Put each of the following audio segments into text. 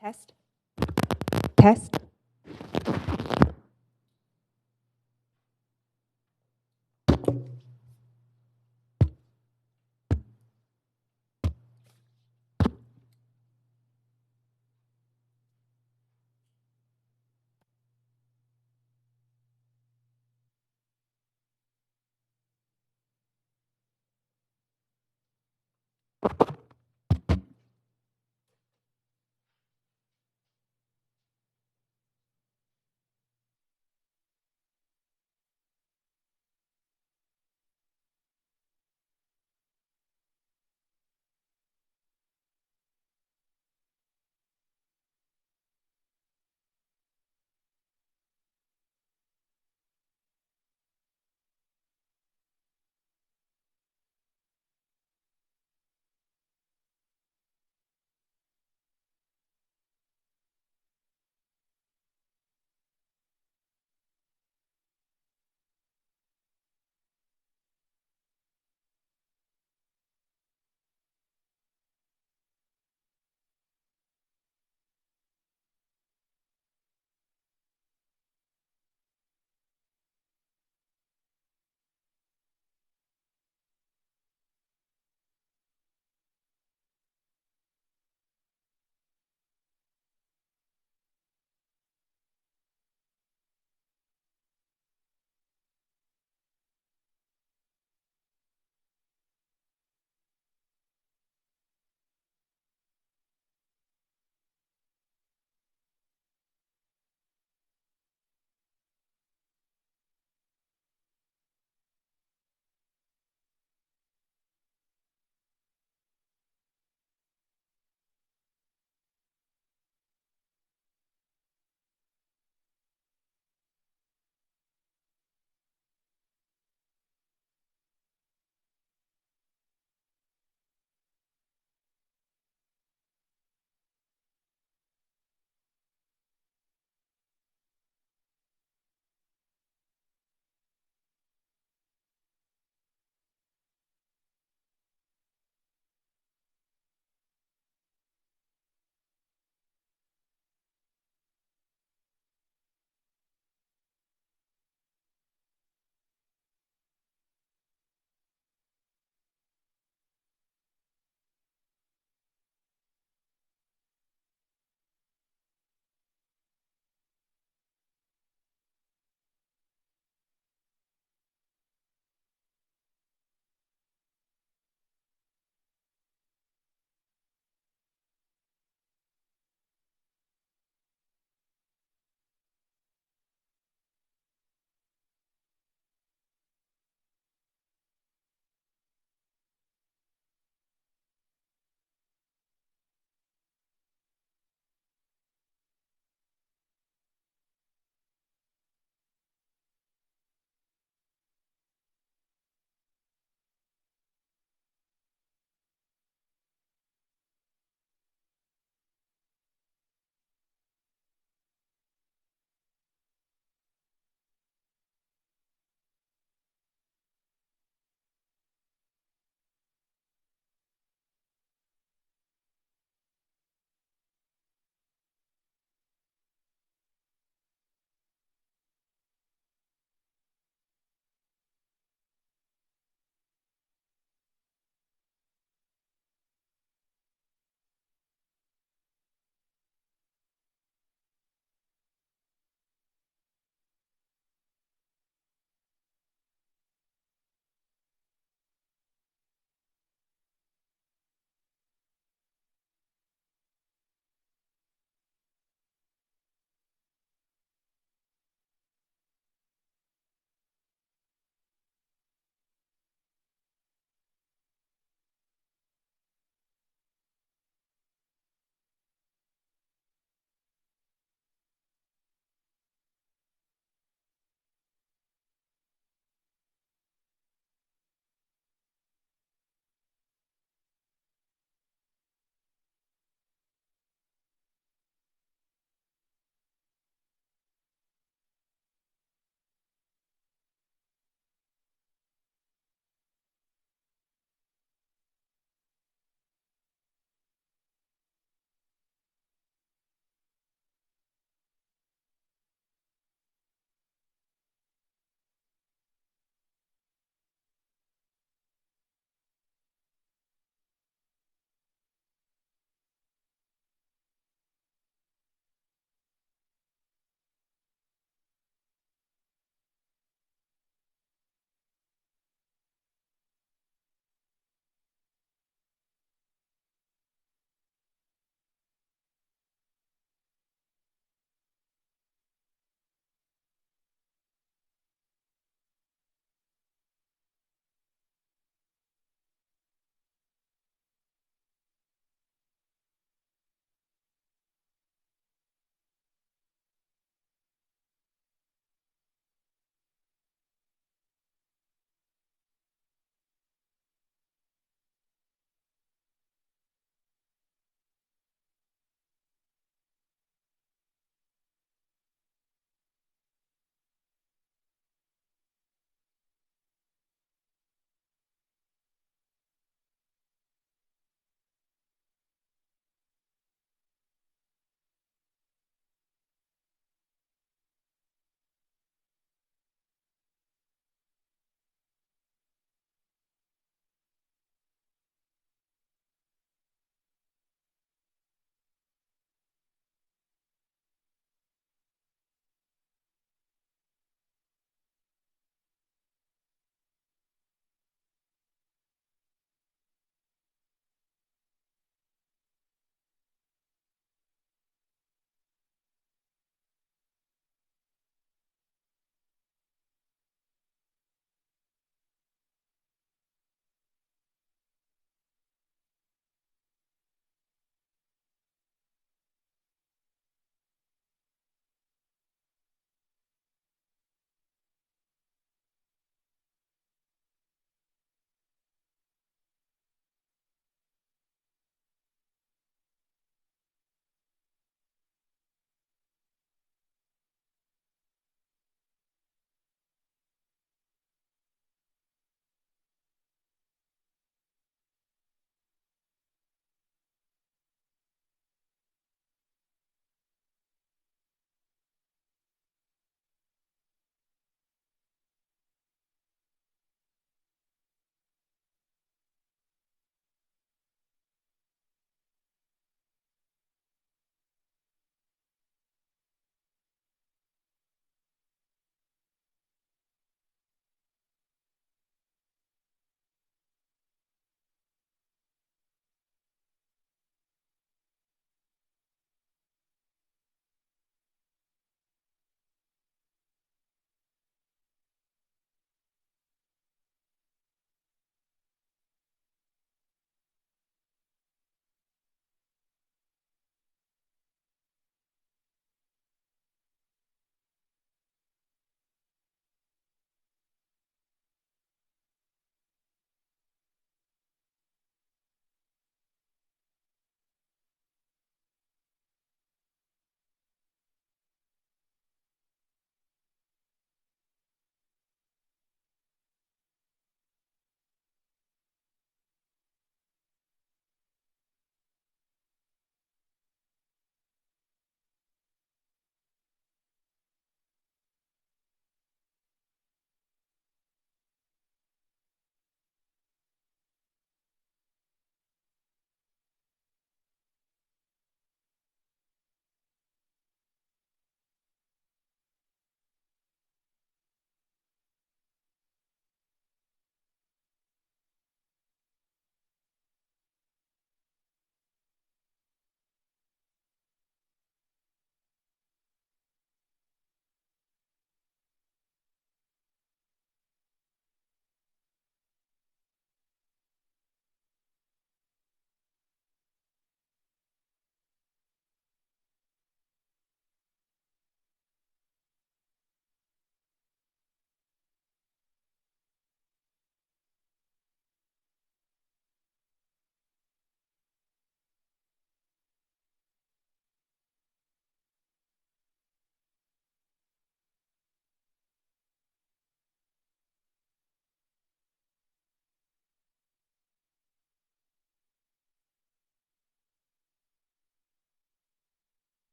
Test. Test.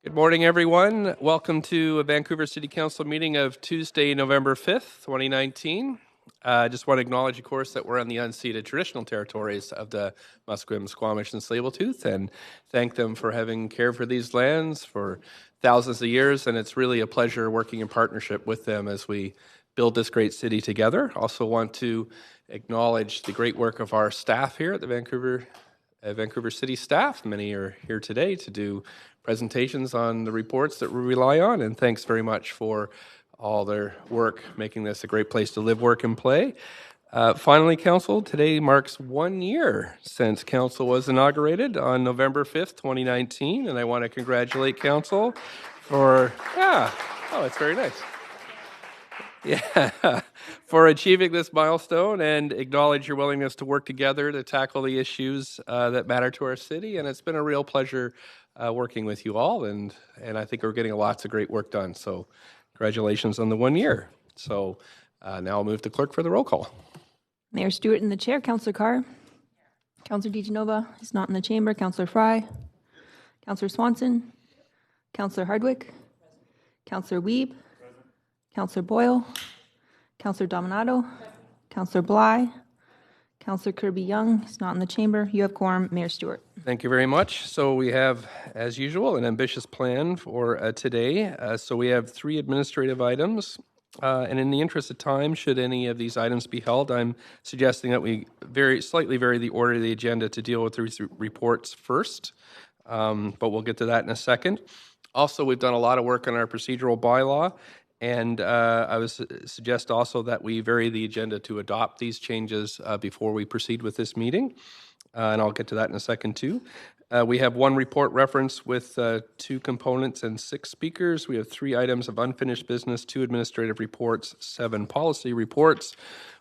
Good morning, everyone. Welcome to a Vancouver City Council meeting of Tuesday, November 5th, 2019. I just want to acknowledge, of course, that we're on the unceded traditional territories of the Musqueam, Squamish, and Tsleil-Waututh, and thank them for having cared for these lands for thousands of years, and it's really a pleasure working in partnership with them as we build this great city together. Also want to acknowledge the great work of our staff here at the Vancouver City staff. Many are here today to do presentations on the reports that we rely on, and thanks very much for all their work making this a great place to live, work, and play. Finally, Council, today marks 1 year since Council was inaugurated on November 5th, 2019, and I want to congratulate Council for, it's very nice. For achieving this milestone and acknowledge your willingness to work together to tackle the issues that matter to our city. And it's been a real pleasure working with you all, and I think we're getting lots of great work done. So congratulations on the 1 year. So now I'll move to clerk for the roll call. Mayor Stewart in the chair. Councillor Carr. Councillor DiGenova is not in the chamber. Councillor Fry. Councillor Swanson. Councillor Hardwick. Councillor Wiebe. Councillor Boyle. Councillor Dominato. Councillor Bly. Councillor Kirby-Young is not in the chamber. You have quorum. Mayor Stewart. Thank you very much. So we have, as usual, an ambitious plan for today. So we have 3 administrative items. And in the interest of time, should any of these items be held, I'm suggesting that we slightly vary the order of the agenda to deal with the reports first. But we'll get to that in a second. Also, we've done a lot of work on our procedural bylaw. And I would suggest also that we vary the agenda to adopt these changes before we proceed with this meeting. And I'll get to that in a second, too. We have 1 report reference with 2 components and 6 speakers. We have 3 items of unfinished business, 2 administrative reports, 7 policy reports.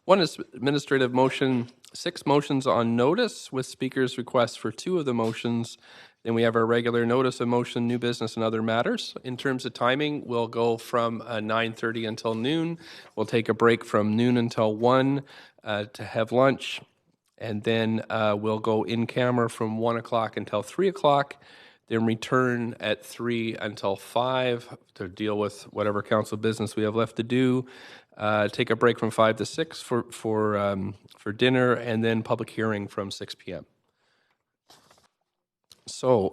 1 is administrative motion, 6 motions on notice with speakers' requests for 2 of the motions. Then we have our regular notice of motion, new business, and other matters. In terms of timing, we'll go from 9:30 until noon. We'll take a break from noon until 1 to have lunch. And then we'll go in camera from 1 o'clock until 3 o'clock. Then return at 3 until 5 to deal with whatever council business we have left to do. Take a break from 5 to 6 for dinner, and then public hearing from 6 p.m. So,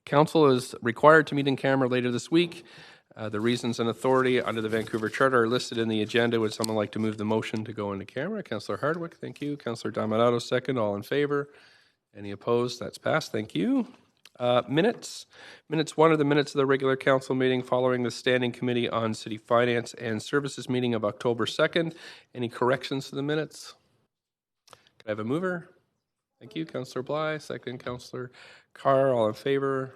Council is required to meet in camera later this week. The reasons and authority under the Vancouver Charter are listed in the agenda. Would someone like to move the motion to go into camera? Councillor Hardwick, thank you. Councillor Dominato, second. All in favor? Any opposed? That's passed. Thank you. Minutes. Minutes 1 are the minutes of the regular council meeting following the Standing Committee on City Finance and Services meeting of October 2nd. Any corrections to the minutes? Could I have a mover? Thank you, Councillor Bly. Second, Councillor Carr. All in favor?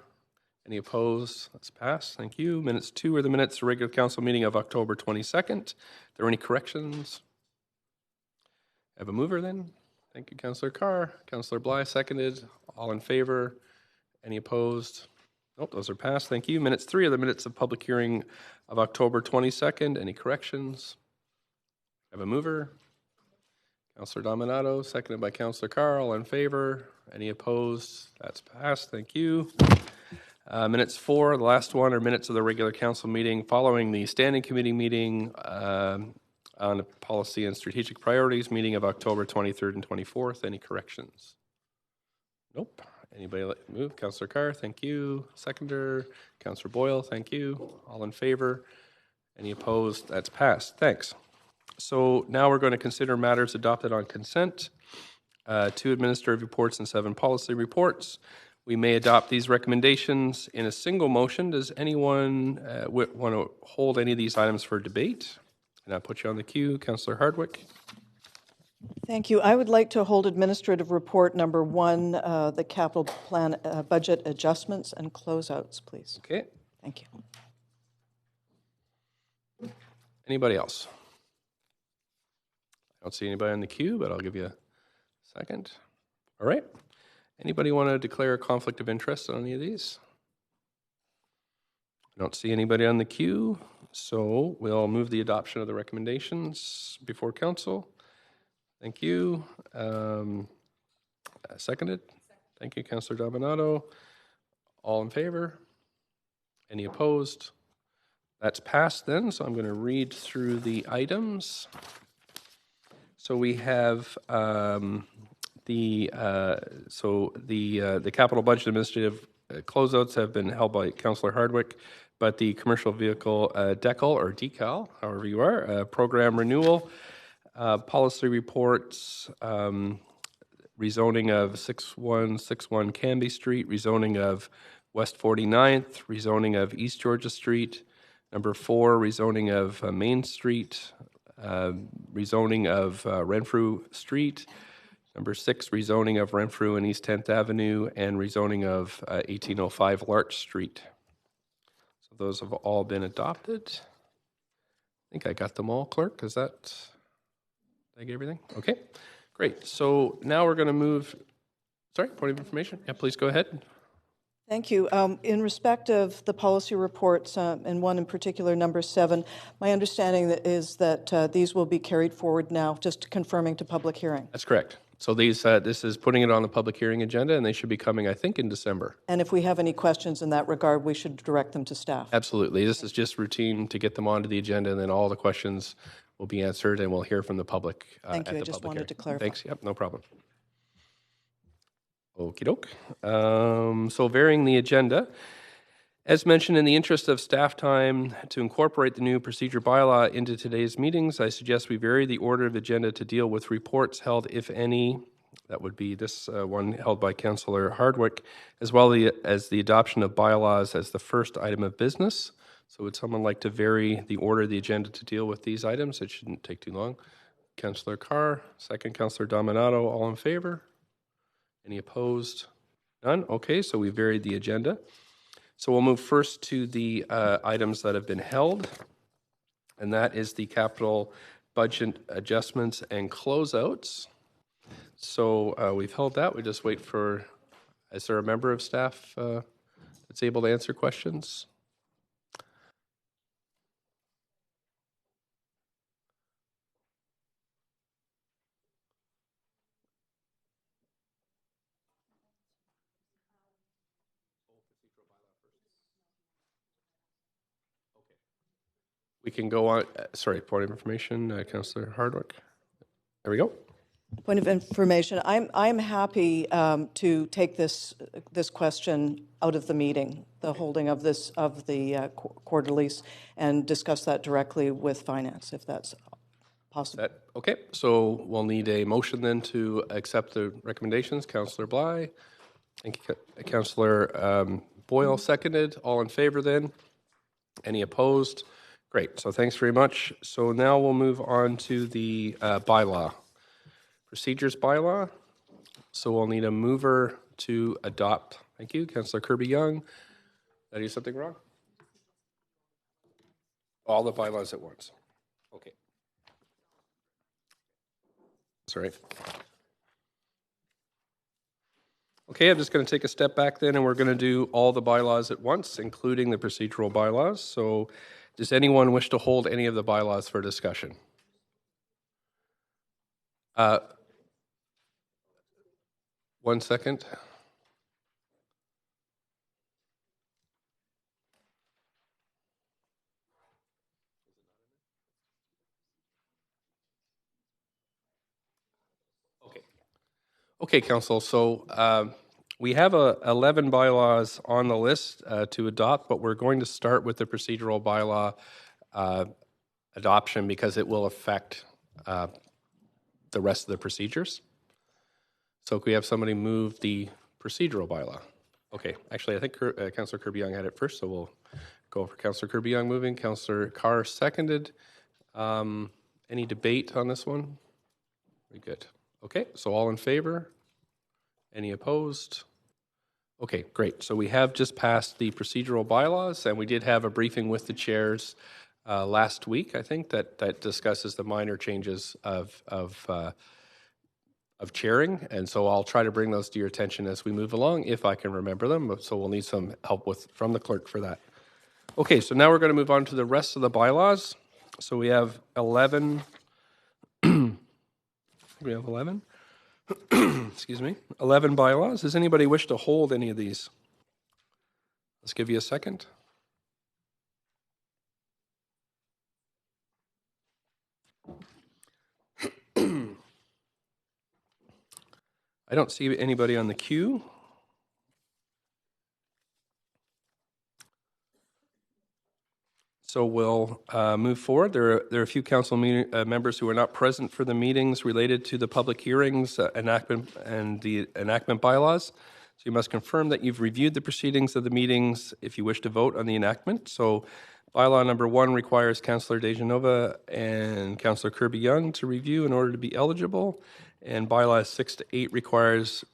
Any opposed? That's passed. Thank you. Minutes 2 are the minutes of the regular council meeting of October 22nd. Are there any corrections? I have a mover then. Thank you, Councillor Carr. Councillor Bly, seconded. All in favor? Any opposed? Nope, those are passed. Thank you. Minutes 3 are the minutes of public hearing of October 22nd. Any corrections? I have a mover. Councillor Dominato, seconded by Councillor Carr. All in favor? Any opposed? That's passed. Thank you. Minutes 4, the last one, are minutes of the regular council meeting following the Standing Committee meeting on the Policy and Strategic Priorities meeting of October 23rd and 24th. Any corrections? Nope. Anybody like to move? Councillor Carr, thank you. Seconder, Councillor Boyle, thank you. All in favor? Any opposed? That's passed. Thanks. So now we're going to consider matters adopted on consent, 2 administrative reports and 7 policy reports. We may adopt these recommendations in a single motion. Does anyone want to hold any of these items for debate? And I'll put you on the queue. Councillor Hardwick. Thank you. I would like to hold administrative report number 1, the capital plan budget adjustments and closeouts, please. Okay. Thank you. Anybody else? I don't see anybody on the queue, but I'll give you a second. All right. Anybody want to declare a conflict of interest on any of these? I don't see anybody on the queue, so we'll move the adoption of the recommendations before council. Thank you. Seconded. Thank you, Councillor Dominato. All in favor? Any opposed? That's passed then, so I'm going to read through the items. So we have the capital budget administrative closeouts have been held by Councillor Hardwick, but the commercial vehicle decal, however you are, program renewal, policy reports, rezoning of 6161 Canby Street, rezoning of West 49th, rezoning of East Georgia Street, number 4, rezoning of Main Street, rezoning of Renfrew Street, number 6, rezoning of Renfrew and East 10th Avenue, and rezoning of 1805 Larch Street. So those have all been adopted. I think I got them all, Clerk. Did I get everything? Okay, great. So now we're going to move, point of information? Yeah, please go ahead. Thank you. In respect of the policy reports, and one in particular, number 7, my understanding is that these will be carried forward now, just confirming to public hearing. That's correct. So this is putting it on the public hearing agenda, and they should be coming, I think, in December. And if we have any questions in that regard, we should direct them to staff. Absolutely. This is just routine to get them onto the agenda, and then all the questions will be answered, and we'll hear from the public Thank you. at I the just public wanted hearing. to clarify. Thanks. Yep, no problem. Okie doke. So varying the agenda. As mentioned, in the interest of staff time to incorporate the new procedure bylaw into today's meetings, I suggest we vary the order of the agenda to deal with reports held, if any. That would be this one held by Councillor Hardwick, as well as the adoption of bylaws as the first item of business. So would someone like to vary the order of the agenda to deal with these items? It shouldn't take too long. Councillor Carr, second Councillor Dominato, all in favor? Any opposed? None? Okay, so we varied the agenda. So we'll move first to the items that have been held, and that is the capital budget adjustments and closeouts. So we've held that. We just wait for, is there a member of staff that's able to answer questions? We can go on, point of information, Councillor Hardwick. There we go. Point of information, I'm happy to take this question out of the meeting, the holding of the quarterlies, and discuss that directly with finance, if that's possible. Okay, so we'll need a motion then to accept the recommendations. Councillor Bly, thank you. Councillor Boyle seconded. All in favor then? Any opposed? Great, so thanks very much. So now we'll move on to the bylaw. Procedures bylaw. So we'll need a mover to adopt. Thank you. Councillor Kirby-Yung. Did I do something wrong? All the bylaws at once. Okay. Sorry. Okay, I'm just going to take a step back then, and we're going to do all the bylaws at once, including the procedural bylaws. So does anyone wish to hold any of the bylaws for discussion? One second. Okay, Council. So we have 11 bylaws on the list to adopt, but we're going to start with the procedural bylaw adoption because it will affect the rest of the procedures. So can we have somebody move the procedural bylaw? Okay, actually, I think Councillor Kirby-Yung had it first, so we'll go for Councillor Kirby-Yung moving. Councillor Carr seconded. Any debate on this one? Very good. Okay, so all in favor? Any opposed? Okay, great. So we have just passed the procedural bylaws, and we did have a briefing with the chairs last week, I think, that discusses the minor changes of chairing, and so I'll try to bring those to your attention as we move along, if I can remember them, so we'll need some help from the clerk for that. Okay, so now we're going to move on to the rest of the bylaws. So we have 11, we have 11, excuse me, 11 bylaws. Does anybody wish to hold any of these? Let's give you a second. I don't see anybody on the queue. So we'll move forward. There are a few council members who are not present for the meetings related to the public hearings enactment and the enactment bylaws. So you must confirm that you've reviewed the proceedings of the meetings if you wish to vote on the enactment. So bylaw number 1 requires Councillor Dejanova and Councillor Kirby-Yung to review in order to be eligible. And bylaw 6 to 8 requires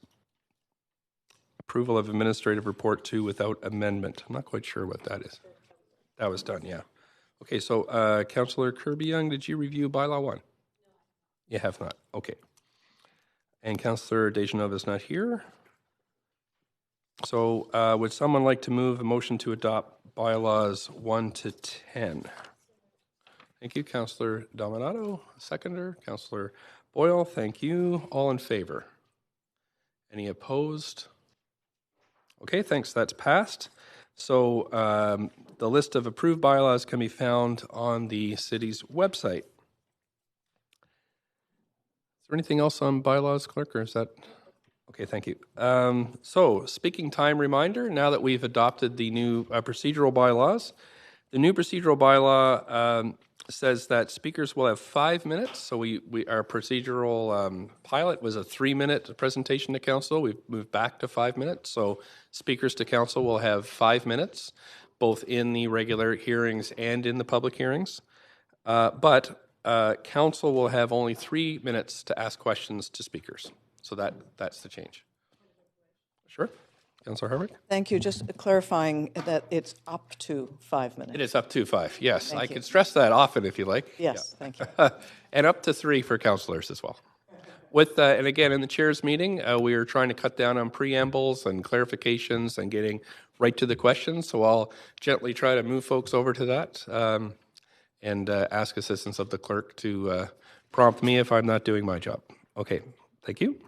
approval of administrative report 2 without amendment. I'm not quite sure what that is. That was done, yeah. Okay, so Councillor Kirby-Yung, did you review bylaw 1? You have not, okay. And Councillor Dejanova is not here. So would someone like to move a motion to adopt bylaws 1 to 10? Thank you, Councillor Dominato. Seconder, Councillor Boyle, thank you. All in favor? Any opposed? Okay, thanks, that's passed. So the list of approved bylaws can be found on the city's website. Is there anything else on bylaws, clerk, or is that? Okay, thank you. So speaking time reminder, now that we've adopted the new procedural bylaws, the new procedural bylaw says that speakers will have 5 minutes. So our procedural pilot was a 3-minute presentation to council. We've moved back to 5 minutes. So speakers to council will have 5 minutes, both in the regular hearings and in the public hearings. But council will have only 3 minutes to ask questions to speakers. So that's the change. Sure. Councillor Hardwick? Thank you. Just clarifying that it's up to 5 minutes. It is up to 5, yes. Thank I you. could stress that often if you like. Yes, thank you. And up to 3 for councillors as well. With and again, in the chair's meeting, we are trying to cut down on preambles and clarifications and getting right to the questions. So I'll gently try to move folks over to that and ask assistance of the clerk to prompt me if I'm not doing my job. Okay, thank you.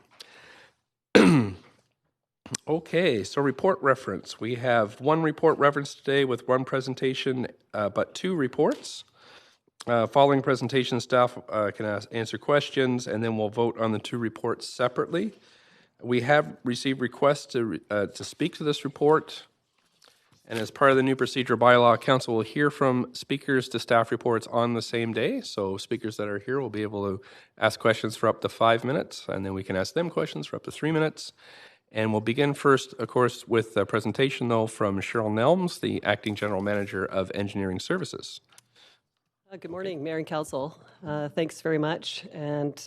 Okay, so report reference. We have 1 report reference today with 1 presentation, but 2 reports. Following presentation, staff can answer questions, and then we'll vote on the 2 reports separately. We have received requests to speak to this report, and as part of the new procedural bylaw, council will hear from speakers to staff reports on the same day. So speakers that are here will be able to ask questions for up to 5 minutes, and then we can ask them questions for up to 3 minutes. And we'll begin first, of course, with a presentation, though, from Cheryl Nelms, the Acting General Manager of Engineering Services. Good morning, Mayor and Council. Thanks very much, and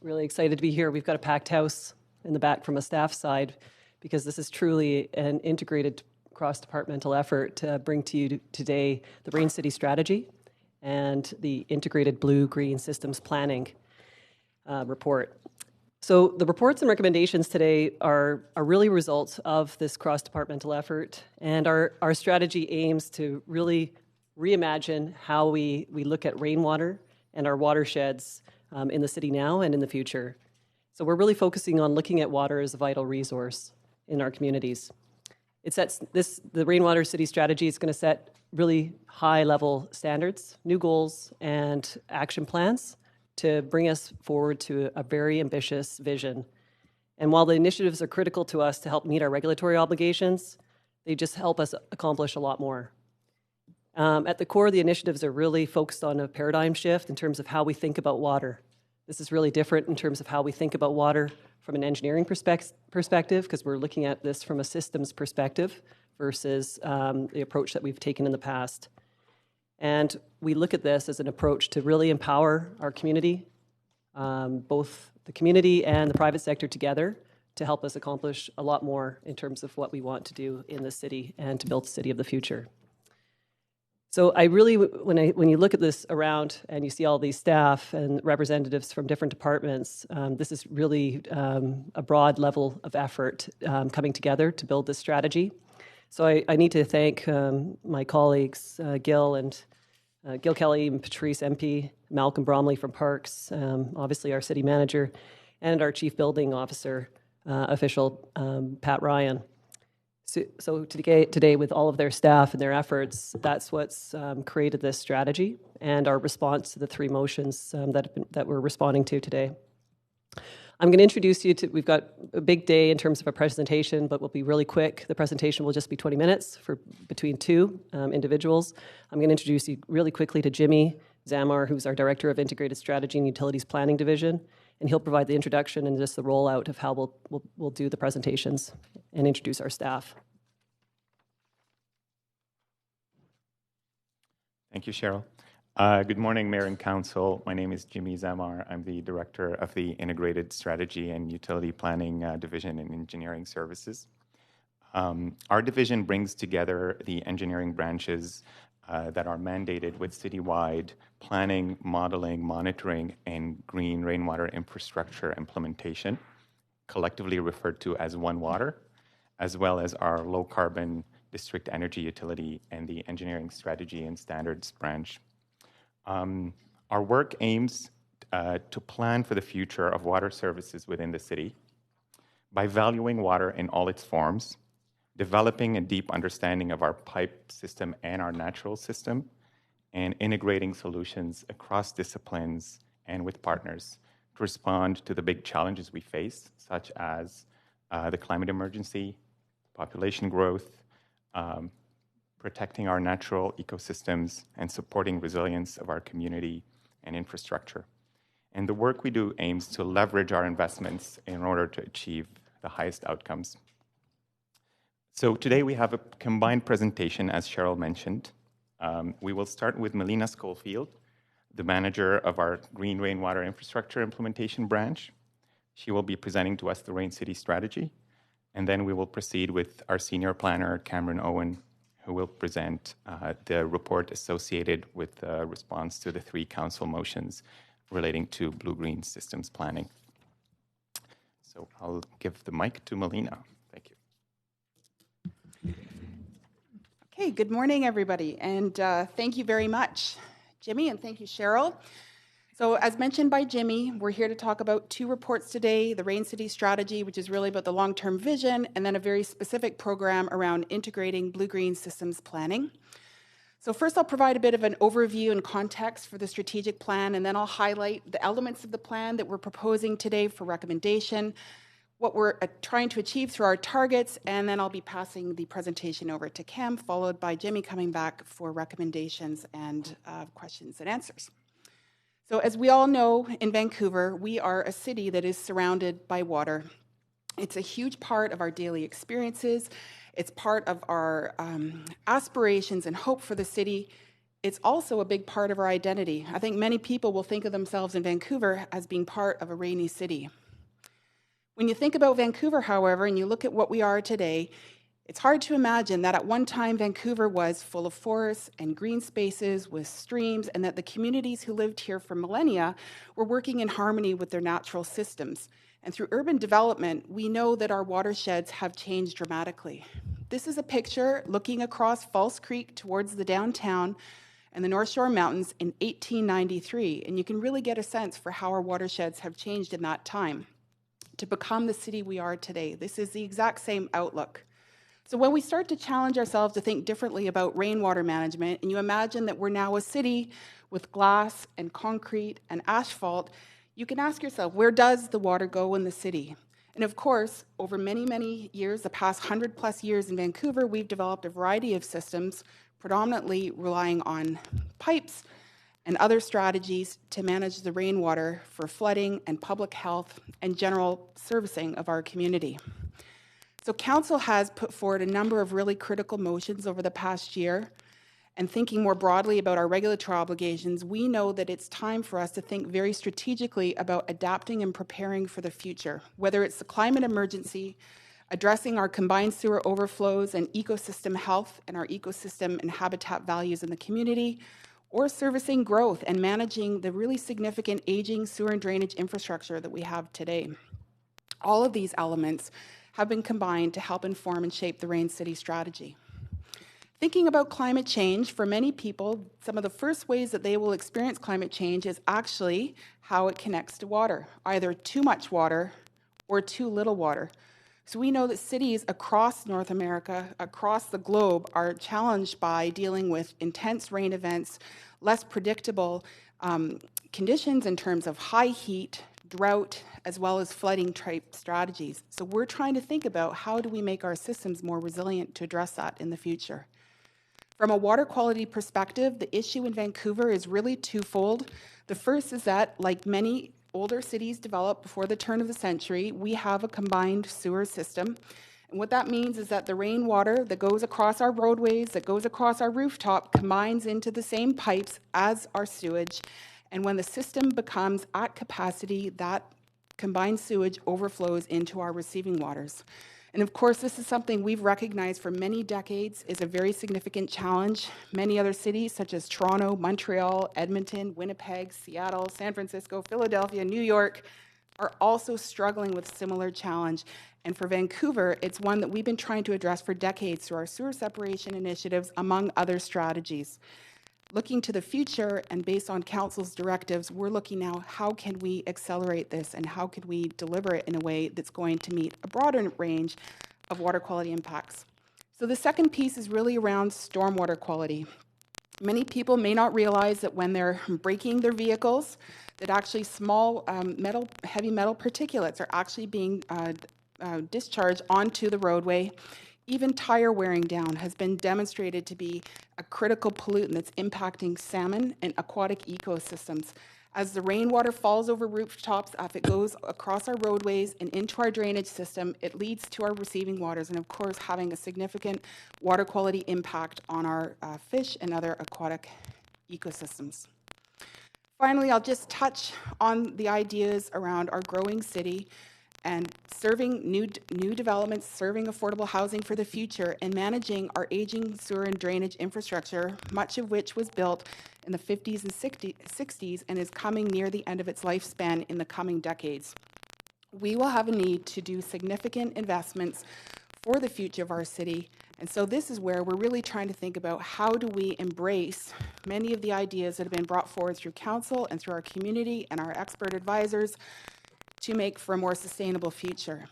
really excited to be here. We've got a packed house in the back from a staff side because this is truly an integrated cross-departmental effort to bring to you today the Rain City Strategy and the Integrated Blue-Green Systems Planning report. So the reports and recommendations today are really results of this cross-departmental effort, and our strategy aims to really reimagine how we look at rainwater and our watersheds in the city now and in the future. So we're really focusing on looking at water as a vital resource in our communities. The Rainwater City Strategy is going to set really high-level standards, new goals, and action plans to bring us forward to a very ambitious vision. And while the initiatives are critical to us to help meet our regulatory obligations, they just help us accomplish a lot more. At the core, the initiatives are really focused on a paradigm shift in terms of how we think about water. This is really different in terms of how we think about water from an engineering perspective, because we're looking at this from a systems perspective versus the approach that we've taken in the past. And we look at this as an approach to really empower our community, both the community and the private sector together, to help us accomplish a lot more in terms of what we want to do in the city and to build the city of the future. So I really, when you look at this around and you see all these staff and representatives from different departments, this is really a broad level of effort coming together to build this strategy. So I need to thank my colleagues, Gil Kelly and Patrice MP, Malcolm Bromley from Parks, obviously our city manager, and our chief building officer official, Pat Ryan. So today, with all of their staff and their efforts, that's what's created this strategy and our response to the 3 motions that we're responding to today. I'm going to introduce you to, we've got a big day in terms of a presentation, but we'll be really quick. The presentation will just be 20 minutes for between two individuals. I'm going to introduce you really quickly to Jimmy Zamar, who's our Director of Integrated Strategy and Utilities Planning Division, and he'll provide the introduction and just the rollout of how we'll do the presentations and introduce our staff. Thank you, Cheryl. Good morning, Mayor and Council. My name is Jimmy Zamar. I'm the Director of the Integrated Strategy and Utility Planning Division in Engineering Services. Our division brings together the engineering branches that are mandated with citywide planning, modeling, monitoring, and green rainwater infrastructure implementation, collectively referred to as One Water, as well as our low-carbon district energy utility and the engineering strategy and standards branch. Our work aims to plan for the future of water services within the city by valuing water in all its forms, developing a deep understanding of our pipe system and our natural system, and integrating solutions across disciplines and with partners to respond to the big challenges we face, such as the climate emergency, population growth, protecting our natural ecosystems, and supporting resilience of our community and infrastructure. And the work we do aims to leverage our investments in order to achieve the highest outcomes. So today we have a combined presentation, as Cheryl mentioned. We will start with Melina Schofield, the manager of our Green Rainwater Infrastructure Implementation Branch. She will be presenting to us the Rain City strategy. And then we will proceed with our senior planner, Cameron Owen, who will present the report associated with the response to the 3 council motions relating to blue-green systems planning. So I'll give the mic to Melina. Thank you. Okay, good morning, everybody, and thank you very much, Jimmy, and thank you, Cheryl. So as mentioned by Jimmy, we're here to talk about 2 reports today, the Rain City strategy, which is really about the long-term vision, and then a very specific program around integrating blue-green systems planning. So first I'll provide a bit of an overview and context for the strategic plan, and then I'll highlight the elements of the plan that we're proposing today for recommendation, what we're trying to achieve through our targets, and then I'll be passing the presentation over to Cam, followed by Jimmy coming back for recommendations and questions and answers. So as we all know, in Vancouver, we are a city that is surrounded by water. It's a huge part of our daily experiences. It's part of our aspirations and hope for the city. It's also a big part of our identity. I think many people will think of themselves in Vancouver as being part of a rainy city. When you think about Vancouver, however, and you look at what we are today, it's hard to imagine that at one time Vancouver was full of forests and green spaces with streams, and that the communities who lived here for millennia were working in harmony with their natural systems. And through urban development, we know that our watersheds have changed dramatically. This is a picture looking across False Creek towards the downtown and the North Shore Mountains in 1893, and you can really get a sense for how our watersheds have changed in that time to become the city we are today. This is the exact same outlook. So when we start to challenge ourselves to think differently about rainwater management, and you imagine that we're now a city with glass and concrete and asphalt, you can ask yourself, where does the water go in the city? And of course, over many, many years, the past 100+ years in Vancouver, we've developed a variety of systems, predominantly relying on pipes and other strategies to manage the rainwater for flooding and public health and general servicing of our community. So Council has put forward a number of really critical motions over the past year, and thinking more broadly about our regulatory obligations, we know that it's time for us to think very strategically about adapting and preparing for the future, whether it's the climate emergency, addressing our combined sewer overflows and ecosystem health and our ecosystem and habitat values in the community, or servicing growth and managing the really significant aging sewer and drainage infrastructure that we have today. All of these elements have been combined to help inform and shape the Rain City strategy. Thinking about climate change, for many people, some of the first ways that they will experience climate change is actually how it connects to water, either too much water or too little water. So we know that cities across North America, across the globe, are challenged by dealing with intense rain events, less predictable conditions in terms of high heat, drought, as well as flooding type strategies. So we're trying to think about how do we make our systems more resilient to address that in the future. From a water quality perspective, the issue in Vancouver is really twofold. The first is that, like many older cities developed before the turn of the century, we have a combined sewer system. And what that means is that the rainwater that goes across our roadways, that goes across our rooftop, combines into the same pipes as our sewage. And when the system becomes at capacity, that combined sewage overflows into our receiving waters. And of course, this is something we've recognized for many decades is a very significant challenge. Many other cities, such as Toronto, Montreal, Edmonton, Winnipeg, Seattle, San Francisco, Philadelphia, New York, are also struggling with similar challenge. And for Vancouver, it's one that we've been trying to address for decades through our sewer separation initiatives, among other strategies. Looking to the future and based on Council's directives, we're looking now, how can we accelerate this and how could we deliver it in a way that's going to meet a broader range of water quality impacts. So the second piece is really around stormwater quality. Many people may not realize that when they're braking their vehicles, that actually small heavy metal particulates are actually being discharged onto the roadway. Even tire wearing down has been demonstrated to be a critical pollutant that's impacting salmon and aquatic ecosystems. As the rainwater falls over rooftops, if it goes across our roadways and into our drainage system, it leads to our receiving waters and, of course, having a significant water quality impact on our fish and other aquatic ecosystems. Finally, I'll just touch on the ideas around our growing city and serving new developments, serving affordable housing for the future, and managing our aging sewer and drainage infrastructure, much of which was built in the 50s and 60s and is coming near the end of its lifespan in the coming decades. We will have a need to do significant investments for the future of our city, and so this is where we're really trying to think about how do we embrace many of the ideas that have been brought forward through council and through our community and our expert advisors to make for a more sustainable future.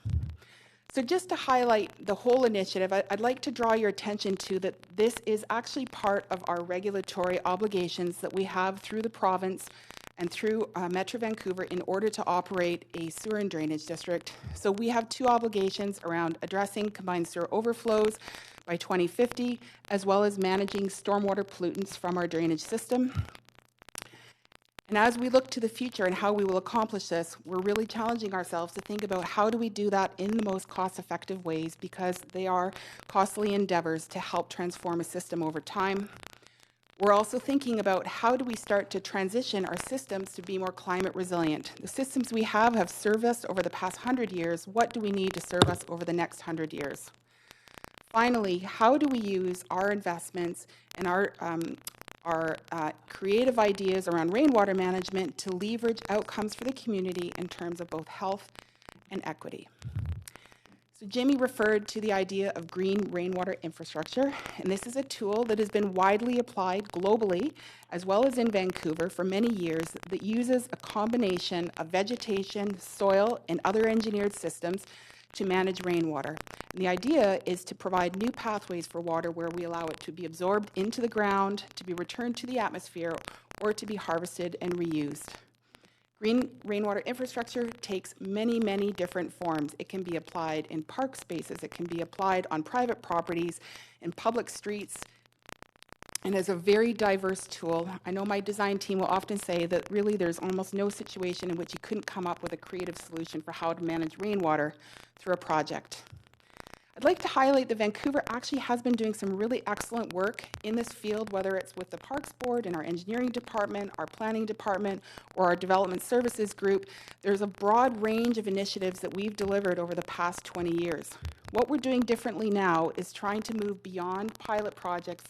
So just to highlight the whole initiative, I'd like to draw your attention to that this is actually part of our regulatory obligations that we have through the province and through Metro Vancouver in order to operate a sewer and drainage district. So we have two obligations around addressing combined sewer overflows by 2050, as well as managing stormwater pollutants from our drainage system. And as we look to the future and how we will accomplish this, we're really challenging ourselves to think about how do we do that in the most cost-effective ways, because they are costly endeavors to help transform a system over time. We're also thinking about how do we start to transition our systems to be more climate resilient. The systems we have served us over the past 100 years. What do we need to serve us over the next 100 years? Finally, how do we use our investments and our creative ideas around rainwater management to leverage outcomes for the community in terms of both health and equity? So Jimmy referred to the idea of green rainwater infrastructure, and this is a tool that has been widely applied globally, as well as in Vancouver for many years, that uses a combination of vegetation, soil, and other engineered systems to manage rainwater. And the idea is to provide new pathways for water where we allow it to be absorbed into the ground, to be returned to the atmosphere, or to be harvested and reused. Green rainwater infrastructure takes many, many different forms. It can be applied in park spaces, it can be applied on private properties, in public streets, and is a very diverse tool. I know my design team will often say that really there's almost no situation in which you couldn't come up with a creative solution for how to manage rainwater through a project. I'd like to highlight that Vancouver actually has been doing some really excellent work in this field, whether it's with the Parks Board and our engineering department, our planning department, or our development services group. There's a broad range of initiatives that we've delivered over the past 20 years. What we're doing differently now is trying to move beyond pilot projects,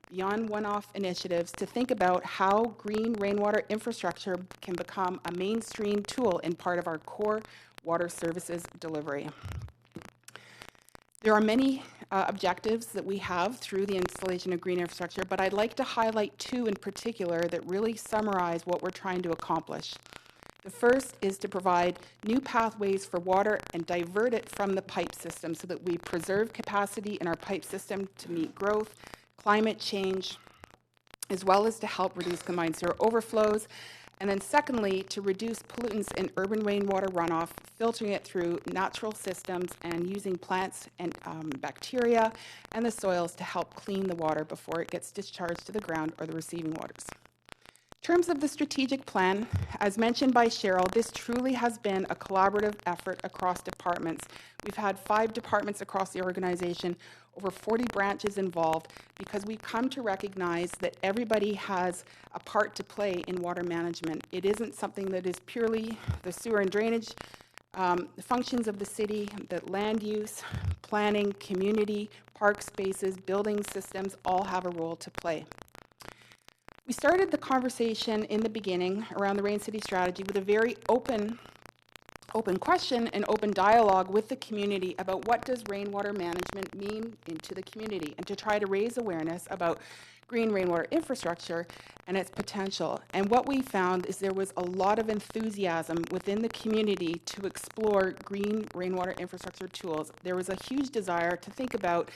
beyond one-off initiatives, to think about how green rainwater infrastructure can become a mainstream tool in part of our core water services delivery. There are many objectives that we have through the installation of green infrastructure, but I'd like to highlight two in particular that really summarize what we're trying to accomplish. The first is to provide new pathways for water and divert it from the pipe system so that we preserve capacity in our pipe system to meet growth, climate change, as well as to help reduce combined sewer overflows, And then secondly, to reduce pollutants in urban rainwater runoff, filtering it through natural systems and using plants and bacteria and the soils to help clean the water before it gets discharged to the ground or the receiving waters. In terms of the strategic plan, as mentioned by Cheryl, this truly has been a collaborative effort across departments. We've had 5 departments across the organization, over 40 branches involved, because we've come to recognize that everybody has a part to play in water management. It isn't something that is purely the sewer and drainage functions of the city, that land use, planning, community, park spaces, building systems all have a role to play. We started the conversation in the beginning around the Rain City strategy with a very open question and open dialogue with the community about what does rainwater management mean into the community, and to try to raise awareness about green rainwater infrastructure and its potential. And what we found is there was a lot of enthusiasm within the community to explore green rainwater infrastructure tools. There was a huge desire to think about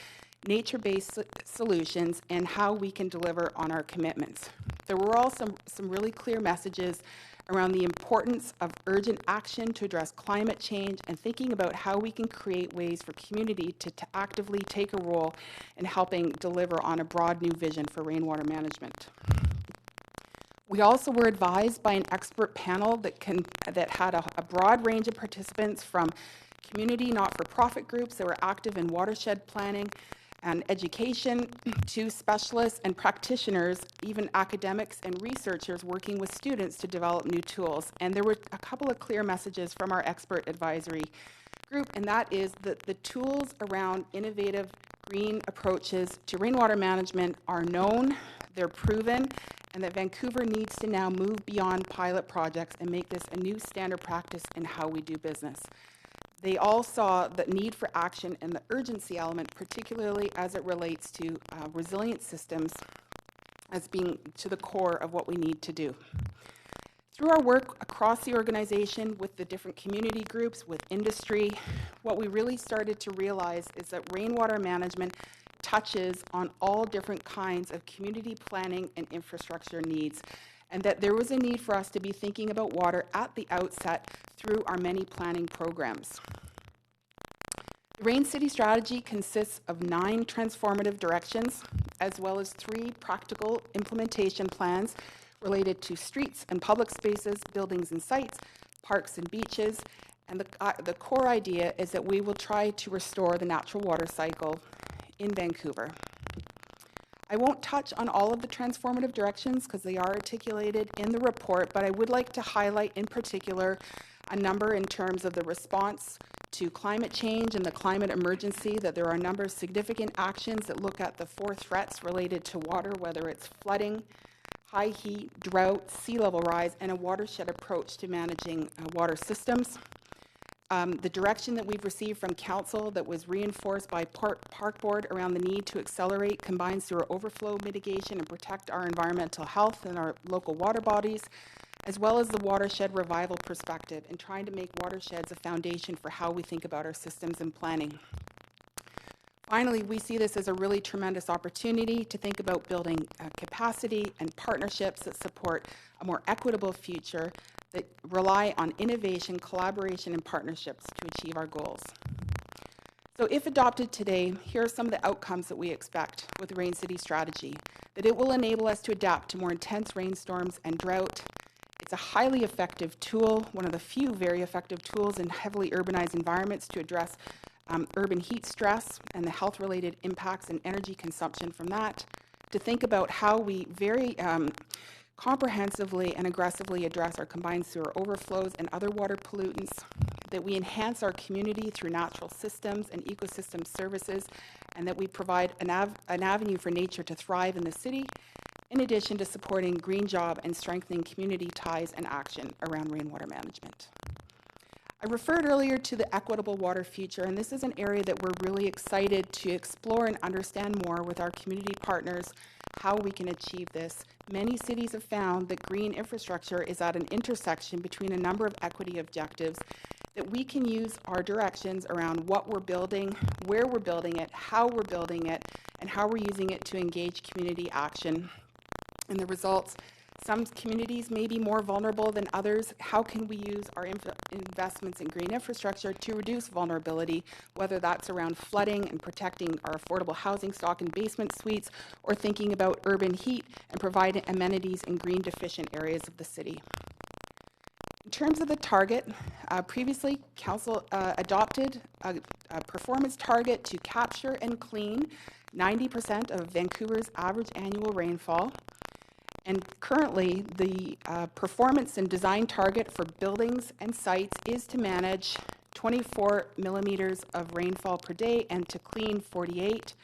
nature-based solutions and how we can deliver on our commitments. There were also some really clear messages around the importance of urgent action to address climate change and thinking about how we can create ways for community to actively take a role in helping deliver on a broad new vision for rainwater management. We also were advised by an expert panel that had a broad range of participants, from community not-for-profit groups that were active in watershed planning and education, to specialists and practitioners, even academics and researchers working with students to develop new tools. And there were a couple of clear messages from our expert advisory group, and that is that the tools around innovative green approaches to rainwater management are known, they're proven, and that Vancouver needs to now move beyond pilot projects and make this a new standard practice in how we do business. They all saw the need for action and the urgency element, particularly as it relates to resilient systems, as being to the core of what we need to do. Through our work across the organization with the different community groups, with industry, what we really started to realize is that rainwater management touches on all different kinds of community planning and infrastructure needs, and that there was a need for us to be thinking about water at the outset through our many planning programs. The Rain City strategy consists of 9 transformative directions, as well as 3 practical implementation plans related to streets and public spaces, buildings and sites, parks and beaches. And the core idea is that we will try to restore the natural water cycle in Vancouver. I won't touch on all of the transformative directions because they are articulated in the report, but I would like to highlight in particular a number in terms of the response to climate change and the climate emergency, that there are a number of significant actions that look at the 4 threats related to water, whether it's flooding, high heat, drought, sea level rise, and a watershed approach to managing water systems. The direction that we've received from Council that was reinforced by Park Board around the need to accelerate combined sewer overflow mitigation and protect our environmental health and our local water bodies, as well as the watershed revival perspective and trying to make watersheds a foundation for how we think about our systems and planning. Finally, we see this as a really tremendous opportunity to think about building capacity and partnerships that support a more equitable future that rely on innovation, collaboration, and partnerships to achieve our goals. So if adopted today, here are some of the outcomes that we expect with the Rain City strategy: that it will enable us to adapt to more intense rainstorms and drought. It's a highly effective tool, one of the few very effective tools in heavily urbanized environments to address urban heat stress and the health-related impacts and energy consumption from that, to think about how we very comprehensively and aggressively address our combined sewer overflows and other water pollutants, that we enhance our community through natural systems and ecosystem services, and that we provide an avenue for nature to thrive in the city, in addition to supporting green job and strengthening community ties and action around rainwater management. I referred earlier to the equitable water future, and this is an area that we're really excited to explore and understand more with our community partners how we can achieve this. Many cities have found that green infrastructure is at an intersection between a number of equity objectives, that we can use our directions around what we're building, where we're building it, how we're building it, and how we're using it to engage community action. And the results Some communities may be more vulnerable than others. How can we use our investments in green infrastructure to reduce vulnerability, whether that's around flooding and protecting our affordable housing stock and basement suites, or thinking about urban heat and providing amenities in green deficient areas of the city. In terms of the target, previously Council adopted a performance target to capture and clean 90% of Vancouver's average annual rainfall. And currently, the performance and design target for buildings and sites is to manage 24 millimeters of rainfall per day and to clean 48.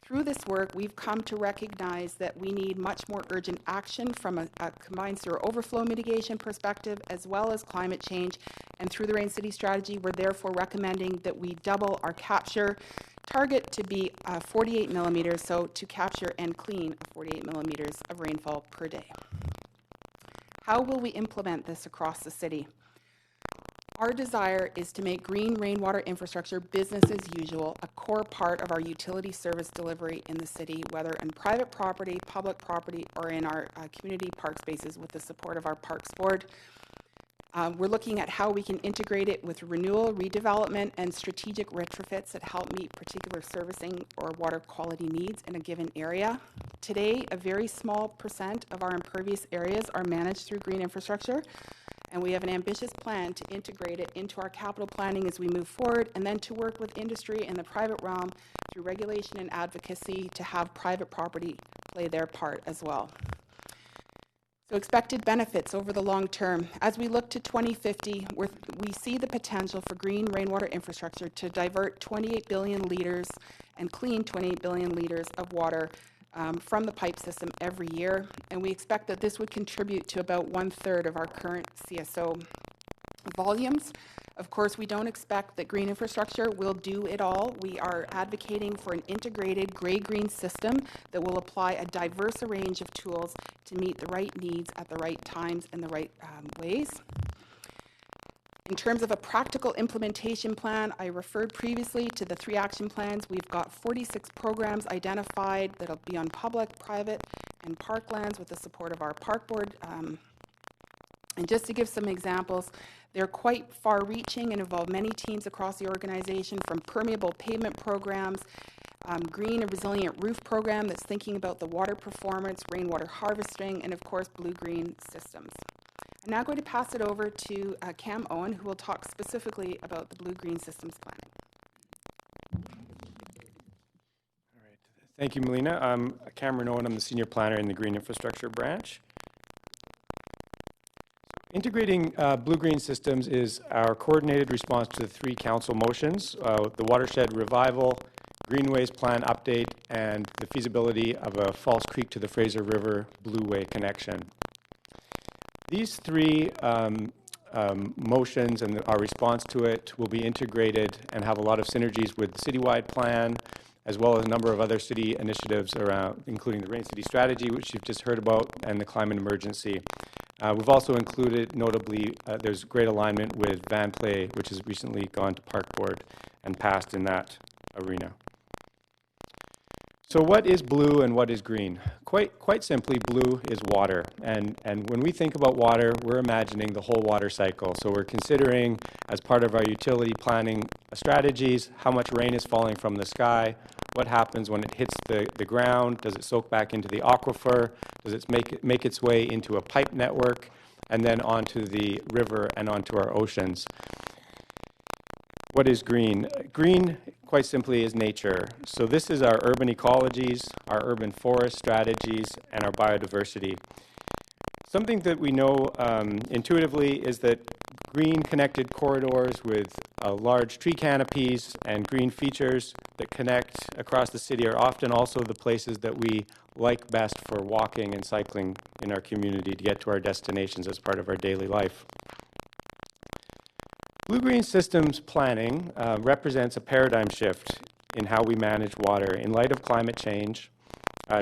Through this work, we've come to recognize that we need much more urgent action from a combined sewer overflow mitigation perspective, as well as climate change. And through the Rain City strategy, we're therefore recommending that we double our capture target to be 48 millimeters, so to capture and clean 48 millimeters of rainfall per day. How will we implement this across the city? Our desire is to make green rainwater infrastructure business as usual, a core part of our utility service delivery in the city, whether in private property, public property, or in our community park spaces with the support of our Parks Board. We're looking at how we can integrate it with renewal, redevelopment, and strategic retrofits that help meet particular servicing or water quality needs in a given area. Today, a very small percent of our impervious areas are managed through green infrastructure, and we have an ambitious plan to integrate it into our capital planning as we move forward, and then to work with industry and the private realm through regulation and advocacy to have private property play their part as well. So expected benefits over the long term. As we look to 2050, we see the potential for green rainwater infrastructure to divert 28 billion litres and clean 28 billion litres of water from the pipe system every year. And we expect that this would contribute to about 1/3 of our current CSO volumes. Of course, we don't expect that green infrastructure will do it all. We are advocating for an integrated gray-green system that will apply a diverse range of tools to meet the right needs at the right times and the right ways. In terms of a practical implementation plan, I referred previously to the 3 action plans. We've got 46 programs identified that'll be on public, private, and parklands with the support of our Park Board. And just to give some examples, they're quite far-reaching and involve many teams across the organization, from permeable pavement programs, green and resilient roof program that's thinking about the water performance, rainwater harvesting, and of course, blue-green systems. I'm now going to pass it over to Cam Owen, who will talk specifically about the blue-green systems planning. All right. Thank you, Melina. I'm Cameron Owen. I'm the Senior Planner in the Green Infrastructure Branch. Integrating blue-green systems is our coordinated response to the 3 council motions, the Watershed Revival, Greenways Plan Update, and the feasibility of a False Creek to the Fraser River Blueway connection. These 3 motions and our response to it will be integrated and have a lot of synergies with the citywide plan, as well as a number of other city initiatives around, including the Rain City strategy, which you've just heard about, and the climate emergency. We've also included, notably, there's great alignment with Van Play, which has recently gone to Park Board and passed in that arena. So what is blue and what is green? Quite simply, blue is water. And when we think about water, we're imagining the whole water cycle. So we're considering, as part of our utility planning strategies, how much rain is falling from the sky, what happens when it hits the ground, does it soak back into the aquifer, does it make its way into a pipe network, and then onto the river and onto our oceans. What is green? Green, quite simply, is nature. So this is our urban ecologies, our urban forest strategies, and our biodiversity. Something that we know intuitively is that green connected corridors with large tree canopies and green features that connect across the city are often also the places that we like best for walking and cycling in our community to get to our destinations as part of our daily life. Blue-green systems planning represents a paradigm shift in how we manage water in light of climate change,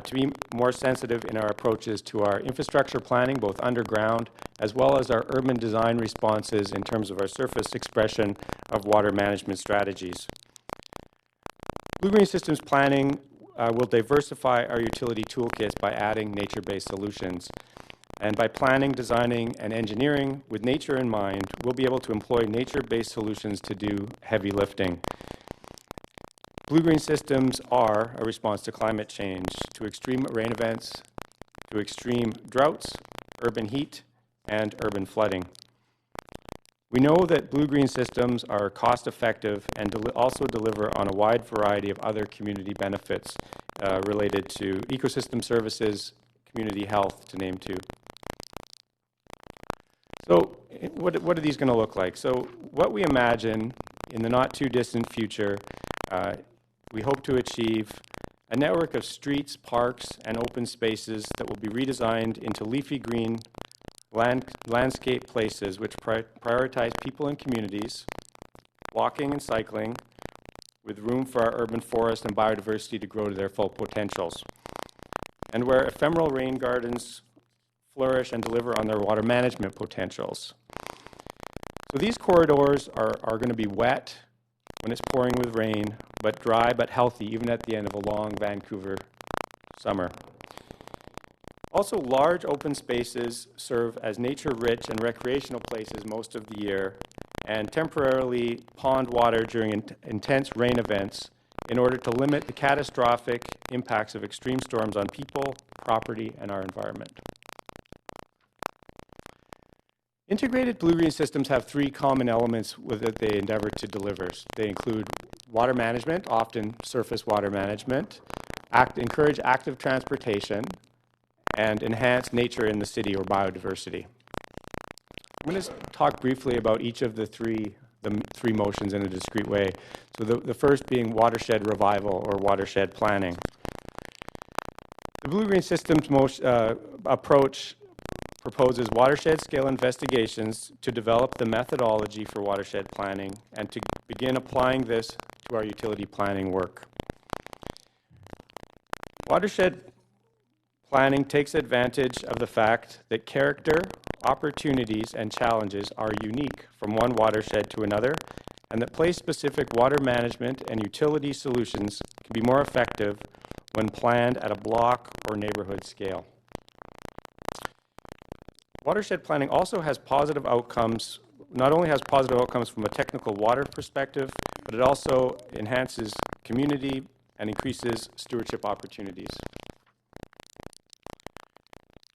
to be more sensitive in our approaches to our infrastructure planning, both underground, as well as our urban design responses in terms of our surface expression of water management strategies. Blue-green systems planning will diversify our utility toolkits by adding nature-based solutions. And by planning, designing, and engineering with nature in mind, we'll be able to employ nature-based solutions to do heavy lifting. Blue-green systems are a response to climate change, to extreme rain events, to extreme droughts, urban heat, and urban flooding. We know that blue-green systems are cost-effective and also deliver on a wide variety of other community benefits related to ecosystem services, community health, to name two. So what are these going to look like? So what we imagine in the not-too-distant future, we hope to achieve a network of streets, parks, and open spaces that will be redesigned into leafy green landscape places which prioritize people and communities, walking and cycling, with room for our urban forest and biodiversity to grow to their full potentials, and where ephemeral rain gardens flourish and deliver on their water management potentials. So these corridors are going to be wet when it's pouring with rain, but dry but healthy even at the end of a long Vancouver summer. Also, large open spaces serve as nature-rich and recreational places most of the year, and temporarily pond water during intense rain events in order to limit the catastrophic impacts of extreme storms on people, property, and our environment. Integrated blue-green systems have three common elements that they endeavor to deliver. They include water management, often surface water management, encourage active transportation, and enhance nature in the city or biodiversity. I'm going to talk briefly about each of the three motions in a discrete way. So the first being watershed revival or watershed planning. The blue-green systems approach proposes watershed-scale investigations to develop the methodology for watershed planning and to begin applying this to our utility planning work. Watershed planning takes advantage of the fact that character, opportunities, and challenges are unique from one watershed to another, and that place-specific water management and utility solutions can be more effective when planned at a block or neighborhood scale. Watershed planning also has positive outcomes, not only has positive outcomes from a technical water perspective, but it also enhances community and increases stewardship opportunities.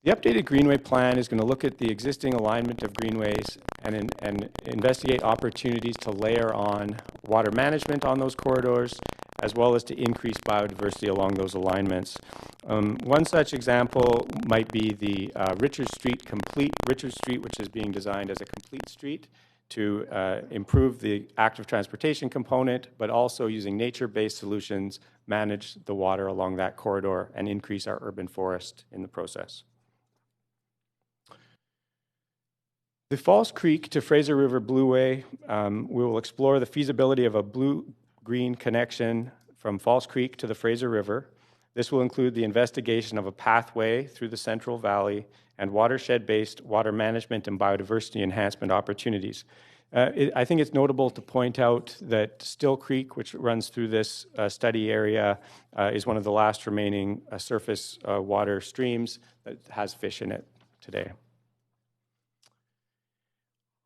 The updated Greenway Plan is going to look at the existing alignment of greenways and investigate opportunities to layer on water management on those corridors, as well as to increase biodiversity along those alignments. One such example might be the Richard Street, which is being designed as a complete street to improve the active transportation component, but also using nature-based solutions, manage the water along that corridor and increase our urban forest in the process. The False Creek to Fraser River Blueway, we will explore the feasibility of a blue-green connection from False Creek to the Fraser River. This will include the investigation of a pathway through the Central Valley and watershed-based water management and biodiversity enhancement opportunities. I think it's notable to point out that Still Creek, which runs through this study area, is one of the last remaining surface water streams that has fish in it today.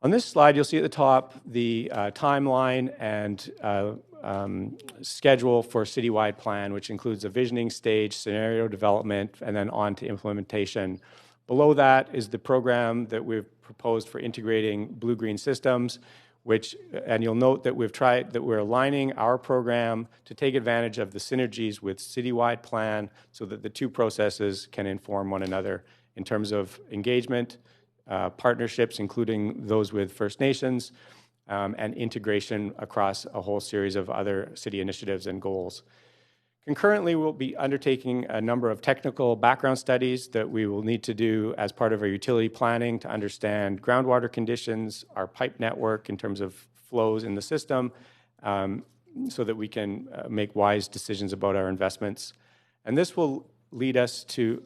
On this slide, you'll see at the top the timeline and schedule for citywide plan, which includes a visioning stage, scenario development, and then on to implementation. Below that is the program that we've proposed for integrating blue-green systems, and you'll note that we're aligning our program to take advantage of the synergies with citywide plan so that the two processes can inform one another in terms of engagement, partnerships, including those with First Nations, and integration across a whole series of other city initiatives and goals. Concurrently, we'll be undertaking a number of technical background studies that we will need to do as part of our utility planning to understand groundwater conditions, our pipe network in terms of flows in the system, so that we can make wise decisions about our investments. And this will lead us to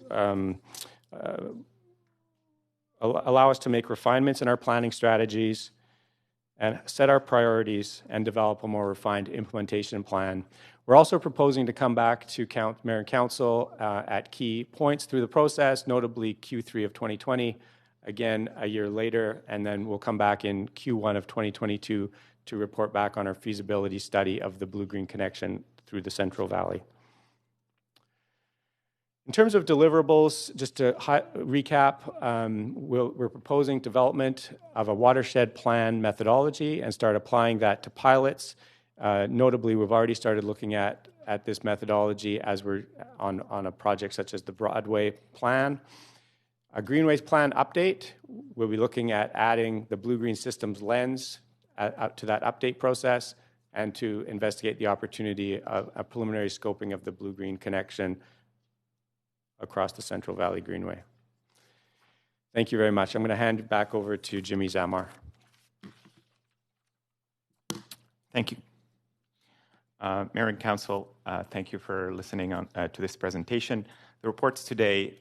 allow us to make refinements in our planning strategies and set our priorities and develop a more refined implementation plan. We're also proposing to come back to Mayor and Council at key points through the process, notably Q3 of 2020, again a year later, and then we'll come back in Q1 of 2022 to report back on our feasibility study of the blue-green connection through the Central Valley. In terms of deliverables, just to recap, we're proposing development of a watershed plan methodology and start applying that to pilots. Notably, we've already started looking at this methodology as we're on a project such as the Broadway Plan. A Greenways Plan update, we'll be looking at adding the blue-green systems lens to that update process and to investigate the opportunity of a preliminary scoping of the blue-green connection across the Central Valley Greenway. Thank you very much. I'm going to hand it back over to Jimmy Zamar. Thank you. Mayor and Council, thank you for listening to this presentation. The reports today,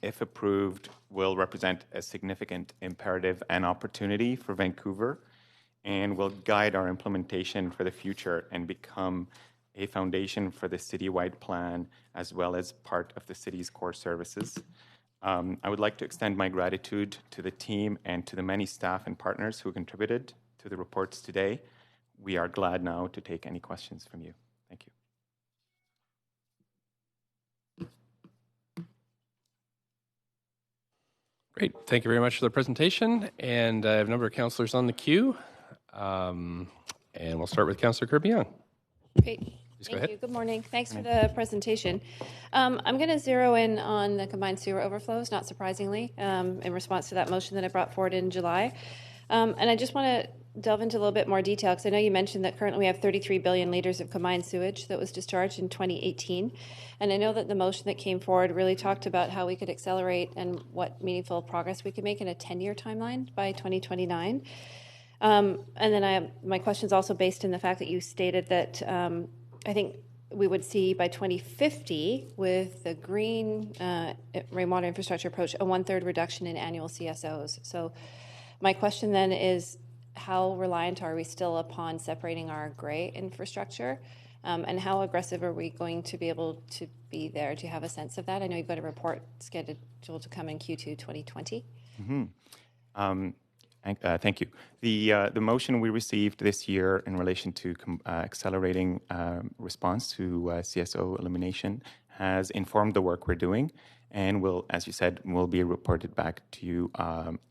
if approved, will represent a significant imperative and opportunity for Vancouver and will guide our implementation for the future and become a foundation for the citywide plan as well as part of the city's core services. I would like to extend my gratitude to the team and to the many staff and partners who contributed to the reports today. We are glad now to take any questions from you. Thank you. Great. Thank you very much for the presentation. And I have a number of councillors on the queue. And we'll start with Councillor Kirby-Yung. Great. Thank you. Good morning. Thanks for the presentation. I'm going to zero in on the combined sewer overflows, not surprisingly, in response to that motion that I brought forward in July. And I just want to delve into a little bit more detail because I know you mentioned that currently we have 33 billion litres of combined sewage that was discharged in 2018. And I know that the motion that came forward really talked about how we could accelerate and what meaningful progress we could make in a 10-year timeline by 2029. And then my question is also based in the fact that you stated that I think we would see by 2050 with the green rainwater infrastructure approach a 1/3 reduction in annual CSOs. So my question then is, how reliant are we still upon separating our grey infrastructure? And how aggressive are we going to be able to be there? Do you have a sense of that? I know you've got a report scheduled to come in Q2 2020. Thank you. The motion we received this year in relation to accelerating response to CSO elimination has informed the work we're doing, and will, as you said, will be reported back to you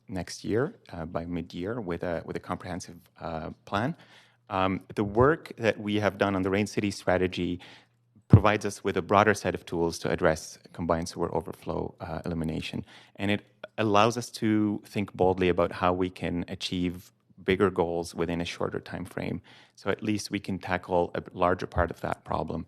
next year by mid-year with a comprehensive plan. The work that we have done on the Rain City strategy provides us with a broader set of tools to address combined sewer overflow elimination, and it allows us to think boldly about how we can achieve bigger goals within a shorter time frame. So at least we can tackle a larger part of that problem.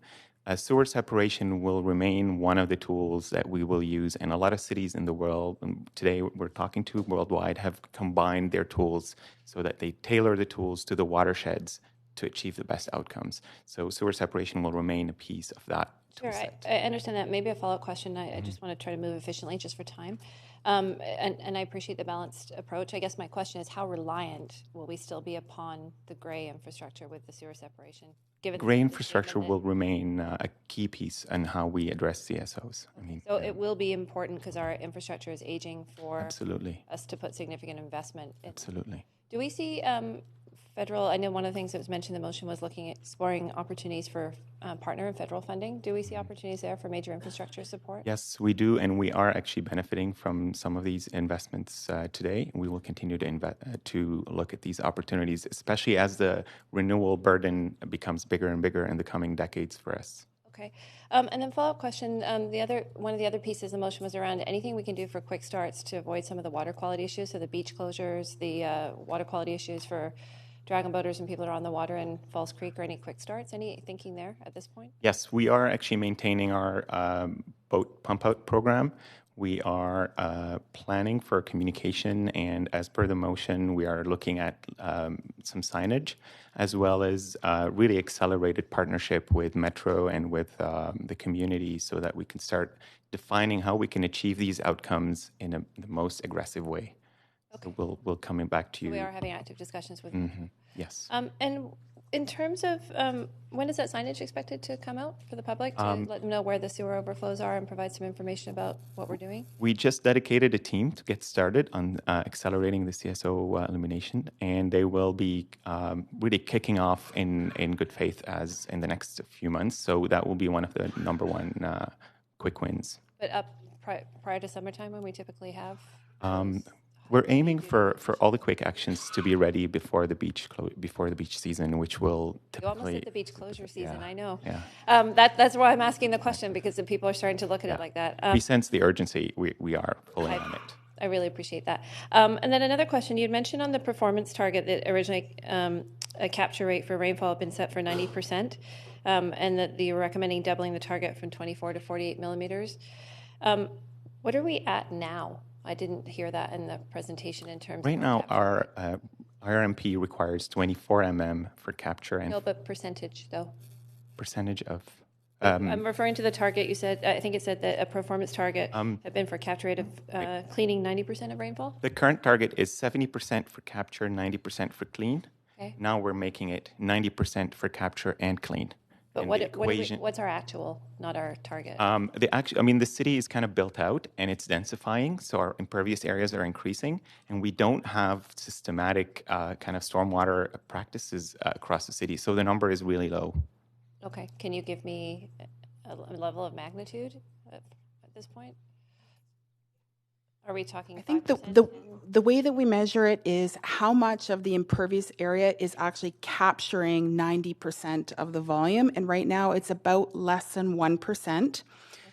Sewer separation will remain one of the tools that we will use, and a lot of cities in the world today we're talking to worldwide have combined their tools so that they tailor the tools to the watersheds to achieve the best outcomes. So sewer separation will remain a piece of that. Sure, I understand that. Maybe a follow-up question. I just want to try to move efficiently just for time. And I appreciate the balanced approach. I guess my question is, how reliant will we still be upon the grey infrastructure with the sewer separation? Given grey infrastructure will remain a key piece in how we address CSOs. I mean, so it will be important because our infrastructure is aging for absolutely us to put significant investment in. Absolutely. Do we see federal, I know one of the things that was mentioned in the motion was looking at exploring opportunities for partner and federal funding. Do we see opportunities there for major infrastructure support? Yes, we do, and we are actually benefiting from some of these investments today. We will continue to look at these opportunities, especially as the renewal burden becomes bigger and bigger in the coming decades for us. Okay. And then follow-up question, one of the other pieces of the motion was around anything we can do for quick starts to avoid some of the water quality issues, so the beach closures, the water quality issues for dragon boaters and people that are on the water in Falls Creek, or any quick starts? Any thinking there at this point? Yes, we are actually maintaining our boat pump out program. We are planning for communication, and as per the motion, we are looking at some signage, as well as really accelerated partnership with Metro and with the community so that we can start defining how we can achieve these outcomes in the most aggressive way. So we'll coming back to you. We are having active discussions with. Yes. And in terms of when is that signage expected to come out for the public to let them know where the sewer overflows are and provide some information about what we're doing? We just dedicated a team to get started on accelerating the CSO elimination, and they will be really kicking off in good faith as in the next few months. So that will be one of the number one quick wins. But up prior to summertime when we typically have? We're aiming for all the quick actions to be ready before the beach season, which will typically. You almost hit the beach closure season, I know. Yeah. That's why I'm asking the question, because the people are starting to look at it like that. We sense the urgency. We are fully on it. I really appreciate that. And then another question, you had mentioned on the performance target that originally a capture rate for rainfall had been set for 90%, and that you were recommending doubling the target from 24 to 48 millimeters. What are we at now? I didn't hear that in the presentation in terms right of now, capture. our RMP requires 24 mm for capture and No, but percentage, though. percentage of. I'm referring to the target you said. I think it said that a performance target had been for capture rate of cleaning 90% of rainfall. The current target is 70% for capture, 90% for clean. Okay. Now we're making it 90% for capture and clean. But And what's our actual, not our target? The city is kind of built out and it's densifying, so our impervious areas are increasing, and we don't have systematic kind of stormwater practices across the city, so the number is really low. Okay. Can you give me a level of magnitude at this point? Are we talking? I think 5%? the way that we measure it is how much of the impervious area is actually capturing 90% of the volume. And right now it's about less than 1%.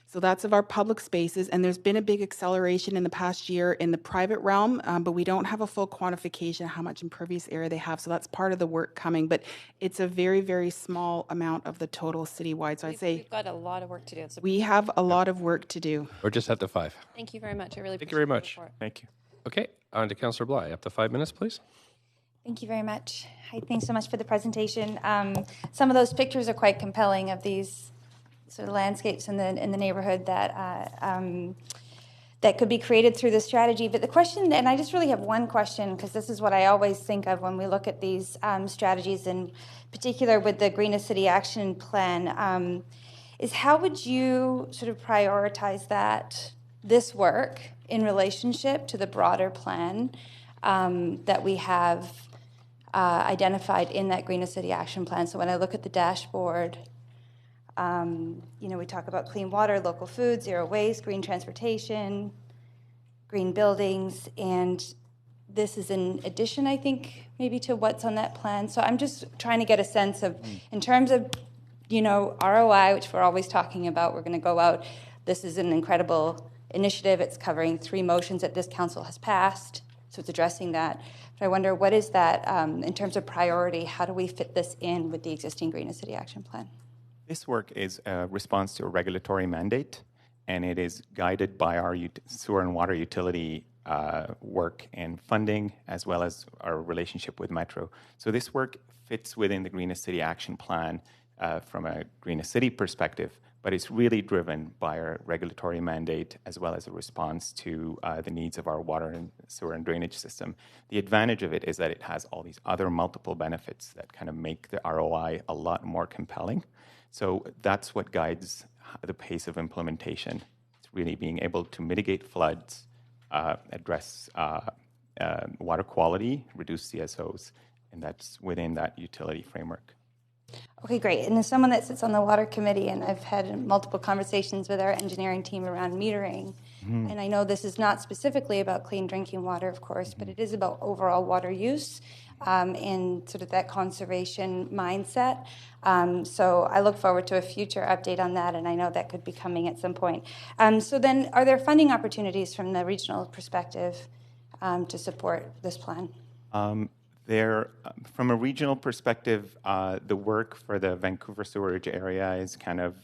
So that's of our public spaces. And there's been a big acceleration in the past year in the private realm, but we don't have a full quantification of how much impervious area they have. So that's part of the work coming. But it's a very, very small amount of the total citywide. So I'd say we've got a lot of work to do. So we have a lot of work to do. We're just at the 5. thank you very much. I really Thank you very appreciate much. the report. Thank you. Okay, on to Councillor Bly. Up to 5 minutes, please. Thank you very much. Hi, thanks so much for the presentation. Some of those pictures are quite compelling of these sort of landscapes in the neighborhood that that could be created through this strategy. But the question, and I just really have one question, because this is what I always think of when we look at these strategies, in particular with the Greenest City Action Plan, is how would you sort of prioritize this work in relationship to the broader plan that we have identified in that Greenest City Action Plan? So when I look at the dashboard, we talk about clean water, local food, zero waste, green transportation, green buildings, and this is in addition, I think, maybe to what's on that plan. So I'm just trying to get a sense of, in terms of, ROI, which we're always talking about, we're going to go out. This is an incredible initiative. It's covering 3 motions that this council has passed, so it's addressing that. But I wonder, what is that in terms of priority? How do we fit this in with the existing Greenest City Action Plan? This work is a response to a regulatory mandate, and it is guided by our sewer and water utility work and funding, as well as our relationship with Metro. So this work fits within the Greenest City Action Plan from a Greenest City perspective, but it's really driven by our regulatory mandate, as well as a response to the needs of our water and sewer and drainage system. The advantage of it is that it has all these other multiple benefits that kind of make the ROI a lot more compelling. So that's what guides the pace of implementation. It's really being able to mitigate floods, address water quality, reduce CSOs, and that's within that utility framework. Okay, great. And as someone that sits on the water committee, and I've had multiple conversations with our engineering team around metering, and I know this is not specifically about clean drinking water, of course, but it is about overall water use and sort of that conservation mindset. So I look forward to a future update on that, and I know that could be coming at some point. So then, are there funding opportunities from the regional perspective to support this plan? From a regional perspective, the work for the Vancouver sewerage area is kind of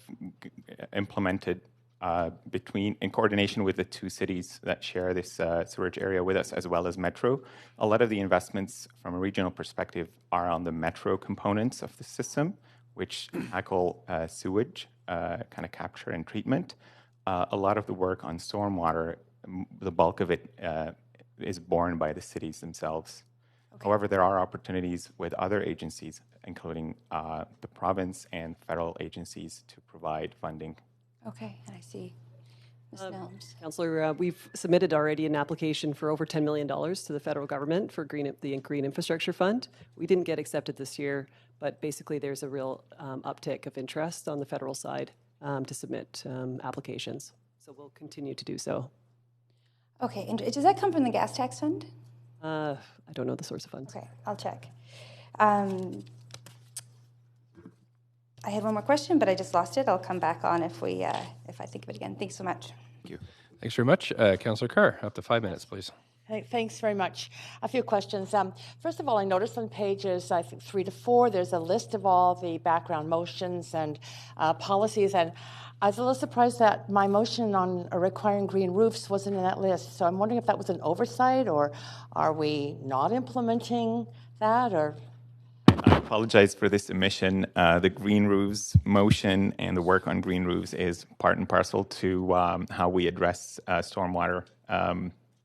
implemented in coordination with the 2 cities that share this sewerage area with us, as well as Metro. A lot of the investments from a regional perspective are on the Metro components of the system, which tackle sewage, kind of capture and treatment. A lot of the work on stormwater, the bulk of it, is borne by the cities themselves. However, there are opportunities with other agencies, including the province and federal agencies, to provide funding. Okay, and I see. Ms. Nelms. Councillor, we've submitted already an application for over $10 million to the federal government for the Green Infrastructure Fund. We didn't get accepted this year, but basically there's a real uptick of interest on the federal side to submit applications. So we'll continue to do so. Okay, and does that come from the gas tax fund? I don't know the source of funds. Okay, I'll check. I had one more question, but I just lost it. I'll come back on if I think of it again. Thanks so much. Thank you. Thanks very much. Councillor Carr, up to 5 minutes, please. Hey, thanks very much. A few questions. First of all, I noticed on pages, I think 3 to 4, there's a list of all the background motions and policies, and I was a little surprised that my motion on requiring green roofs wasn't in that list. So I'm wondering if that was an oversight, or are we not implementing that, or? I apologize for this omission. The green roofs motion and the work on green roofs is part and parcel to how we address stormwater,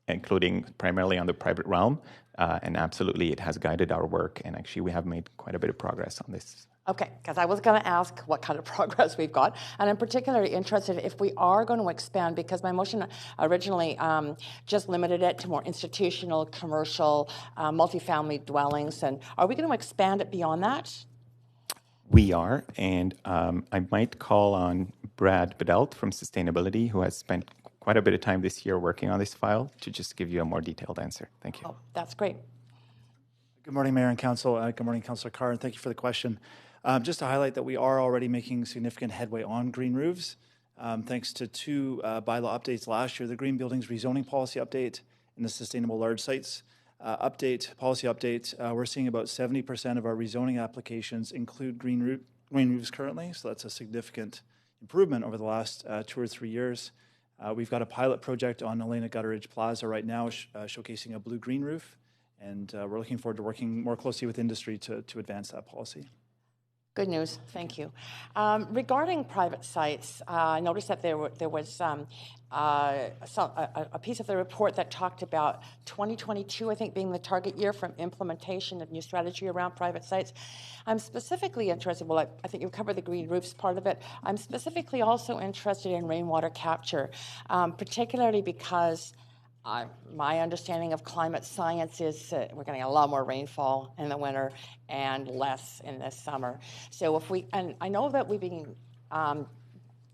including primarily on the private realm. And absolutely, it has guided our work. And actually, we have made quite a bit of progress on this. Okay, because I was going to ask what kind of progress we've got, and I'm particularly interested if we are going to expand, because my motion originally just limited it to more institutional, commercial, multifamily dwellings, and are we going to expand it beyond that? We are, and I might call on Brad Bedelt from Sustainability, who has spent quite a bit of time this year working on this file, to just give you a more detailed answer. Thank you. Oh, that's great. Good morning, Mayor and Council. Good morning, Councillor Carr, and thank you for the question. Just to highlight that we are already making significant headway on green roofs, thanks to 2 bylaw updates last year, the Green Buildings Rezoning Policy Update and the Sustainable Large Sites Policy Update. We're seeing about 70% of our rezoning applications include green roofs currently, so that's a significant improvement over the last 2 or 3 years. We've got a pilot project on Elena Gutteridge Plaza right now showcasing a blue-green roof, and we're looking forward to working more closely with industry to advance that policy. Good news. Thank you. Regarding private sites, I noticed that there was a piece of the report that talked about 2022, I think, being the target year for implementation of new strategy around private sites. I'm specifically interested, well, I think you've covered the green roofs part of it. I'm specifically also interested in rainwater capture, particularly because my understanding of climate science is we're getting a lot more rainfall in the winter and less in the summer. So and I know that we've been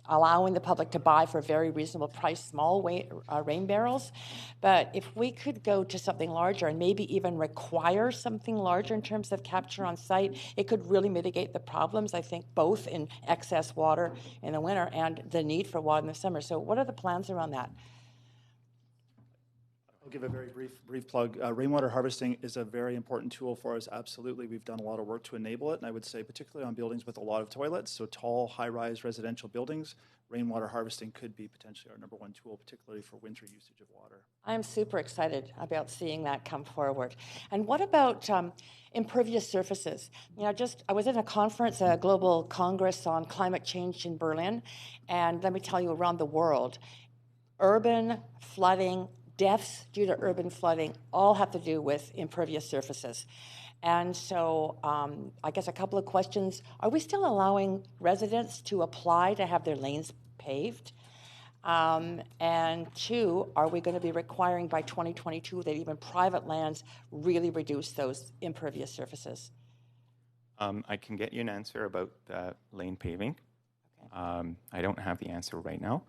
allowing the public to buy for a very reasonable price small rain barrels, but if we could go to something larger and maybe even require something larger in terms of capture on site, it could really mitigate the problems, I think, both in excess water in the winter and the need for water in the summer. So what are the plans around that? I'll give a very brief plug. Rainwater harvesting is a very important tool for us. Absolutely, we've done a lot of work to enable it, and I would say particularly on buildings with a lot of toilets, so tall, high-rise residential buildings, rainwater harvesting could be potentially our number 1 tool, particularly for winter usage of water. I'm super excited about seeing that come forward. And what about impervious surfaces? You know, I was in a conference, a global congress on climate change in Berlin, and let me tell you, around the world, urban flooding, deaths due to urban flooding all have to do with impervious surfaces. And so I guess a couple of questions. Are we still allowing residents to apply to have their lanes paved? And 2, are we going to be requiring by 2022 that even private lands really reduce those impervious surfaces? I can get you an answer about lane paving. Okay. I don't have the answer right now.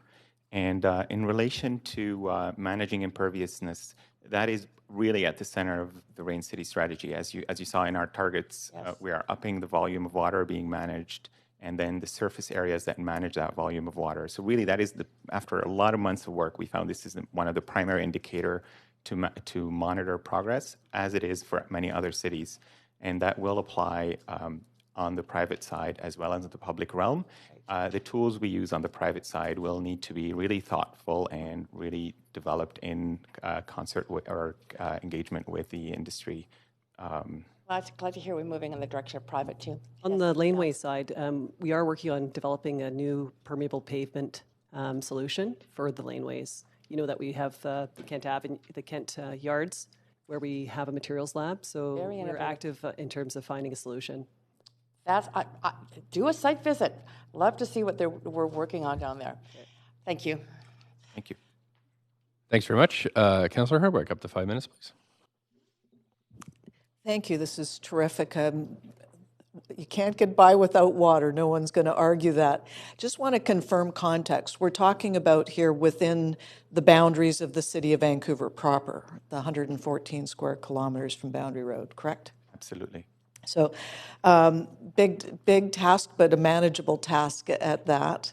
And in relation to managing imperviousness, that is really at the center of the Rain City strategy. As you saw in our targets, yes. We are upping the volume of water being managed, and then the surface areas that manage that volume of water. So really, that is after a lot of months of work, we found this is one of the primary indicator to monitor progress, as it is for many other cities, and that will apply on the private side as well as the public realm. The tools we use on the private side will need to be really thoughtful and really developed in concert with, or engagement with the industry. Glad to hear we're moving in the direction of private too. On the laneway side, we are working on developing a new permeable pavement solution for the laneways. you know that we have the Kent Yards, where we have a materials lab. So Very we're innovative. active in terms of finding a solution. Do a site visit. Love to see what we're working on down there. Thank you. Thank you. Thanks very much. Councillor Hardwick, up to 5 minutes, please. Thank you. This is terrific. You can't get by without water. No one's going to argue that. Just want to confirm context. We're talking about here within the boundaries of the city of Vancouver proper, the 114 square kilometers from Boundary Road, correct? Absolutely. So big task, but a manageable task at that.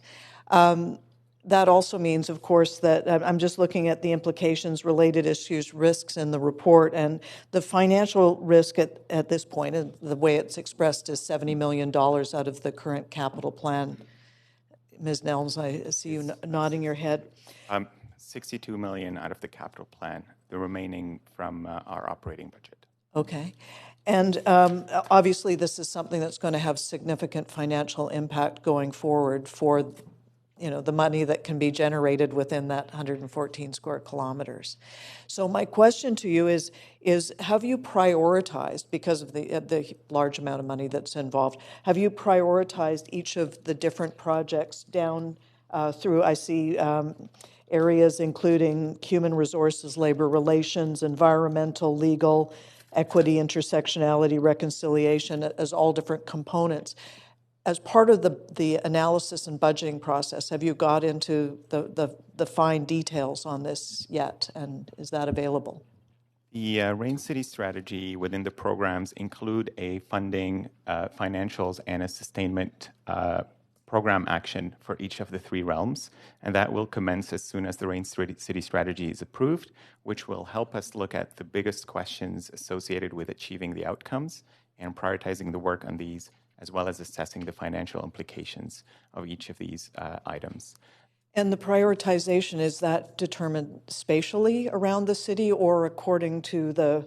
That also means, of course, that I'm just looking at the implications, related issues, risks in the report, and the financial risk at this point, and the way it's expressed, is $70 million out of the current capital plan. Ms. Nelms, I see you nodding your head. 62 million out of the capital plan, the remaining from our operating budget. Okay. And obviously, this is something that's going to have significant financial impact going forward for the money that can be generated within that 114 square kilometers. So my question to you is have you prioritized, because of the large amount of money that's involved, have you prioritized each of the different projects down through, I see areas including human resources, labor relations, environmental, legal, equity, intersectionality, reconciliation, as all different components. As part of the analysis and budgeting process, have you got into the fine details on this yet, and is that available? The Rain City strategy within the programs include a funding, financials, and a sustainment program action for each of the three realms, and that will commence as soon as the Rain City strategy is approved, which will help us look at the biggest questions associated with achieving the outcomes and prioritizing the work on these, as well as assessing the financial implications of each of these items. And the prioritization, is that determined spatially around the city or according to the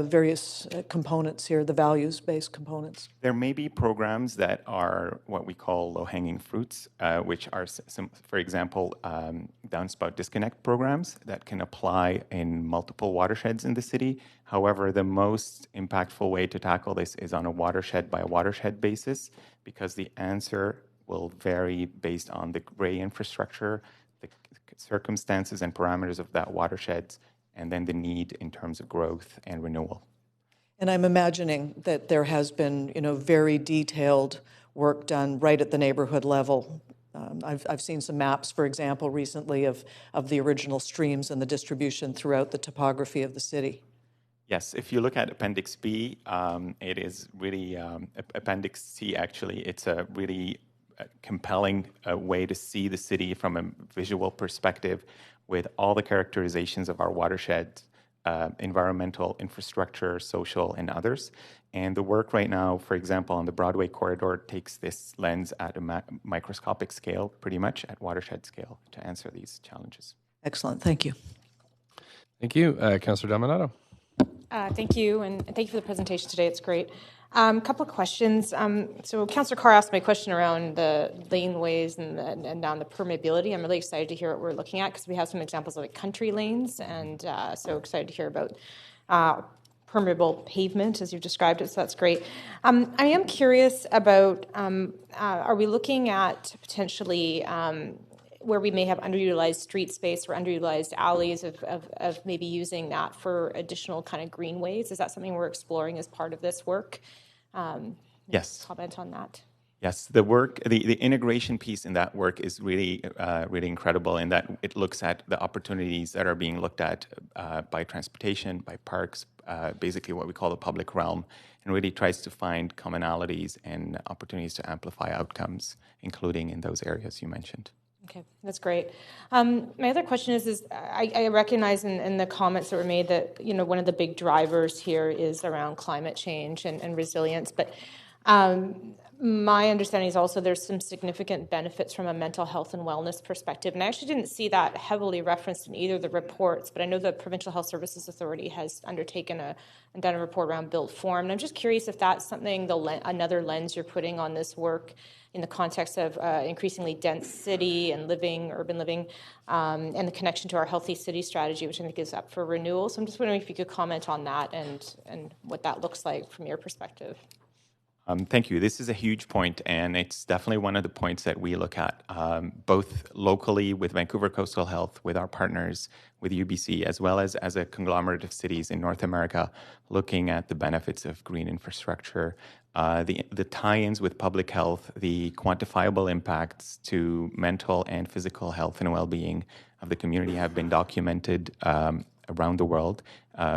various components here, the values-based components? There may be programs that are what we call low-hanging fruits, which are, for example, downspout disconnect programs that can apply in multiple watersheds in the city. However, the most impactful way to tackle this is on a watershed-by-watershed basis, because the answer will vary based on the gray infrastructure, the circumstances and parameters of that watershed, and then the need in terms of growth and renewal. And I'm imagining that there has been, very detailed work done right at the neighborhood level. I've seen some maps, for example, recently of the original streams and the distribution throughout the topography of the city. Yes, if you look at Appendix B, it is really, Appendix C actually, it's a really compelling way to see the city from a visual perspective, with all the characterizations of our watershed, environmental, infrastructure, social, and others. And the work right now, for example, on the Broadway corridor takes this lens at a microscopic scale, pretty much at watershed scale, to answer these challenges. Excellent. Thank you. Thank you. Councillor Dominato. Thank you, and thank you for the presentation today. It's great. A couple of questions. So Councillor Carr asked my question around the laneways and on the permeability. I'm really excited to hear what we're looking at, because we have some examples of country lanes, and so excited to hear about permeable pavement as you've described it, so that's great. I am curious about, are we looking at potentially where we may have underutilized street space or underutilized alleys of maybe using that for additional kind of greenways? Is that something we're exploring as part of this work? Yes. Comment on that. Yes, the work, the integration piece in that work is really, really incredible, in that it looks at the opportunities that are being looked at by transportation, by parks, basically what we call the public realm, and really tries to find commonalities and opportunities to amplify outcomes, including in those areas you mentioned. Okay, that's great. My other question is I recognize in the comments that were made that one of the big drivers here is around climate change and resilience, but my understanding is also there's some significant benefits from a mental health and wellness perspective, and I actually didn't see that heavily referenced in either of the reports, but I know the Provincial Health Services Authority has undertaken and done a report around built form, and I'm just curious if that's something, another lens you're putting on this work, in the context of increasingly dense city and urban living, and the connection to our healthy city strategy, which I think is up for renewal. So I'm just wondering if you could comment on that and what that looks like from your perspective. Thank you. This is a huge point, and it's definitely one of the points that we look at, both locally with Vancouver Coastal Health, with our partners, with UBC, as well as a conglomerate of cities in North America, looking at the benefits of green infrastructure, the tie-ins with public health, the quantifiable impacts to mental and physical health and well-being of the community have been documented around the world.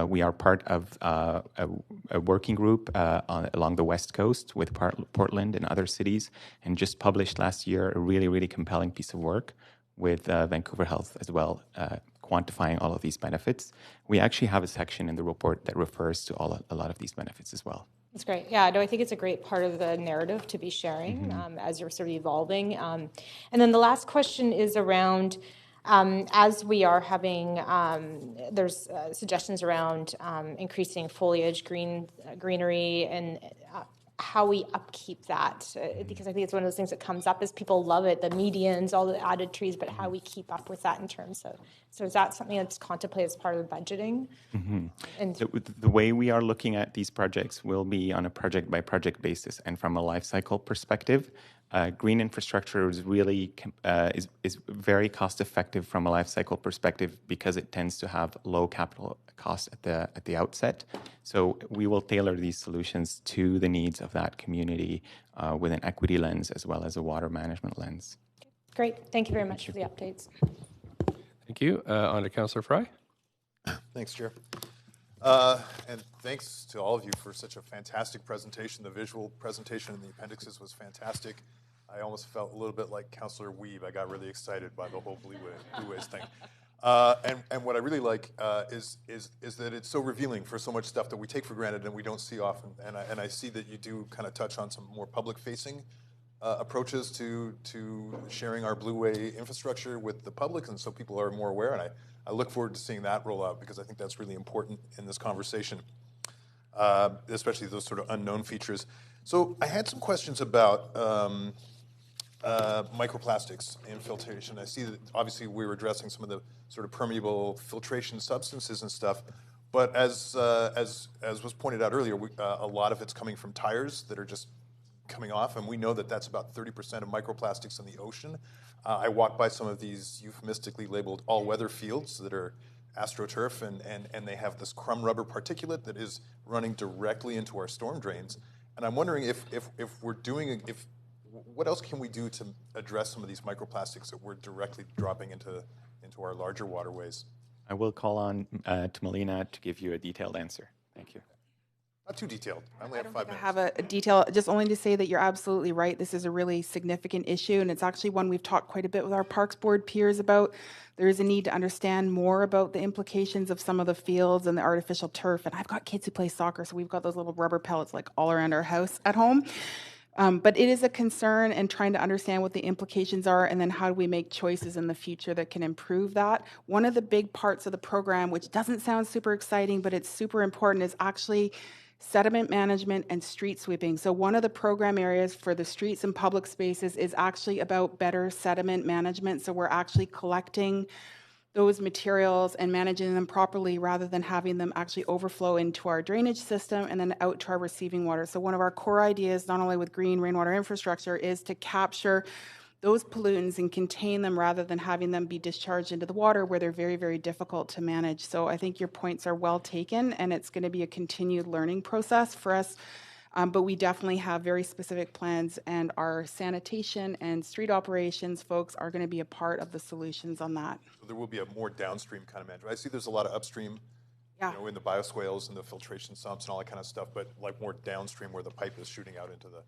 We are part of a working group along the West Coast with Portland and other cities, and just published last year a really, really compelling piece of work with Vancouver Health as well, quantifying all of these benefits. We actually have a section in the report that refers to a lot of these benefits as well. That's great. Yeah, no, I think it's a great part of the narrative to be sharing as you're sort of evolving. And then the last question is around, as we are having, there's suggestions around increasing foliage, greenery, and how we upkeep that, because I think it's one of those things that comes up as people love it, the medians, all the added trees, but how we keep up with that in terms of, so is that something that's contemplated as part of the budgeting? And the way we are looking at these projects will be on a project by project basis, and from a life cycle perspective. Green infrastructure is really is very cost effective from a life cycle perspective because it tends to have low capital costs at the outset. So we will tailor these solutions to the needs of that community with an equity lens as well as a water management lens. great. Thank you very much for the updates. Thank you. On to Councillor Fry. Thanks, Chair. And thanks to all of you for such a fantastic presentation. The visual presentation in the appendixes was fantastic. I almost felt a little bit like Councillor Wiebe. I got really excited by the whole Blue Ways thing. And what I really like is that it's so revealing for so much stuff that we take for granted and we don't see often. And I see that you do kind of touch on some more public-facing approaches to sharing our Blue Way infrastructure with the public, and so people are more aware. And I look forward to seeing that roll out because I think that's really important in this conversation, especially those sort of unknown features. So I had some questions about microplastics in filtration. I see that obviously we were addressing some of the sort of permeable filtration substances and stuff, but as was pointed out earlier, a lot of it's coming from tires that are just coming off, and we know that that's about 30% of microplastics in the ocean. I walk by some of these euphemistically labeled all-weather fields that are AstroTurf, and they have this crumb rubber particulate that is running directly into our storm drains. And I'm wondering if we're doing, what else can we do to address some of these microplastics that we're directly dropping into our larger waterways? I will call on to Melina to give you a detailed answer. Thank you. Not too detailed. I only have 5 minutes. I have a detail, just only to say that you're absolutely right. This is a really significant issue, and it's actually one we've talked quite a bit with our Parks Board peers about. There is a need to understand more about the implications of some of the fields and the artificial turf. And I've got kids who play soccer, so we've got those little rubber pellets like all around our house at home. But it is a concern, and trying to understand what the implications are, and then how do we make choices in the future that can improve that. One of the big parts of the program, which doesn't sound super exciting, but it's super important, is actually sediment management and street sweeping. So one of the program areas for the streets and public spaces is actually about better sediment management. So we're actually collecting those materials and managing them properly rather than having them actually overflow into our drainage system and then out to our receiving water. So one of our core ideas, not only with green rainwater infrastructure, is to capture those pollutants and contain them rather than having them be discharged into the water where they're very, very difficult to manage. So I think your points are well taken, and it's going to be a continued learning process for us. But we definitely have very specific plans, and our sanitation and street operations folks are going to be a part of the solutions on that. So there will be a more downstream kind of management. I see there's a lot of upstream, yeah, in the bioswales and the filtration sumps and all that kind of stuff, but like more downstream where the pipe is shooting out into the...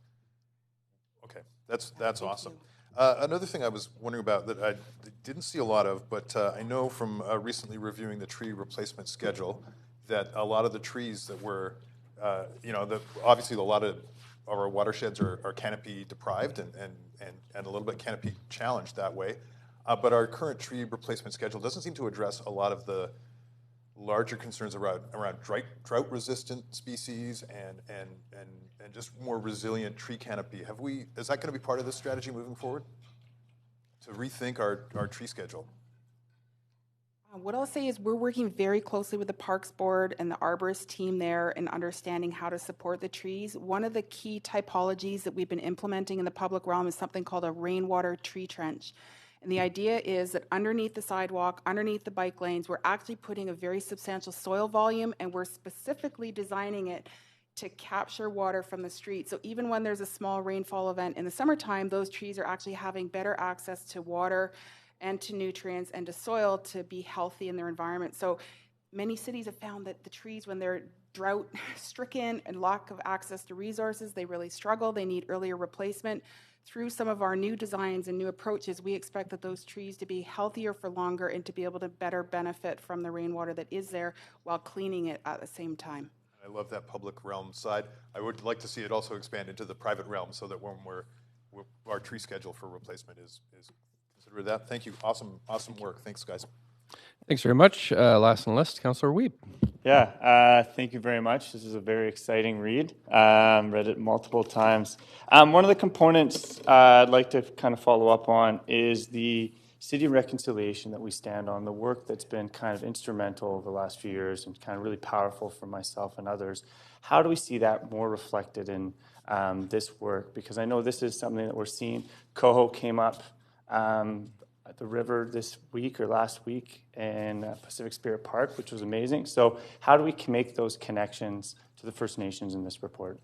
Okay, that's awesome. Another thing I was wondering about that I didn't see a lot of, but I know from recently reviewing the tree replacement schedule that a lot of the trees that were, obviously a lot of our watersheds are canopy deprived and a little bit canopy challenged that way. But our current tree replacement schedule doesn't seem to address a lot of the larger concerns around drought-resistant species and just more resilient tree canopy. Is that going to be part of this strategy moving forward? To rethink our tree schedule? What I'll say is we're working very closely with the Parks Board and the arborist team there in understanding how to support the trees. One of the key typologies that we've been implementing in the public realm is something called a rainwater tree trench. And the idea is that underneath the sidewalk, underneath the bike lanes, we're actually putting a very substantial soil volume, and we're specifically designing it to capture water from the street. So even when there's a small rainfall event in the summertime, those trees are actually having better access to water and to nutrients and to soil to be healthy in their environment. So many cities have found that the trees, when they're drought stricken and lack of access to resources, they really struggle. They need earlier replacement. Through some of our new designs and new approaches, we expect that those trees to be healthier for longer and to be able to better benefit from the rainwater that is there while cleaning it at the same time. I love that public realm side. I would like to see it also expand into the private realm so that when our tree schedule for replacement is considered that. Thank you. Awesome work. Thanks, guys. Thanks very much. Last on the list, Councillor Wiebe. Yeah, thank you very much. This is a very exciting read. Read it multiple times. One of the components I'd like to kind of follow up on is the city reconciliation that we stand on, the work that's been kind of instrumental over the last few years and kind of really powerful for myself and others. How do we see that more reflected in this work? Because I know this is something that we're seeing. Coho came up at the river this week or last week in Pacific Spirit Park, which was amazing. So how do we make those connections to the First Nations in this report?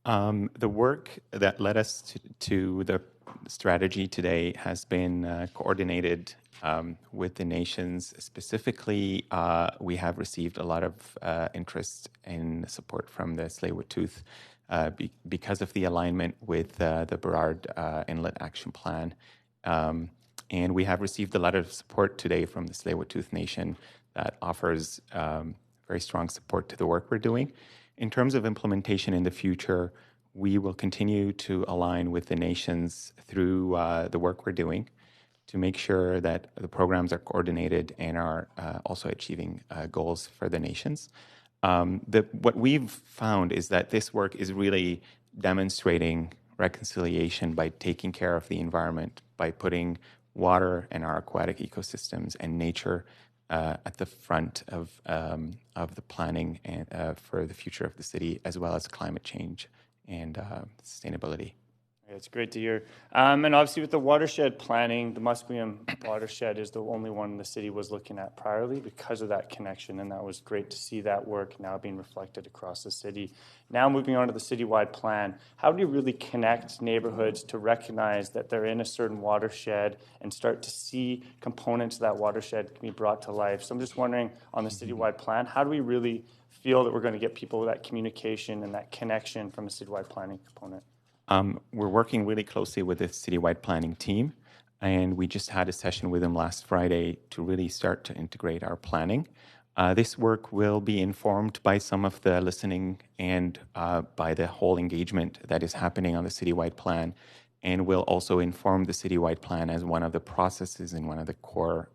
The work that led us to the strategy today has been coordinated with the nations. Specifically, we have received a lot of interest and support from the Tsleil-Waututh because of the alignment with the Burrard Inlet Action Plan. And we have received a lot of support today from the Tsleil-Waututh Nation that offers very strong support to the work we're doing. In terms of implementation in the future, we will continue to align with the nations through the work we're doing to make sure that the programs are coordinated and are also achieving goals for the nations. What we've found is that this work is really demonstrating reconciliation by taking care of the environment, by putting water and our aquatic ecosystems and nature at the front of the planning and for the future of the city, as well as climate change and sustainability. It's great to hear. And obviously with the watershed planning, the Musqueam watershed is the only one the city was looking at priorly because of that connection, and that was great to see that work now being reflected across the city. Now moving on to the citywide plan, how do you really connect neighborhoods to recognize that they're in a certain watershed and start to see components of that watershed can be brought to life? So I'm just wondering, on the citywide plan, how do we really feel that we're going to get people that communication and that connection from a citywide planning component? We're working really closely with the citywide planning team, and we just had a session with them last Friday to really start to integrate our planning. This work will be informed by some of the listening and by the whole engagement that is happening on the citywide plan, and will also inform the citywide plan as one of the processes and one of the core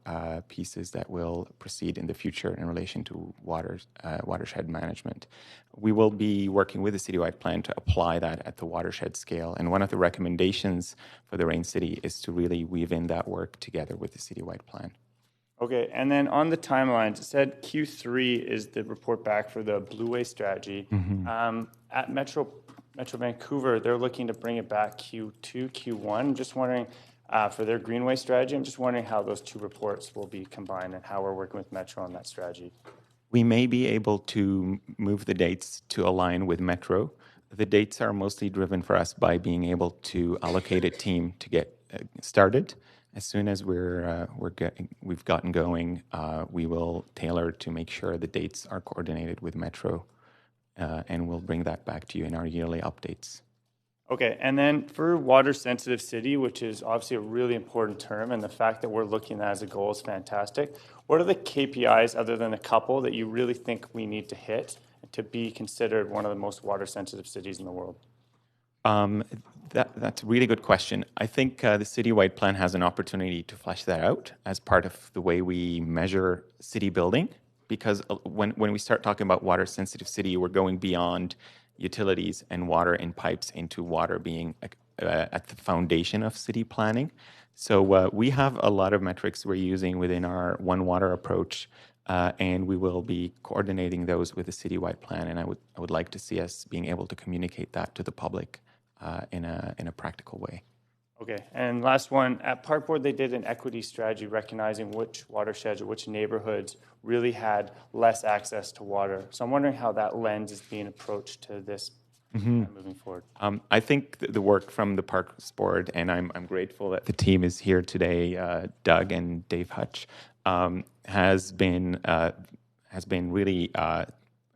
pieces that will proceed in the future in relation to watershed management. We will be working with the citywide plan to apply that at the watershed scale, and one of the recommendations for the Rain City is to really weave in that work together with the citywide plan. Okay, and then on the timelines, it said Q3 is the report back for the Blue Way strategy. At Metro Vancouver, they're looking to bring it back Q2, Q1. I'm just wondering, for their Greenway strategy, I'm just wondering how those two reports will be combined and how we're working with Metro on that strategy. We may be able to move the dates to align with Metro. The dates are mostly driven for us by being able to allocate a team to get started. As soon as we've gotten going, we will tailor to make sure the dates are coordinated with Metro. And we'll bring that back to you in our yearly updates. Okay, and then for water-sensitive city, which is obviously a really important term, and the fact that we're looking at that as a goal is fantastic. What are the KPIs, other than a couple, that you really think we need to hit to be considered one of the most water-sensitive cities in the world? That's a really good question. I think the citywide plan has an opportunity to flesh that out as part of the way we measure city building because when we start talking about water sensitive city, we're going beyond utilities and water and pipes into water being at the foundation of city planning. So we have a lot of metrics we're using within our One Water approach, and we will be coordinating those with a citywide plan. And I would like to see us being able to communicate that to the public in a practical way. Okay, and last one, at Park Board, they did an equity strategy recognizing which watersheds or which neighborhoods really had less access to water. So I'm wondering how that lens is being approached to this moving forward. I think the work from the Parks Board, and I'm grateful that the team is here today, Doug and Dave Hutch, has been really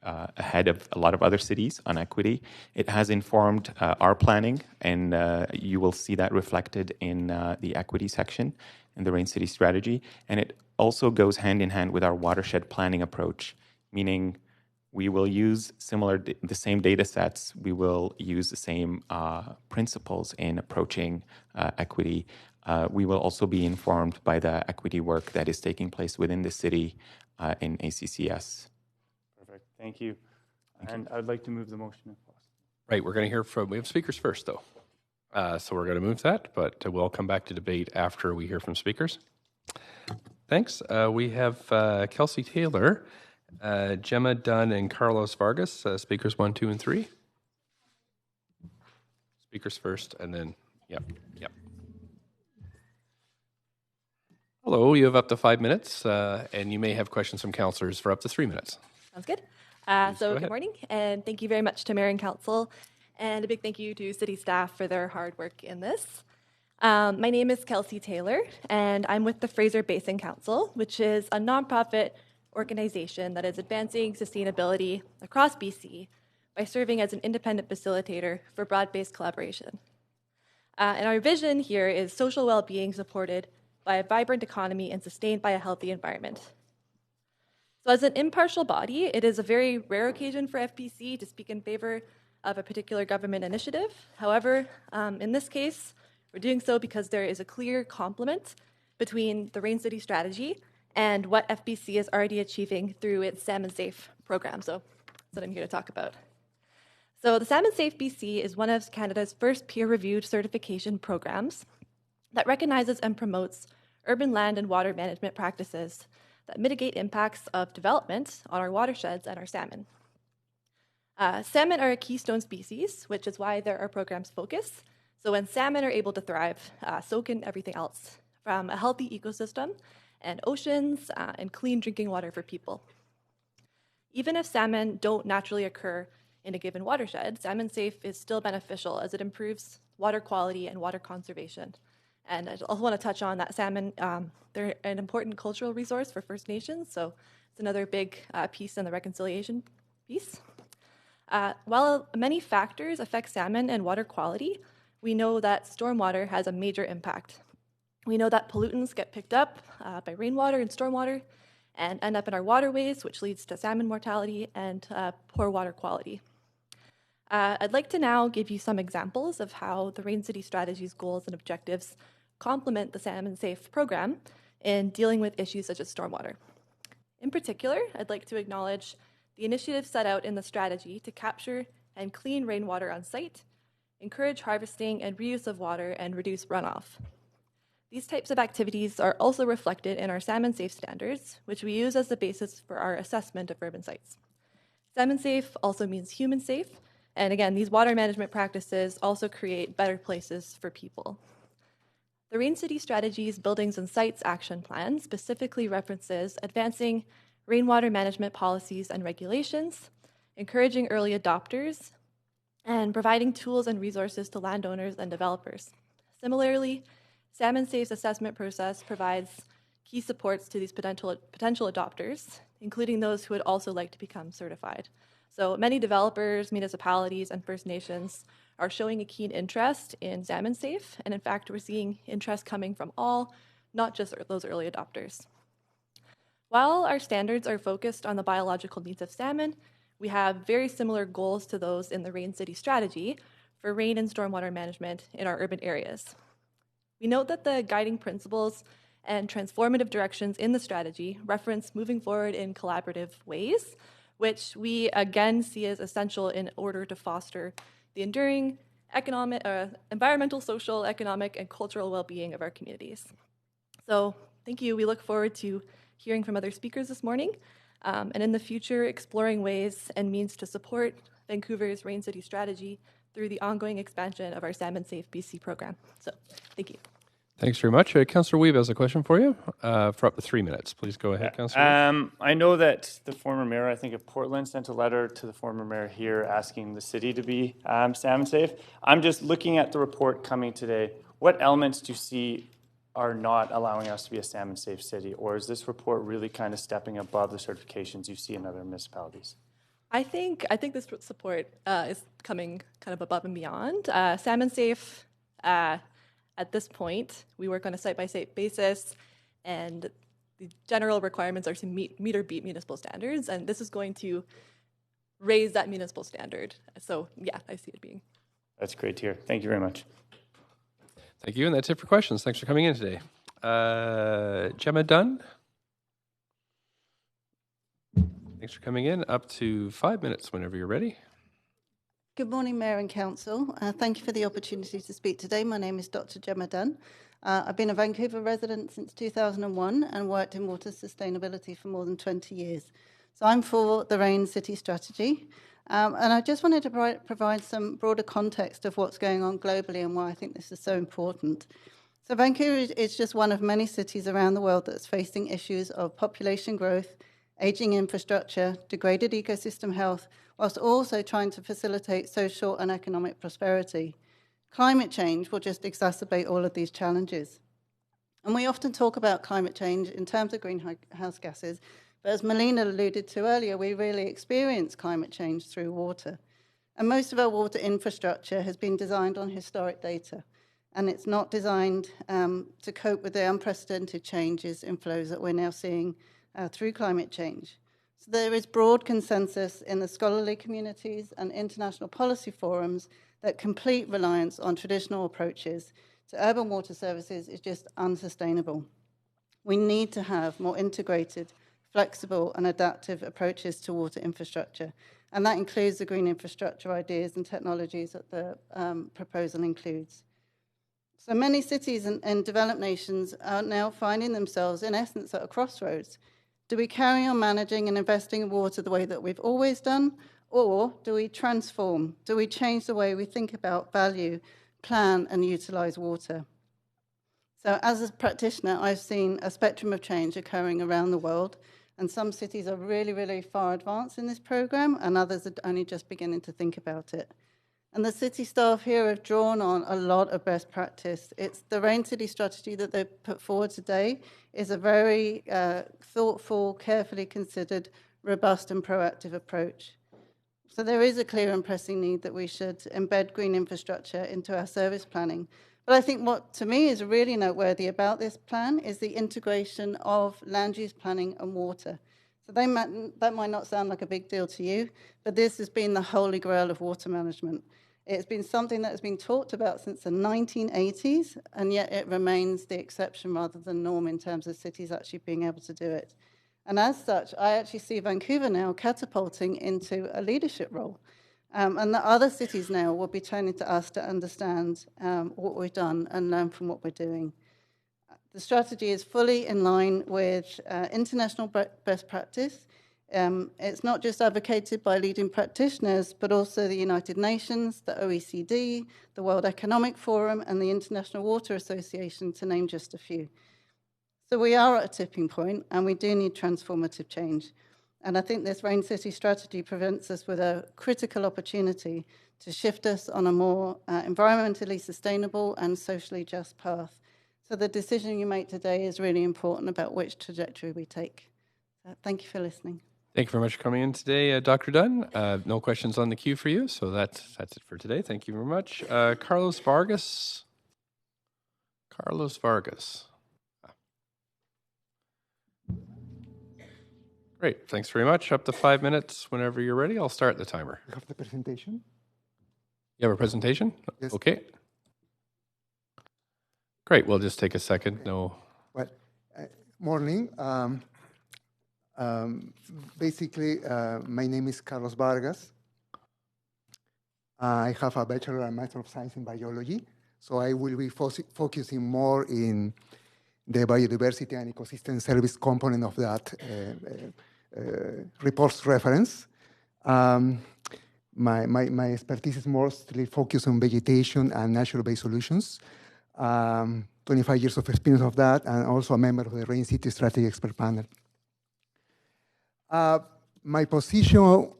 ahead of a lot of other cities on equity. It has informed our planning, and you will see that reflected in the equity section in the Rain City strategy. And it also goes hand in hand with our watershed planning approach, meaning we will use the same data sets, we will use the same principles in approaching equity. We will also be informed by the equity work that is taking place within the city in ACCS. Perfect. Thank you. And I would like to move the motion if possible. Right, we're going to hear from, we have speakers first, though. So we're going to move that, but we'll come back to debate after we hear from speakers. Thanks. We have Kelsey Taylor, Gemma Dunn, and Carlos Vargas, speakers 1, 2, and 3. Speakers first, and then, yep. Hello, you have up to 5 minutes, and you may have questions from councillors for up to 3 minutes. Sounds good. go Good ahead. morning, and thank you very much to Mayor and Council, and a big thank you to city staff for their hard work in this. My name is Kelsey Taylor, and I'm with the Fraser Basin Council, which is a nonprofit organization that is advancing sustainability across BC by serving as an independent facilitator for broad-based collaboration. And our vision here is social well-being supported by a vibrant economy and sustained by a healthy environment. So as an impartial body, it is a very rare occasion for FBC to speak in favor of a particular government initiative. However, in this case, we're doing so because there is a clear complement between the Rain City strategy and what FBC is already achieving through its Salmon Safe program. So that's what I'm here to talk about. So the Salmon Safe BC is one of Canada's first peer-reviewed certification programs that recognizes and promotes urban land and water management practices that mitigate impacts of development on our watersheds and our salmon. Salmon are a keystone species, which is why there are programs focused. So when salmon are able to thrive, so can everything else, from a healthy ecosystem and oceans and clean drinking water for people. Even if salmon don't naturally occur in a given watershed, Salmon Safe is still beneficial as it improves water quality and water conservation. And I also want to touch on that salmon, they're an important cultural resource for First Nations, so it's another big piece in the reconciliation piece. While many factors affect salmon and water quality, we know that stormwater has a major impact. We know that pollutants get picked up by rainwater and stormwater and end up in our waterways, which leads to salmon mortality and poor water quality. I'd like to now give you some examples of how the Rain City Strategy's goals and objectives complement the Salmon Safe program in dealing with issues such as stormwater. In particular, I'd like to acknowledge the initiatives set out in the strategy to capture and clean rainwater on site, encourage harvesting and reuse of water, and reduce runoff. These types of activities are also reflected in our Salmon Safe standards, which we use as the basis for our assessment of urban sites. Salmon Safe also means human safe, and again, these water management practices also create better places for people. The Rain City Strategy's Buildings and Sites Action Plan specifically references advancing rainwater management policies and regulations, encouraging early adopters, and providing tools and resources to landowners and developers. Similarly, Salmon Safe's assessment process provides key supports to these potential adopters, including those who would also like to become certified. So many developers, municipalities, and First Nations are showing a keen interest in Salmon Safe, and in fact, we're seeing interest coming from all, not just those early adopters. While our standards are focused on the biological needs of salmon, we have very similar goals to those in the Rain City strategy for rain and stormwater management in our urban areas. We note that the guiding principles and transformative directions in the strategy reference moving forward in collaborative ways, which we again see as essential in order to foster the enduring economic, environmental, social, economic, and cultural well-being of our communities. So thank you. We look forward to hearing from other speakers this morning, and in the future, exploring ways and means to support Vancouver's Rain City strategy through the ongoing expansion of our Salmon Safe BC program. So thank you. Thanks very much. Councillor Weeb has a question for you for up to 3 minutes. Please go ahead, Councillor Weeb. I know that the former mayor, I think of Portland, sent a letter to the former mayor here asking the city to be salmon safe. I'm just looking at the report coming today. What elements do you see are not allowing us to be a salmon safe city? Or is this report really kind of stepping above the certifications you see in other municipalities? I think this support is coming kind of above and beyond. Salmon Safe, at this point, we work on a site-by-site basis, and the general requirements are to meet or beat municipal standards, and this is going to raise that municipal standard. So, yeah, I see it being. That's great to hear. Thank you very much. Thank you, and that's it for questions. Thanks for coming in today. Gemma Dunn. Thanks for coming in. Up to 5 minutes whenever you're ready. Good morning, Mayor and Council. Thank you for the opportunity to speak today. My name is Dr. Gemma Dunn. I've been a Vancouver resident since 2001 and worked in water sustainability for more than 20 years. So I'm for the Rain City strategy. And I just wanted to provide some broader context of what's going on globally and why I think this is so important. So Vancouver is just one of many cities around the world that's facing issues of population growth, aging infrastructure, degraded ecosystem health, whilst also trying to facilitate social and economic prosperity. Climate change will just exacerbate all of these challenges. And we often talk about climate change in terms of greenhouse gases, but as Melina alluded to earlier, we really experience climate change through water. And most of our water infrastructure has been designed on historic data, and it's not designed to cope with the unprecedented changes in flows that we're now seeing through climate change. So there is broad consensus in the scholarly communities and international policy forums that complete reliance on traditional approaches to urban water services is just unsustainable. We need to have more integrated, flexible and adaptive approaches to water infrastructure, and that includes the green infrastructure ideas and technologies that the proposal includes. So many cities and developed nations are now finding themselves, in essence, at a crossroads. Do we carry on managing and investing in water the way that we've always done, or do we transform? Do we change the way we think about, value, plan, and utilize water? So as a practitioner, I've seen a spectrum of change occurring around the world, and some cities are really, really far advanced in this program, and others are only just beginning to think about it. And the city staff here have drawn on a lot of best practice. It's the Rain City strategy that they've put forward today is a very thoughtful, carefully considered, robust and proactive approach. So there is a clear and pressing need that we should embed green infrastructure into our service planning. But I think what, to me, is really noteworthy about this plan is the integration of land use planning and water. So that might not sound like a big deal to you, but this has been the holy grail of water management. It's been something that has been talked about since the 1980s, and yet it remains the exception rather than norm in terms of cities actually being able to do it. And as such, I actually see Vancouver now catapulting into a leadership role. And the other cities now will be turning to us to understand what we've done and learn from what we're doing. The strategy is fully in line with international best practice. It's not just advocated by leading practitioners, but also the United Nations, the OECD, the World Economic Forum, and the International Water Association, to name just a few. So we are at a tipping point, and we do need transformative change. And I think this Rain City strategy presents us with a critical opportunity to shift us on a more environmentally sustainable and socially just path. So the decision you make today is really important about which trajectory we take. Thank you for listening. Thank you very much for coming in today, Dr. Dunn. No questions on the queue for you, so that's it for today. Thank you very much. Carlos Vargas. Carlos Vargas. Great, thanks very much. Up to 5 minutes whenever you're ready. I'll start the timer. You have the presentation? You have a presentation? Yes. Okay. Great, we'll just take a second. No. Well, morning. Basically, my name is Carlos Vargas. I have a Bachelor and Master of Science in Biology, so I will be focusing more in the biodiversity and ecosystem service component of that report's reference. My expertise is mostly focused on vegetation and natural-based solutions. 25 years of experience of that, and also a member of the Rain City Strategy Expert Panel. My position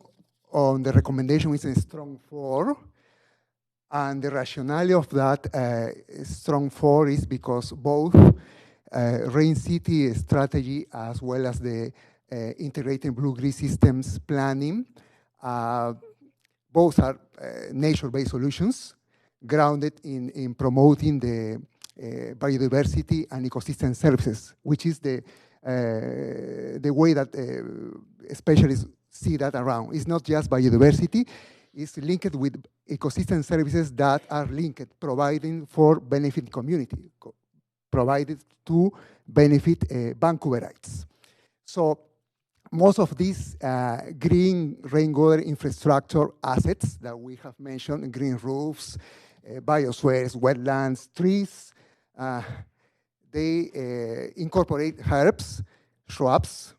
on the recommendation is a strong 4, and the rationale of that strong 4 is because both Rain City Strategy as well as the Integrated Blue-Green Systems Planning, both are nature-based solutions grounded in promoting the biodiversity and ecosystem services, which is the way that specialists see that around. It's not just biodiversity, it's linked with ecosystem services that are linked, providing for benefit community, provided to benefit Vancouverites. So most of these green rainwater infrastructure assets that we have mentioned, green roofs, biospheres, wetlands, trees, they incorporate herbs, shrubs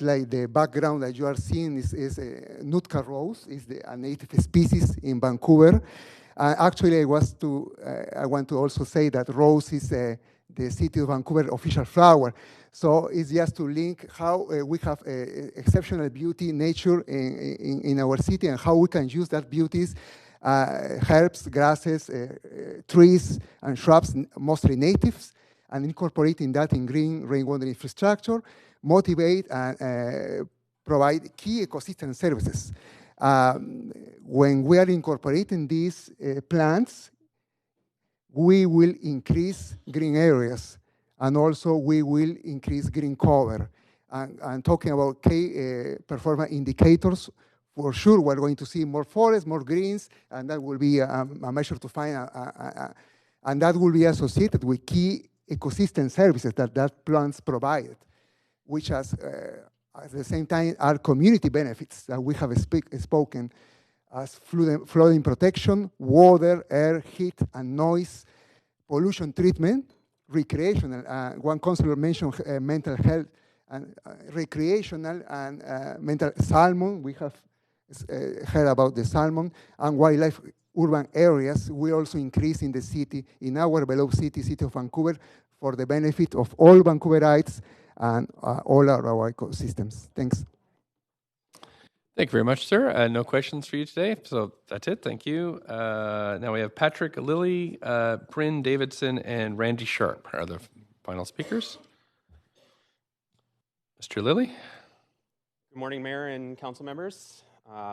like the background that you are seeing is Nootka rose, is a native species in Vancouver. Actually, I want to also say that rose is the City of Vancouver official flower. So it's just to link how we have exceptional beauty, nature in our city, and how we can use that beauties, herbs, grasses, trees, and shrubs, mostly natives, and incorporating that in green rainwater infrastructure, motivate and provide key ecosystem services. When we are incorporating these plants, we will increase green areas, and also we will increase green cover. And talking about key performance indicators, for sure we're going to see more forests, more greens, and that will be a measure to find, and that will be associated with key ecosystem services that plants provide, which at the same time are community benefits that we have spoken as flooding protection, water, air, heat, and noise, pollution treatment, recreational. One councillor mentioned mental health and recreational and mental salmon. We have heard about the salmon and wildlife urban areas. We also increase in the city, in our beloved city of Vancouver, for the benefit of all Vancouverites and all our ecosystems. Thanks. Thank you very much, sir. No questions for you today, so that's it. Thank you. Now we have Patrick Lilly, Bryn Davidson, and Randy Sharp are the final speakers. Mr. Lilly. Good morning, Mayor and Council members.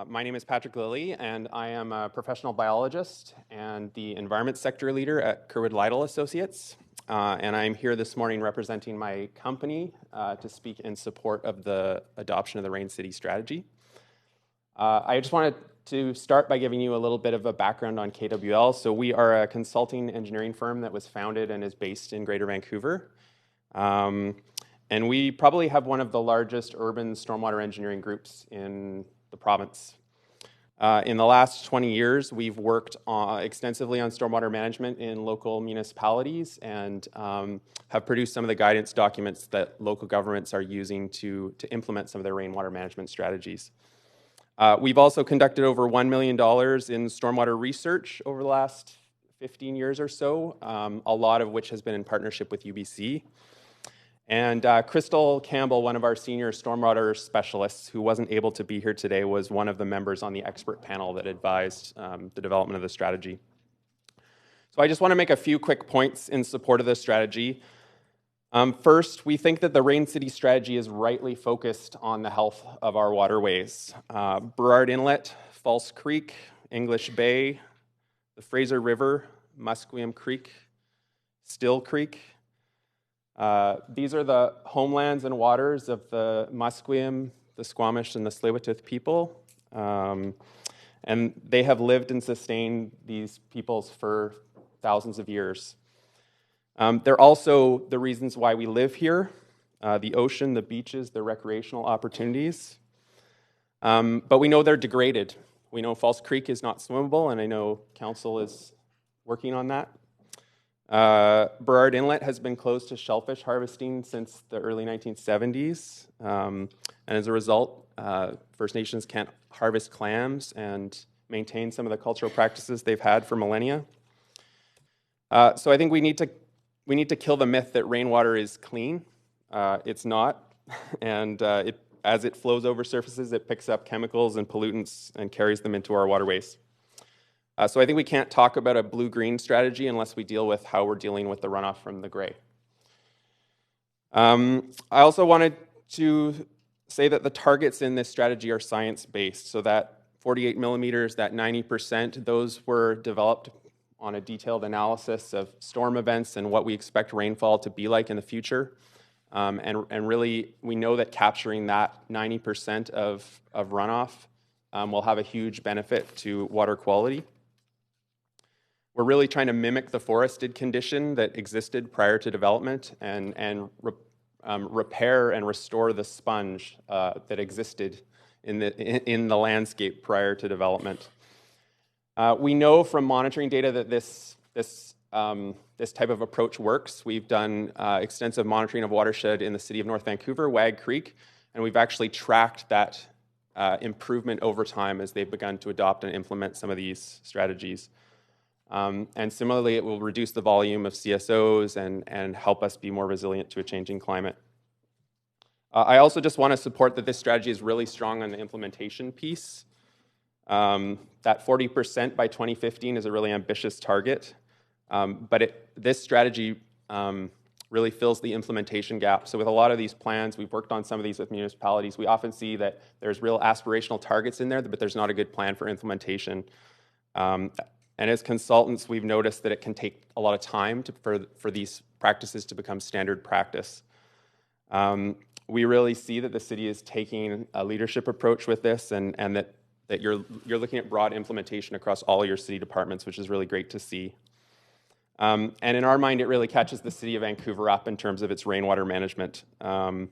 My name is Patrick Lilly, and I am a professional biologist and the environment sector leader at Curwood Lytle Associates. And I'm here this morning representing my company to speak in support of the adoption of the Rain City Strategy. I just wanted to start by giving you a little bit of a background on KWL. So we are a consulting engineering firm that was founded and is based in Greater Vancouver. And we probably have one of the largest urban stormwater engineering groups in the province. In the last 20 years, we've worked extensively on stormwater management in local municipalities and have produced some of the guidance documents that local governments are using to implement some of their rainwater management strategies. We've also conducted over $1 million in stormwater research over the last 15 years or so, a lot of which has been in partnership with UBC. And Crystal Campbell, one of our senior stormwater specialists who wasn't able to be here today, was one of the members on the expert panel that advised the development of the strategy. So I just want to make a few quick points in support of this strategy. First, we think that the Rain City Strategy is rightly focused on the health of our waterways. Burrard Inlet, False Creek, English Bay, the Fraser River, Musqueam Creek, Still Creek. These are the homelands and waters of the Musqueam, the Squamish, and the Tsleil-Waututh people. And they have lived and sustained these peoples for thousands of years. They're also the reasons why we live here, the ocean, the beaches, the recreational opportunities. But we know they're degraded. We know False Creek is not swimmable, and I know Council is working on that. Burrard Inlet has been closed to shellfish harvesting since the early 1970s. And as a result, First Nations can't harvest clams and maintain some of the cultural practices they've had for millennia. So I think we need to kill the myth that rainwater is clean. It's not. And as it flows over surfaces, it picks up chemicals and pollutants and carries them into our waterways. So I think we can't talk about a blue-green strategy unless we deal with how we're dealing with the runoff from the gray. I also wanted to say that the targets in this strategy are science-based. So that 48 millimeters, that 90%, those were developed on a detailed analysis of storm events and what we expect rainfall to be like in the future. And really, we know that capturing that 90% of runoff will have a huge benefit to water quality. We're really trying to mimic the forested condition that existed prior to development and repair and restore the sponge that existed in the landscape prior to development. We know from monitoring data that this type of approach works. We've done extensive monitoring of watershed in the city of North Vancouver, Wag Creek, and we've actually tracked that improvement over time as they've begun to adopt and implement some of these strategies. And similarly, it will reduce the volume of CSOs and help us be more resilient to a changing climate. I also just want to support that this strategy is really strong on the implementation piece. That 40% by 2015 is a really ambitious target, but this strategy really fills the implementation gap. So with a lot of these plans, we've worked on some of these with municipalities, we often see that there's real aspirational targets in there, but there's not a good plan for implementation. And as consultants, we've noticed that it can take a lot of time for these practices to become standard practice. We really see that the city is taking a leadership approach with this and that you're looking at broad implementation across all your city departments, which is really great to see. And in our mind, it really catches the city of Vancouver up in terms of its rainwater management. Other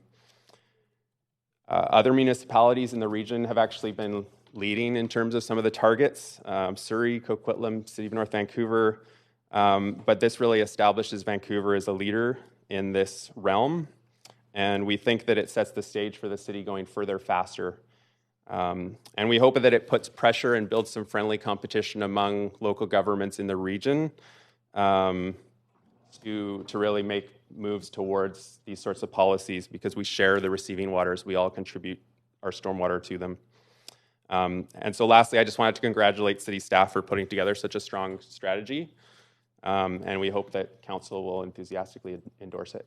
municipalities in the region have actually been leading in terms of some of the targets, Surrey, Coquitlam, City of North Vancouver, but this really establishes Vancouver as a leader in this realm, and we think that it sets the stage for the city going further faster. And we hope that it puts pressure and builds some friendly competition among local governments in the region to really make moves towards these sorts of policies, because we share the receiving waters, we all contribute our stormwater to them. And so lastly, I just wanted to congratulate city staff for putting together such a strong strategy. And we hope that council will enthusiastically endorse it.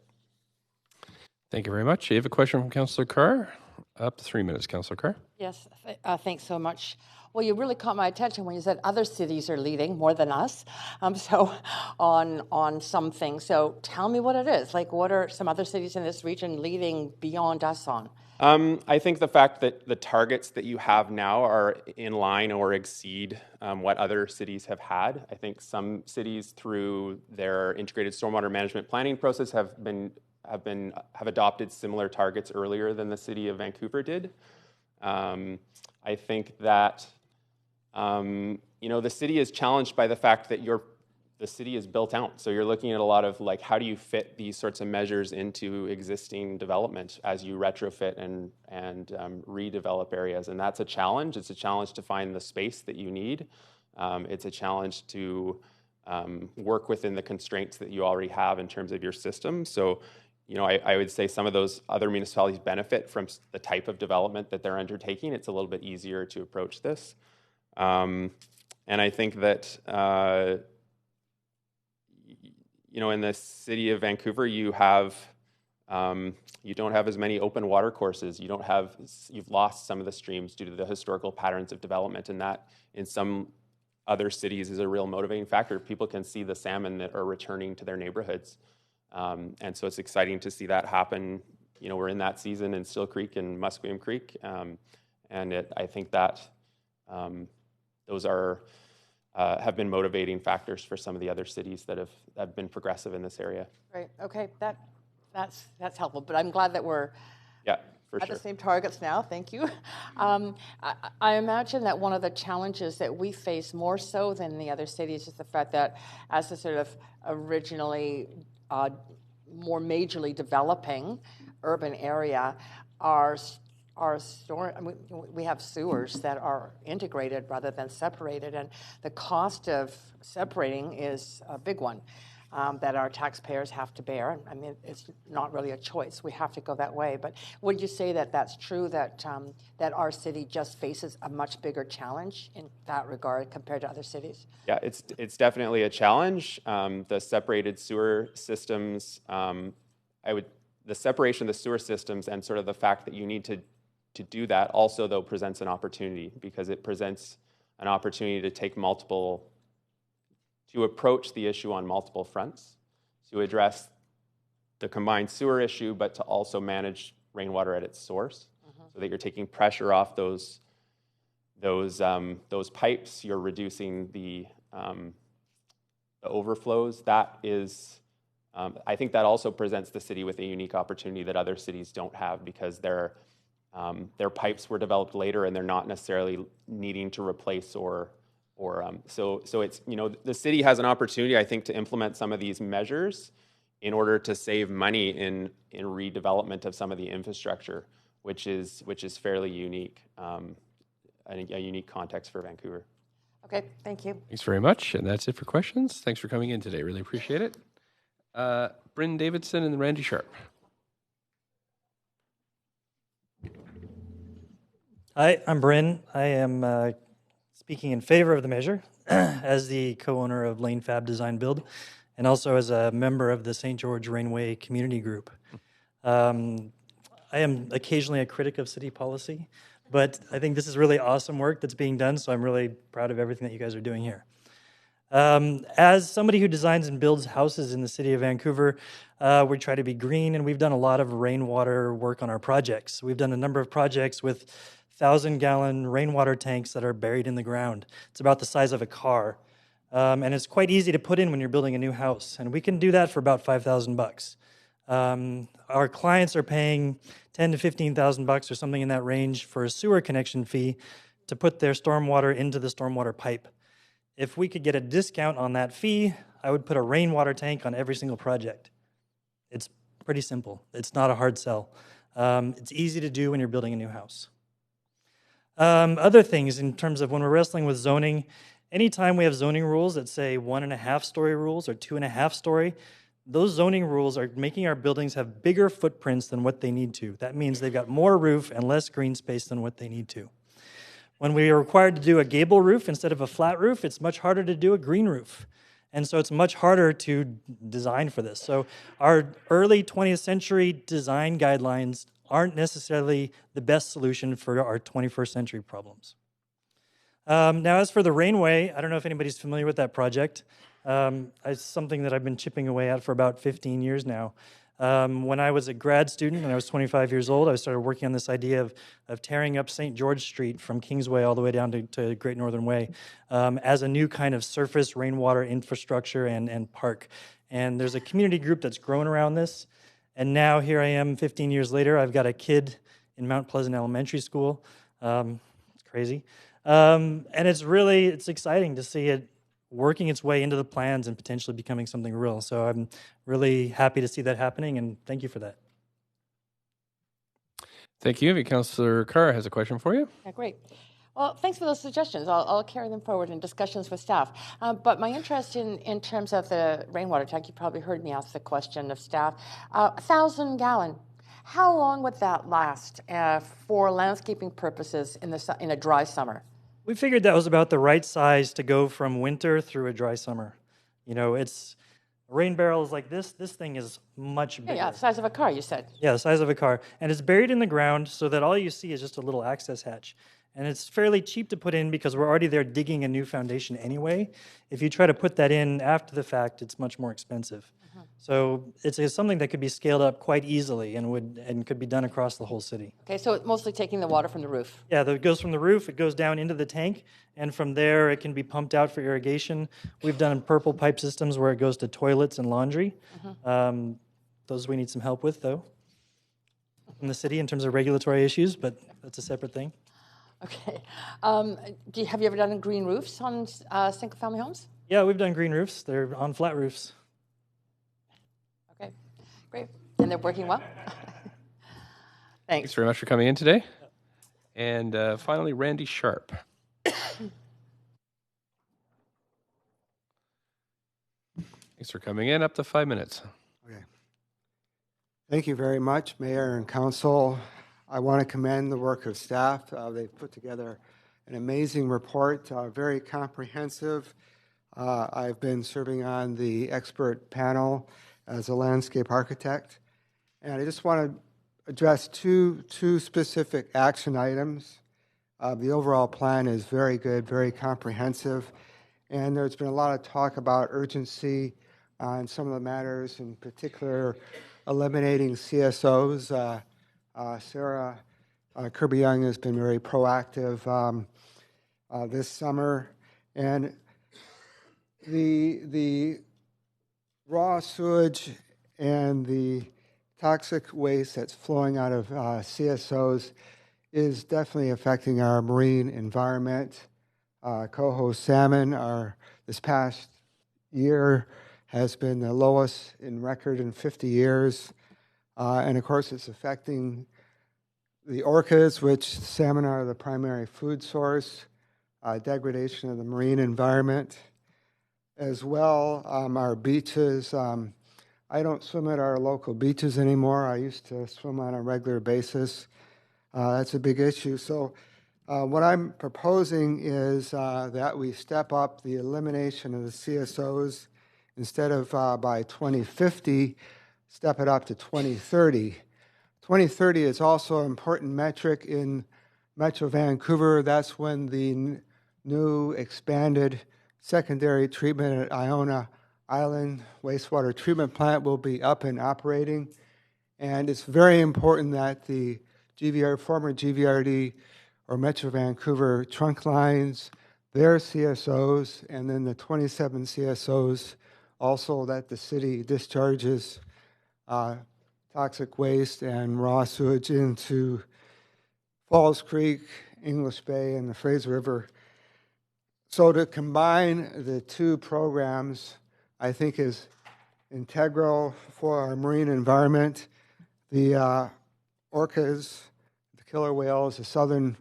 Thank you very much. You have a question from Councillor Carr? Up to 3 minutes, Councillor Carr. Yes, thanks so much. Well, you really caught my attention when you said other cities are leading more than us. So on some things. So tell me what it is. Like, what are some other cities in this region leading beyond us on? I think the fact that the targets that you have now are in line or exceed what other cities have had. I think some cities, through their integrated stormwater management planning process, have adopted similar targets earlier than the city of Vancouver did. I think that the city is challenged by the fact that the city is built out. So you're looking at a lot of how do you fit these sorts of measures into existing development as you retrofit and redevelop areas. And that's a challenge. It's a challenge to find the space that you need. It's a challenge to work within the constraints that you already have in terms of your system. So, I would say some of those other municipalities benefit from the type of development that they're undertaking. It's a little bit easier to approach this. And I think that in the city of Vancouver, you don't have as many open water courses. You've lost some of the streams due to the historical patterns of development, and that in some other cities is a real motivating factor. People can see the salmon that are returning to their neighborhoods. And so it's exciting to see that happen. We're in that season in Still Creek and Musqueam Creek. I think that those are have been motivating factors for some of the other cities that have been progressive in this area. Great. Okay, that's helpful. But I'm glad that we're at the same targets now. Thank you. I imagine that one of the challenges that we face more so than the other cities is the fact that as a sort of originally more majorly developing urban area, we have sewers that are integrated rather than separated, and the cost of separating is a big one that our taxpayers have to bear. I mean, it's not really a choice. We have to go that way. But would you say that that's true, that our city just faces a much bigger challenge in that regard compared to other cities? Yeah, it's definitely a challenge. The separated sewer systems, the separation of the sewer systems and sort of the fact that you need to do that also, though, presents an opportunity, because it presents an opportunity to approach the issue on multiple fronts, to address the combined sewer issue, but to also manage rainwater at its source, so that you're taking pressure off those pipes, you're reducing the overflows. That is, I think that also presents the city with a unique opportunity that other cities don't have, because their pipes were developed later and they're not necessarily needing to replace so it's, the city has an opportunity, I think, to implement some of these measures in order to save money in redevelopment of some of the infrastructure, which is fairly unique, a unique context for Vancouver. Okay, thank you. Thanks very much, and that's it for questions. Thanks for coming in today. Really appreciate it. Bryn Davidson and Randy Sharp. Hi, I'm Bryn. I am speaking in favor of the measure as the co-owner of Lane Fab Design Build, and also as a member of the St. George Rainway Community Group. I am occasionally a critic of city policy, but I think this is really awesome work that's being done, so I'm really proud of everything that you guys are doing here. As somebody who designs and builds houses in the city of Vancouver, we try to be green, and we've done a lot of rainwater work on our projects. We've done a number of projects with 1,000-gallon rainwater tanks that are buried in the ground. It's about the size of a car, and it's quite easy to put in when you're building a new house, and we can do that for about $5,000. Our clients are paying $10,000 to $15,000 or something in that range for a sewer connection fee to put their stormwater into the stormwater pipe. If we could get a discount on that fee, I would put a rainwater tank on every single project. It's pretty simple. It's not a hard sell. It's easy to do when you're building a new house. Other things in terms of when we're wrestling with zoning, anytime we have zoning rules that say 1.5-story rules or 2.5-story, those zoning rules are making our buildings have bigger footprints than what they need to. That means they've got more roof and less green space than what they need to. When we are required to do a gable roof instead of a flat roof, it's much harder to do a green roof. And so it's much harder to design for this. So our early 20th century design guidelines aren't necessarily the best solution for our 21st century problems. Now, as for the Rainway, I don't know if anybody's familiar with that project. It's something that I've been chipping away at for about 15 years now. When I was a grad student and I was 25 years old, I started working on this idea of tearing up St. George Street from Kingsway all the way down to Great Northern Way as a new kind of surface rainwater infrastructure and park. And there's a community group that's grown around this. And now here I am 15 years later. I've got a kid in Mount Pleasant Elementary School. It's crazy. And it's exciting to see it working its way into the plans and potentially becoming something real. So I'm really happy to see that happening, and thank you for that. Thank you. Councillor Carr has a question for you. Yeah, great. Well, thanks for those suggestions. I'll carry them forward in discussions with staff. But my interest in terms of the rainwater tank, you probably heard me ask the question of staff. 1,000-gallon. How long would that last for landscaping purposes in a dry summer? We figured that was about the right size to go from winter through a dry summer. You know, it's a rain barrel is like this. This thing is much bigger. Yeah, the size of a car, you said. Yeah, the size of a car. And it's buried in the ground so that all you see is just a little access hatch. And it's fairly cheap to put in because we're already there digging a new foundation anyway. If you try to put that in after the fact, it's much more expensive. So it's something that could be scaled up quite easily and could be done across the whole city. Okay, so it's mostly taking the water from the roof. Yeah, it goes from the roof, it goes down into the tank, and from there it can be pumped out for irrigation. We've done purple pipe systems where it goes to toilets and laundry. Those we need some help with, though, in the city in terms of regulatory issues, but that's a separate thing. Okay. Have you ever done green roofs on single-family homes? Yeah, we've done green roofs. They're on flat roofs. Okay, great. And they're working well? Thanks very much for coming in today. And finally, Randy Sharp. Thanks for coming in. Up to 5 minutes. Okay. Thank you very much, Mayor and Council. I want to commend the work of staff. They've put together an amazing report, very comprehensive. I've been serving on the expert panel as a landscape architect, and I just want to address two specific action items. The overall plan is very good, very comprehensive, and there's been a lot of talk about urgency on some of the matters, in particular eliminating CSOs. Sarah Kirby-Young has been very proactive this summer, and the raw sewage and the toxic waste that's flowing out of CSOs is definitely affecting our marine environment. Coho salmon this past year has been the lowest in record in 50 years. And of course, it's affecting the orcas, which salmon are the primary food source, degradation of the marine environment. As well, our beaches. I don't swim at our local beaches anymore. I used to swim on a regular basis. That's a big issue. So what I'm proposing is that we step up the elimination of the CSOs instead of by 2050, step it up to 2030. 2030 is also an important metric in Metro Vancouver. That's when the new expanded secondary treatment at Iona Island wastewater treatment plant will be up and operating. And it's very important that the former GVRD or Metro Vancouver trunk lines, their CSOs, and then the 27 CSOs also that the city discharges toxic waste and raw sewage into Falls Creek, English Bay, and the Fraser River. So to combine the two programs, I think is integral for our marine environment. The orcas, the killer whales, the southern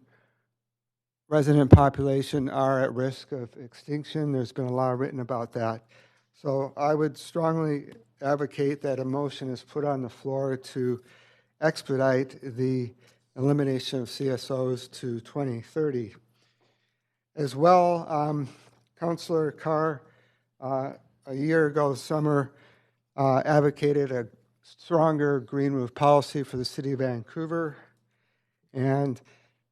resident population are at risk of extinction. There's been a lot written about that. So I would strongly advocate that a motion is put on the floor to expedite the elimination of CSOs to 2030. As well, Councillor Carr, a year ago summer, advocated a stronger green roof policy for the city of Vancouver. And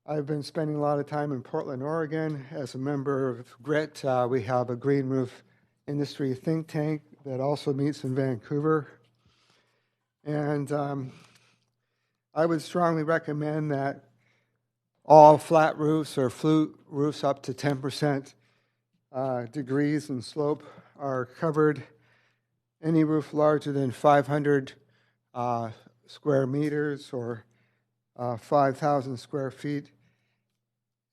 I've been spending a lot of time in Portland, Oregon. As a member of GRIT, we have a green roof industry think tank that also meets in Vancouver. And I would strongly recommend that all flat roofs or flute roofs up to 10% degrees in slope are covered. Any roof larger than 500 square meters or 5,000 square feet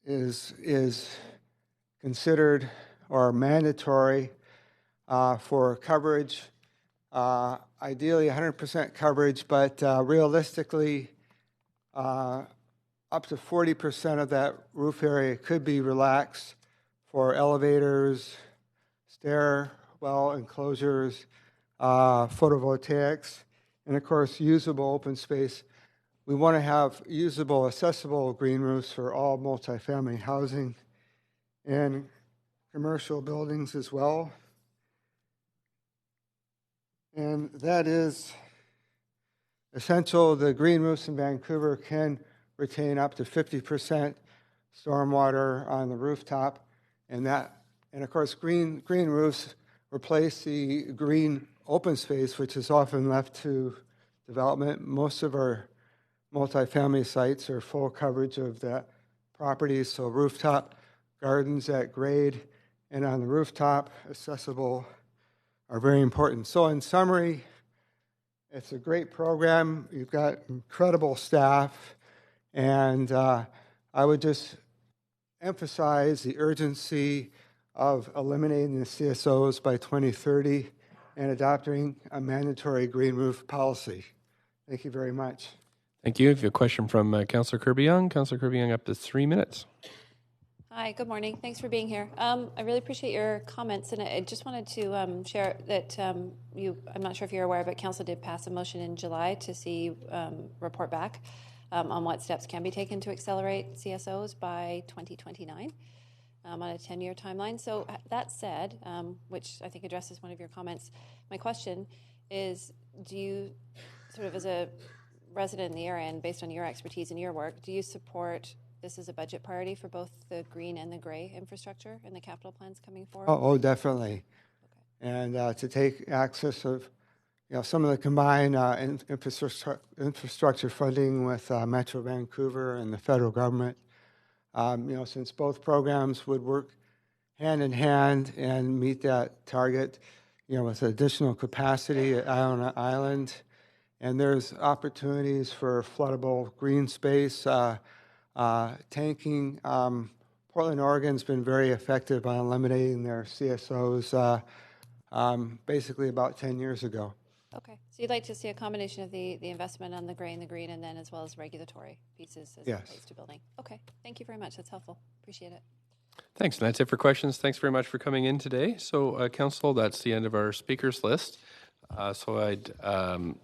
is considered or mandatory for coverage. Ideally 100% coverage, but realistically up to 40% of that roof area could be relaxed for elevators, stairwell enclosures, photovoltaics, and of course usable open space. We want to have usable, accessible green roofs for all multifamily housing and commercial buildings as well. And that is essential. The green roofs in Vancouver can retain up to 50% stormwater on the rooftop, and of course green roofs replace the green open space, which is often left to development. Most of our multifamily sites are full coverage of the properties, so rooftop gardens at grade and on the rooftop, accessible, are very important. So in summary, it's a great program. You've got incredible staff, and I would just emphasize the urgency of eliminating the CSOs by 2030 and adopting a mandatory green roof policy. Thank you very much. Thank you. If you have a question from Councillor Kirby-Yung. Councillor Kirby-Yung, up to 3 minutes. Hi, good morning. Thanks for being here. I really appreciate your comments, and I just wanted to share that I'm not sure if you're aware, but Council did pass a motion in July to see report back on what steps can be taken to accelerate CSOs by 2029 on a 10-year timeline. So that said, which I think addresses one of your comments, my question is, do you, sort of as a resident in the area and based on your expertise and your work, do you support this as a budget priority for both the green and the gray infrastructure and the capital plans coming forward? Oh, definitely. Okay. And to take access of, some of the combined infrastructure funding with Metro Vancouver and the federal government, since both programs would work hand in hand and meet that target, with additional capacity at Iona Island. And there's opportunities for floodable green space, tanking. Portland, Oregon's been very effective on eliminating their CSOs basically about 10 years ago. Okay. So you'd like to see a combination of the investment on the gray and the green, and then as well as regulatory pieces as opposed to building. Okay. Thank you very much. That's helpful. Appreciate it. Thanks. And that's it for questions. Thanks very much for coming in today. So, Council, that's the end of our speakers list. So I'd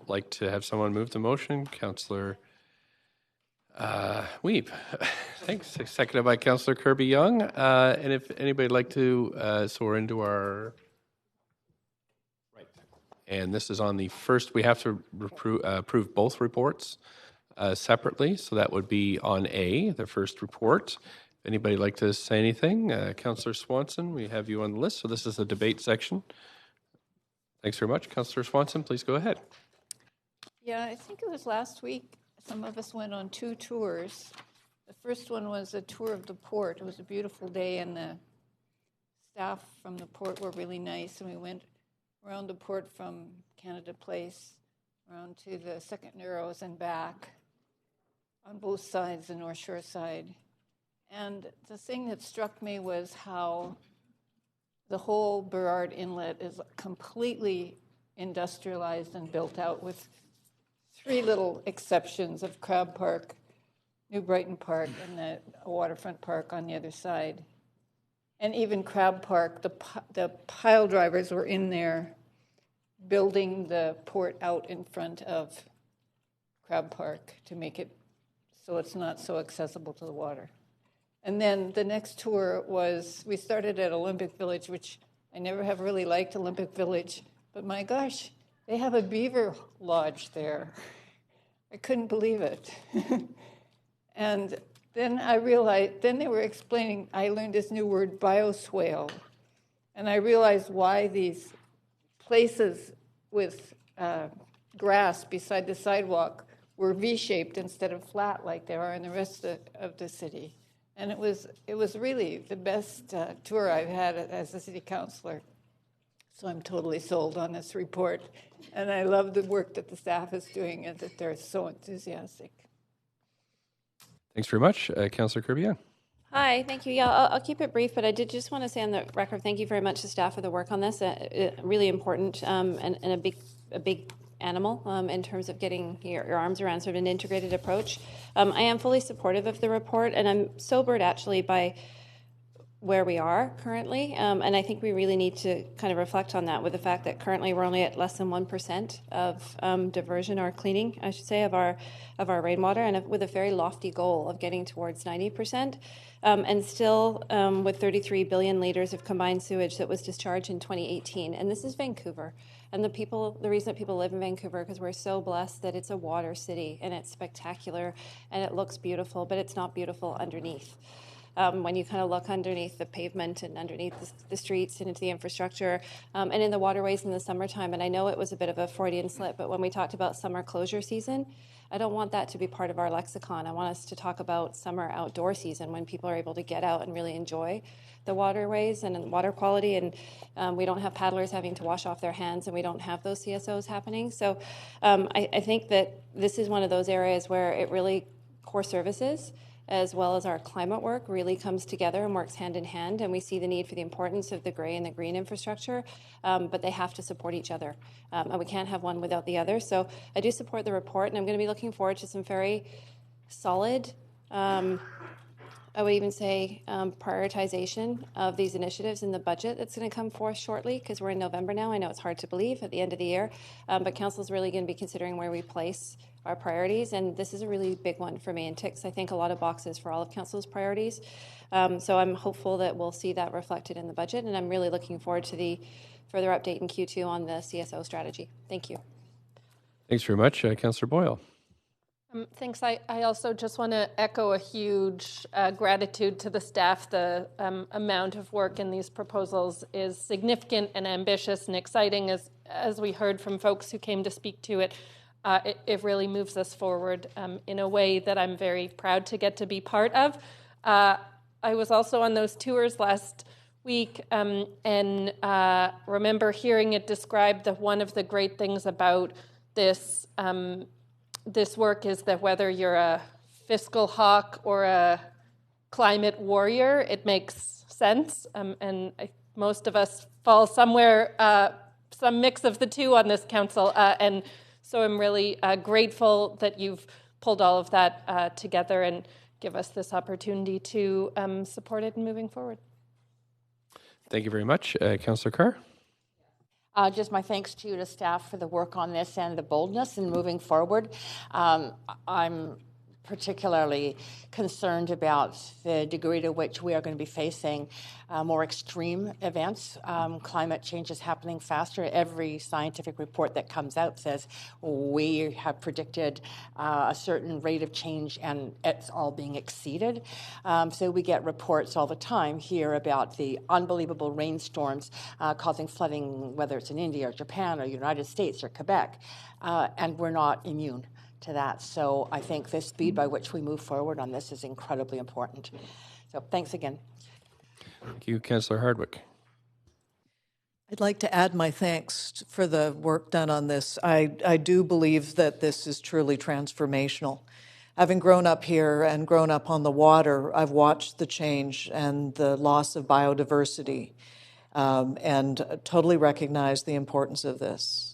like to have someone move the motion. Councillor Wiebe. Thanks. Seconded by Councillor Kirby-Yung. And if anybody'd like to, so we're into our... Right. And this is on the first, we have to approve both reports separately. So that would be on A, the first report. If anybody'd like to say anything, Councillor Swanson, we have you on the list. So this is the debate section. Thanks very much. Councillor Swanson, please go ahead. Yeah, I think it was last week. Some of us went on 2 tours. The first one was a tour of the port. It was a beautiful day, and the staff from the port were really nice. And we went around the port from Canada Place, around to the Second Narrows and back on both sides, the North Shore side. And the thing that struck me was how the whole Burrard Inlet is completely industrialized and built out, with 3 little exceptions of Crab Park, New Brighton Park, and the waterfront park on the other side. And even Crab Park, the pile drivers were in there building the port out in front of Crab Park to make it so it's not so accessible to the water. And then the next tour was, we started at Olympic Village, which I never have really liked Olympic Village, but my gosh, they have a beaver lodge there. I couldn't believe it. And then I realized, then they were explaining, I learned this new word, bioswale. And I realized why these places with grass beside the sidewalk were V-shaped instead of flat like they are in the rest of the city. And it was really the best tour I've had as a city councillor. So I'm totally sold on this report. And I love the work that the staff is doing and that they're so enthusiastic. Thanks very much. Councillor Kirby-Yung. Hi, thank you. Yeah, I'll keep it brief, but I did just want to say on the record, thank you very much to staff for the work on this. Really important and a big animal in terms of getting your arms around sort of an integrated approach. I am fully supportive of the report, and I'm sobered actually by where we are currently, and I think we really need to kind of reflect on that with the fact that currently we're only at less than 1% of diversion or cleaning, I should say, of our rainwater, and with a very lofty goal of getting towards 90%, and still with 33 billion liters of combined sewage that was discharged in 2018, and this is Vancouver. And the reason that people live in Vancouver, because we're so blessed that it's a water city and it's spectacular and it looks beautiful, but it's not beautiful underneath. when you kind of look underneath the pavement and underneath the streets and into the infrastructure and in the waterways in the summertime. And I know it was a bit of a Freudian slip, but when we talked about summer closure season, I don't want that to be part of our lexicon. I want us to talk about summer outdoor season when people are able to get out and really enjoy the waterways and water quality, and we don't have paddlers having to wash off their hands, and we don't have those CSOs happening. So I think that this is one of those areas where it really, core services as well as our climate work really comes together and works hand in hand, and we see the need for the importance of the grey and the green infrastructure, but they have to support each other, and we can't have one without the other. So I do support the report, and I'm going to be looking forward to some very solid, I would even say prioritization of these initiatives in the budget that's going to come forth shortly, because we're in November now. I know it's hard to believe at the end of the year, but Council is really going to be considering where we place our priorities, and this is a really big one for me and ticks, I think, a lot of boxes for all of Council's priorities. So I'm hopeful that we'll see that reflected in the budget, and I'm really looking forward to the further update in Q2 on the CSO strategy. Thank you. Thanks very much. Councillor Boyle. Thanks. I also just want to echo a huge gratitude to the staff. The amount of work in these proposals is significant and ambitious and exciting, as we heard from folks who came to speak to it. It really moves us forward in a way that I'm very proud to get to be part of. I was also on those tours last week and remember hearing it described that one of the great things about this this work is that whether you're a fiscal hawk or a climate warrior, it makes sense. And most of us fall somewhere, some mix of the two on this council. And so I'm really grateful that you've pulled all of that together and give us this opportunity to support it in moving forward. Thank you very much. Councillor Carr. Just my thanks to you, to staff, for the work on this and the boldness in moving forward. I'm particularly concerned about the degree to which we are going to be facing more extreme events. Climate change is happening faster. Every scientific report that comes out says we have predicted a certain rate of change, and it's all being exceeded. So we get reports all the time here about the unbelievable rainstorms causing flooding, whether it's in India or Japan or United States or Quebec, and we're not immune to that. So I think the speed by which we move forward on this is incredibly important. So thanks again. Thank you, Councillor Hardwick. I'd like to add my thanks for the work done on this. I do believe that this is truly transformational. Having grown up here and grown up on the water, I've watched the change and the loss of biodiversity and totally recognize the importance of this.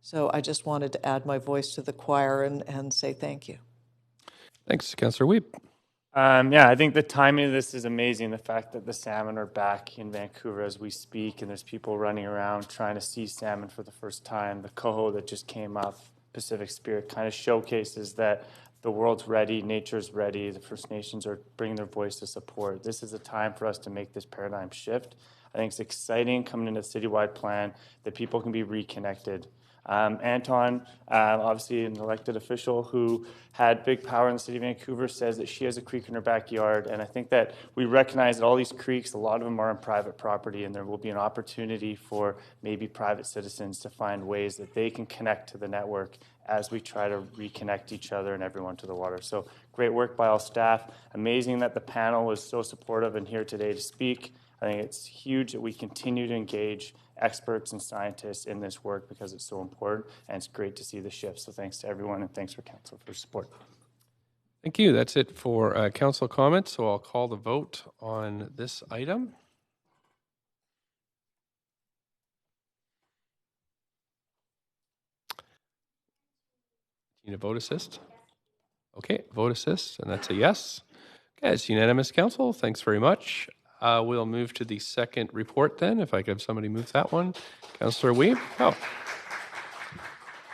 So I just wanted to add my voice to the choir and say thank you. Thanks, Councillor Wiebe. Yeah, I think the timing of this is amazing. The fact that the salmon are back in Vancouver as we speak, and there's people running around trying to see salmon for the first time. The coho that just came off Pacific Spirit kind of showcases that the world's ready, nature's ready, the First Nations are bringing their voice to support. This is a time for us to make this paradigm shift. I think it's exciting coming into the citywide plan that people can be reconnected. Anton, obviously an elected official who had big power in the city of Vancouver, says that she has a creek in her backyard. And I think that we recognize that all these creeks, a lot of them are on private property, and there will be an opportunity for maybe private citizens to find ways that they can connect to the network as we try to reconnect each other and everyone to the water. So great work by all staff. Amazing that the panel was so supportive and here today to speak. I think it's huge that we continue to engage experts and scientists in this work because it's so important, and it's great to see the shift. So thanks to everyone, and thanks for council for support. Thank you. That's it for council comments. So I'll call the vote on this item. Need a vote assist? Okay, vote assist, and that's a yes. Okay, it's unanimous, council. Thanks very much. We'll move to the second report then, if I could have somebody move that one. Councillor Wiebe. Oh,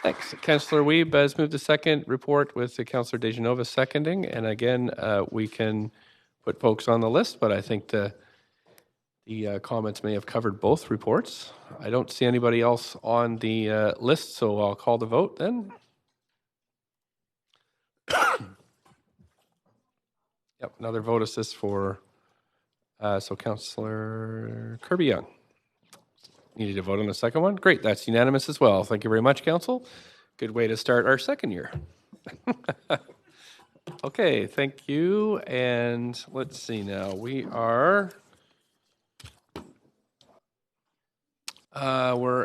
thanks. Councillor Wiebe has moved the second report with Councillor Dejanova seconding. And again, we can put folks on the list, but I think the comments may have covered both reports. I don't see anybody else on the list, so I'll call the vote then. Yep, another vote assist for So Councillor Kirby-Young. Needed to vote on the second one? Great, that's unanimous as well. Thank you very much, Council. Good way to start our second year. Okay, thank you. And let's see now. We're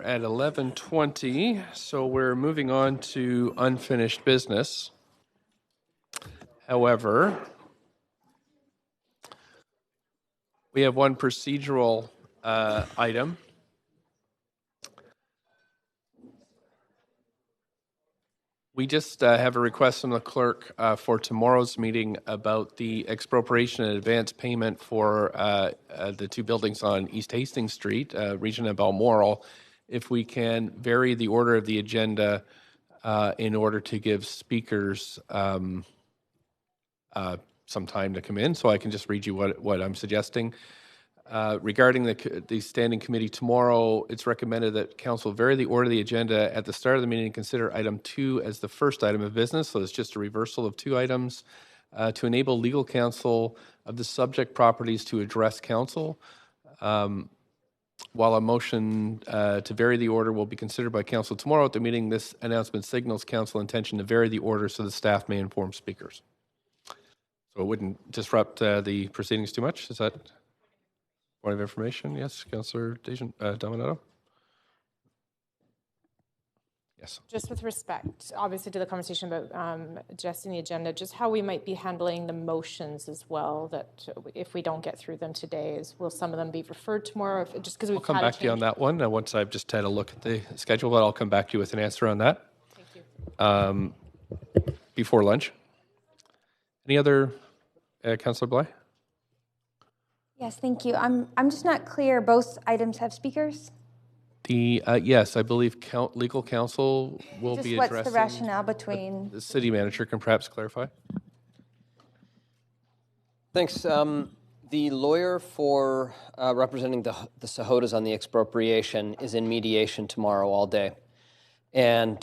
at 11:20, so we're moving on to unfinished business. However, we have one procedural item. We just have a request from the clerk for tomorrow's meeting about the expropriation and advance payment for the two buildings on East Hastings Street, Region of Balmoral. If we can vary the order of the agenda in order to give speakers some time to come in, so I can just read you what I'm suggesting. Regarding the standing committee tomorrow, it's recommended that council vary the order of the agenda at the start of the meeting and consider item 2 as the first item of business. So it's just a reversal of 2 items to enable legal counsel of the subject properties to address council. While a motion to vary the order will be considered by council tomorrow at the meeting, this announcement signals council intention to vary the order so the staff may inform speakers. So it wouldn't disrupt the proceedings too much. Is that point of information? Yes, Councillor Dominato? Yes. Just with respect, obviously, to the conversation about adjusting the agenda, just how we might be handling the motions as well, that if we don't get through them today, will some of them be referred tomorrow? Just because we've I'll come back to you on that one once I've just had a look at the schedule, but I'll come back to you with an answer on that. Thank you. Before lunch. Any other, Councillor Bly? Yes, thank you. I'm just not clear. Both items have speakers? Yes, I believe legal counsel will be addressing. What's the rationale between? The city manager can perhaps clarify. Thanks. The lawyer for representing the Sahotas on the expropriation is in mediation tomorrow all day, and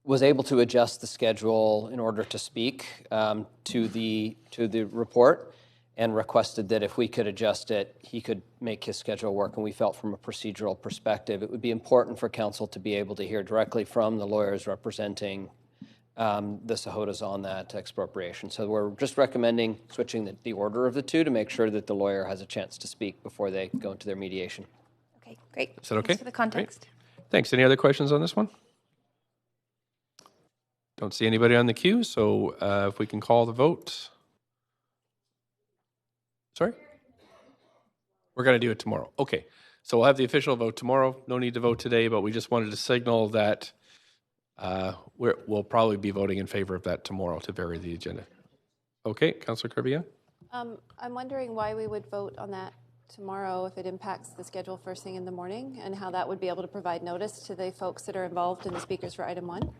was able to adjust the schedule in order to speak to the report, and requested that if we could adjust it, he could make his schedule work. And we felt from a procedural perspective, it would be important for council to be able to hear directly from the lawyers representing the Sahotas on that expropriation. So we're just recommending switching the order of the two to make sure that the lawyer has a chance to speak before they go into their mediation. Okay, great. Is that okay? Thanks for the context. Great. Thanks. Any other questions on this one? Don't see anybody on the queue, so if we can call the vote. Sorry? We're going to do it tomorrow. Okay. So we'll have the official vote tomorrow. No need to vote today, but we just wanted to signal that we'll probably be voting in favor of that tomorrow to vary the agenda. Okay, Councillor Kirby-Young? I'm wondering why we would vote on that tomorrow if it impacts the schedule first thing in the morning, and how that would be able to provide notice to the folks that are involved in the speakers for item 1.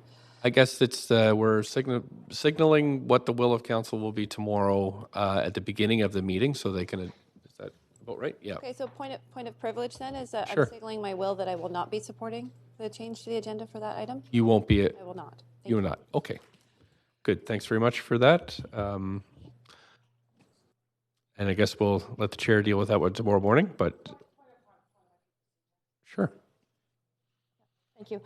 I guess it's we're signaling what the will of council will be tomorrow at the beginning of the meeting, so they can. Is that about right? Yeah. Okay. So point of privilege then is that Sure. I'm signaling my will that I will not be supporting the change to the agenda for that item. You won't be. I will not. You will not. Okay. Good. Thanks very much for that. And I guess we'll let the chair deal with that one tomorrow morning. But sure. Thank you.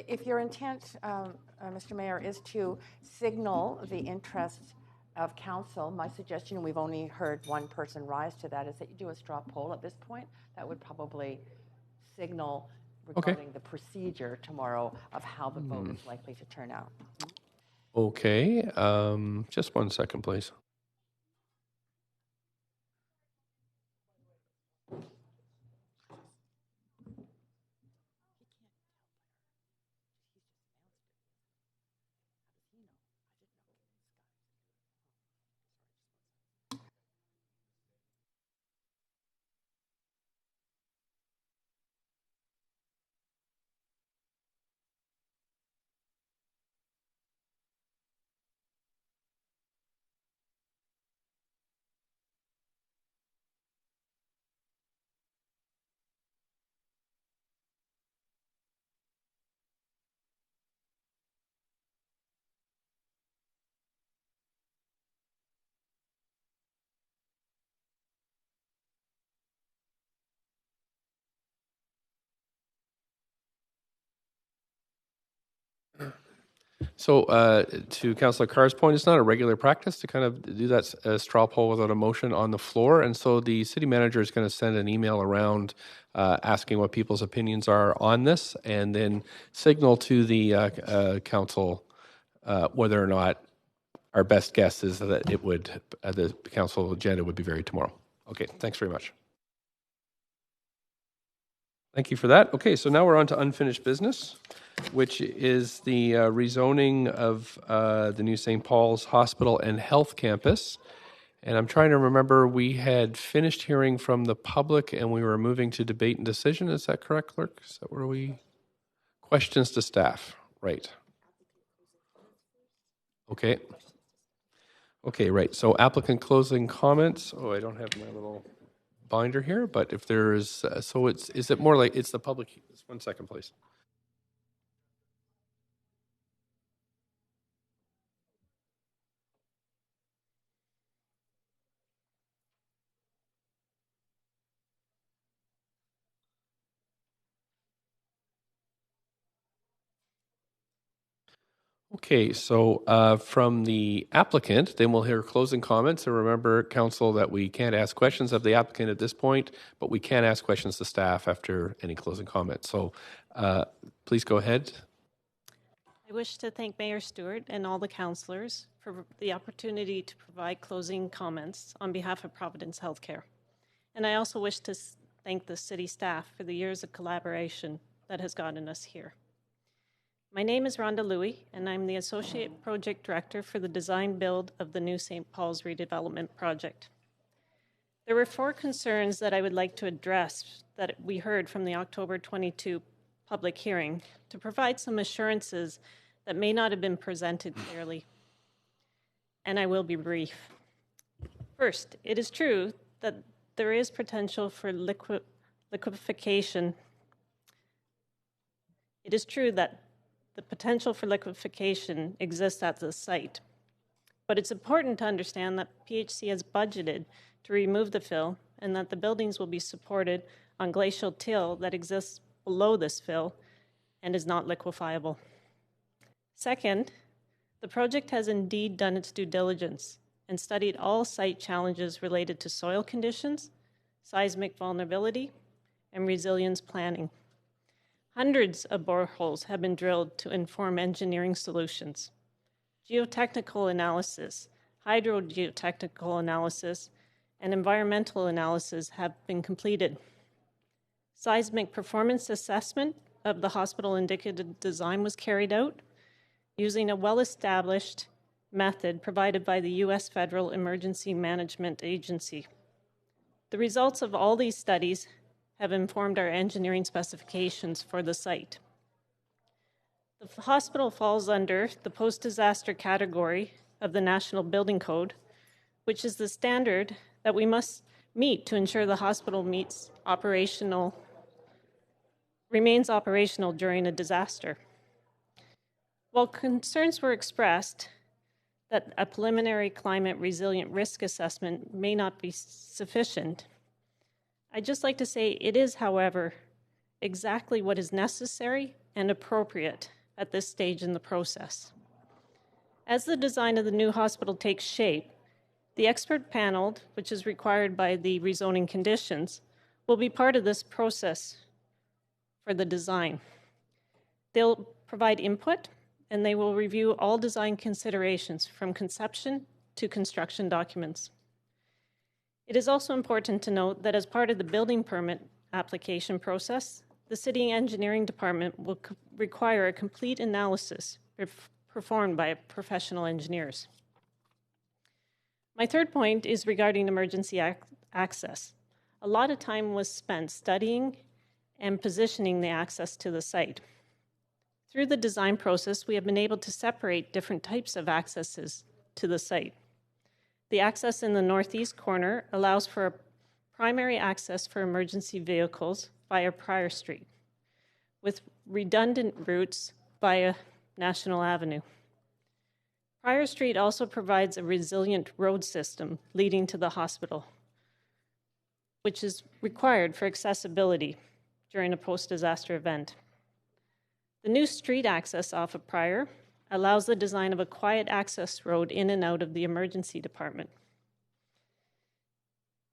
If your intent, Mr. Mayor, is to signal the interest of council, my suggestion, and we've only heard one person rise to that, is that you do a straw poll at this point. That would probably signal regarding the procedure tomorrow of how the vote is likely to turn out. Okay. Just 1 second, please. So to Councillor Carr's point, it's not a regular practice to kind of do that straw poll without a motion on the floor. And so the city manager is going to send an email around asking what people's opinions are on this, and then signal to the council whether or not our best guess is that it would, the council agenda would be varied tomorrow. Okay, thanks very much. Thank you for that. Okay, so now we're on to unfinished business, which is the rezoning of the new St. Paul's Hospital and Health Campus. And I'm trying to remember, we had finished hearing from the public and we were moving to debate and decision. Is that correct, Clerk? Is that where we... Questions to staff, right. Okay. Okay, right. So applicant closing comments. Oh, I don't have my little binder here, but if there's, so it's, is it more like, it's the public, just 1 second, please. Okay, so from the applicant, then we'll hear closing comments. And remember, council, that we can't ask questions of the applicant at this point, but we can ask questions to staff after any closing comments. So please go ahead. I wish to thank Mayor Stewart and all the councillors for the opportunity to provide closing comments on behalf of Providence Healthcare. And I also wish to thank the city staff for the years of collaboration that has gotten us here. My name is Rhonda Louie, and I'm the Associate Project Director for the design build of the new St. Paul's redevelopment project. There were 4 concerns that I would like to address that we heard from the October 22 public hearing to provide some assurances that may not have been presented clearly. And I will be brief. First, it is true that there is potential for liquefaction. It is true that the potential for liquefaction exists at the site. But it's important to understand that PHC has budgeted to remove the fill and that the buildings will be supported on glacial till that exists below this fill and is not liquefiable. Second, the project has indeed done its due diligence and studied all site challenges related to soil conditions, seismic vulnerability, and resilience planning. Hundreds of boreholes have been drilled to inform engineering solutions. Geotechnical analysis, hydrogeotechnical analysis, and environmental analysis have been completed. Seismic performance assessment of the hospital indicative design was carried out using a well-established method provided by the U.S. Federal Emergency Management Agency. The results of all these studies have informed our engineering specifications for the site. The hospital falls under the post-disaster category of the National Building Code, which is the standard that we must meet to ensure the hospital remains operational during a disaster. While concerns were expressed that a preliminary climate resilient risk assessment may not be sufficient, I'd just like to say it is, however, exactly what is necessary and appropriate at this stage in the process. As the design of the new hospital takes shape, the expert panel, which is required by the rezoning conditions, will be part of this process for the design. They'll provide input, and they will review all design considerations from conception to construction documents. It is also important to note that as part of the building permit application process, the City Engineering Department will require a complete analysis performed by professional engineers. My third point is regarding emergency access. A lot of time was spent studying and positioning the access to the site. Through the design process, we have been able to separate different types of accesses to the site. The access in the northeast corner allows for a primary access for emergency vehicles via Prior Street, with redundant routes via National Avenue. Prior Street also provides a resilient road system leading to the hospital, which is required for accessibility during a post-disaster event. The new street access off of Prior allows the design of a quiet access road in and out of the emergency department.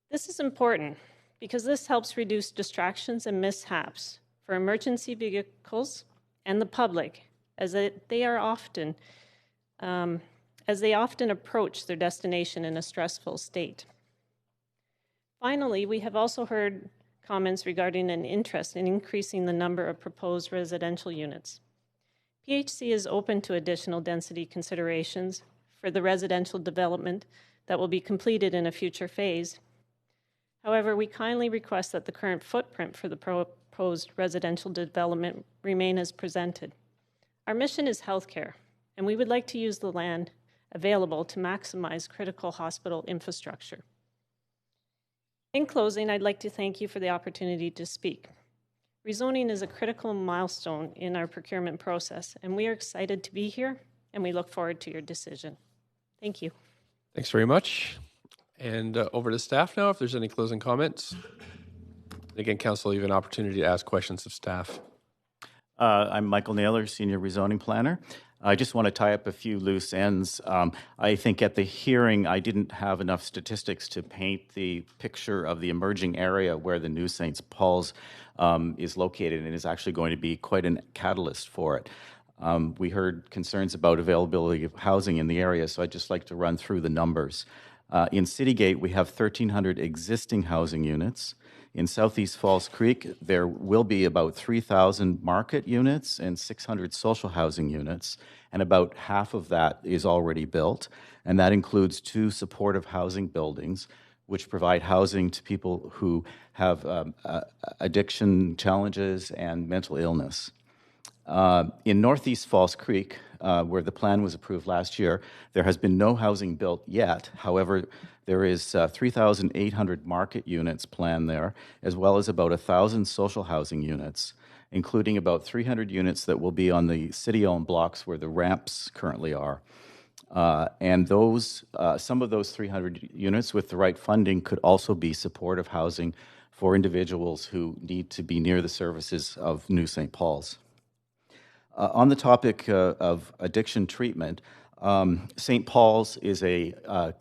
This is important because this helps reduce distractions and mishaps for emergency vehicles and the public as they often approach their destination in a stressful state. Finally, we have also heard comments regarding an interest in increasing the number of proposed residential units. PHC is open to additional density considerations for the residential development that will be completed in a future phase. However, we kindly request that the current footprint for the proposed residential development remain as presented. Our mission is healthcare, and we would like to use the land available to maximize critical hospital infrastructure. In closing, I'd like to thank you for the opportunity to speak. Rezoning is a critical milestone in our procurement process, and we are excited to be here, and we look forward to your decision. Thank you. Thanks very much. And over to staff now, if there's any closing comments. Again, Council, you have an opportunity to ask questions of staff. I'm Michael Naylor, Senior Rezoning Planner. I just want to tie up a few loose ends. I think at the hearing, I didn't have enough statistics to paint the picture of the emerging area where the new St. Paul's is located and is actually going to be quite a catalyst for it. We heard concerns about availability of housing in the area, so I'd just like to run through the numbers. In Citygate, we have 1,300 existing housing units. In Southeast Falls Creek, there will be about 3,000 market units and 600 social housing units, and about half of that is already built, and that includes 2 supportive housing buildings, which provide housing to people who have addiction challenges and mental illness. In Northeast Falls Creek, where the plan was approved last year, there has been no housing built yet. However, there is 3,800 market units planned there, as well as about 1,000 social housing units, including about 300 units that will be on the city-owned blocks where the ramps currently are. And those, some of those 300 units with the right funding could also be supportive housing for individuals who need to be near the services of New St. Paul's. On the topic of addiction treatment, St. Paul's is a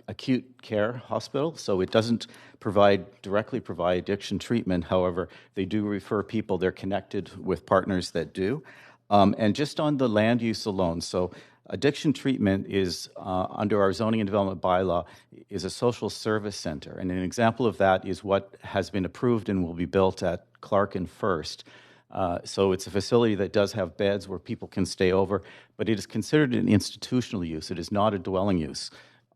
acute care hospital, so it doesn't directly provide addiction treatment. However, they do refer people. They're connected with partners that do. And just on the land use alone, so addiction treatment is, under our zoning and development bylaw, is a social service center. And an example of that is what has been approved and will be built at Clark and First. So it's a facility that does have beds where people can stay over, but it is considered an institutional use. It is not a dwelling use.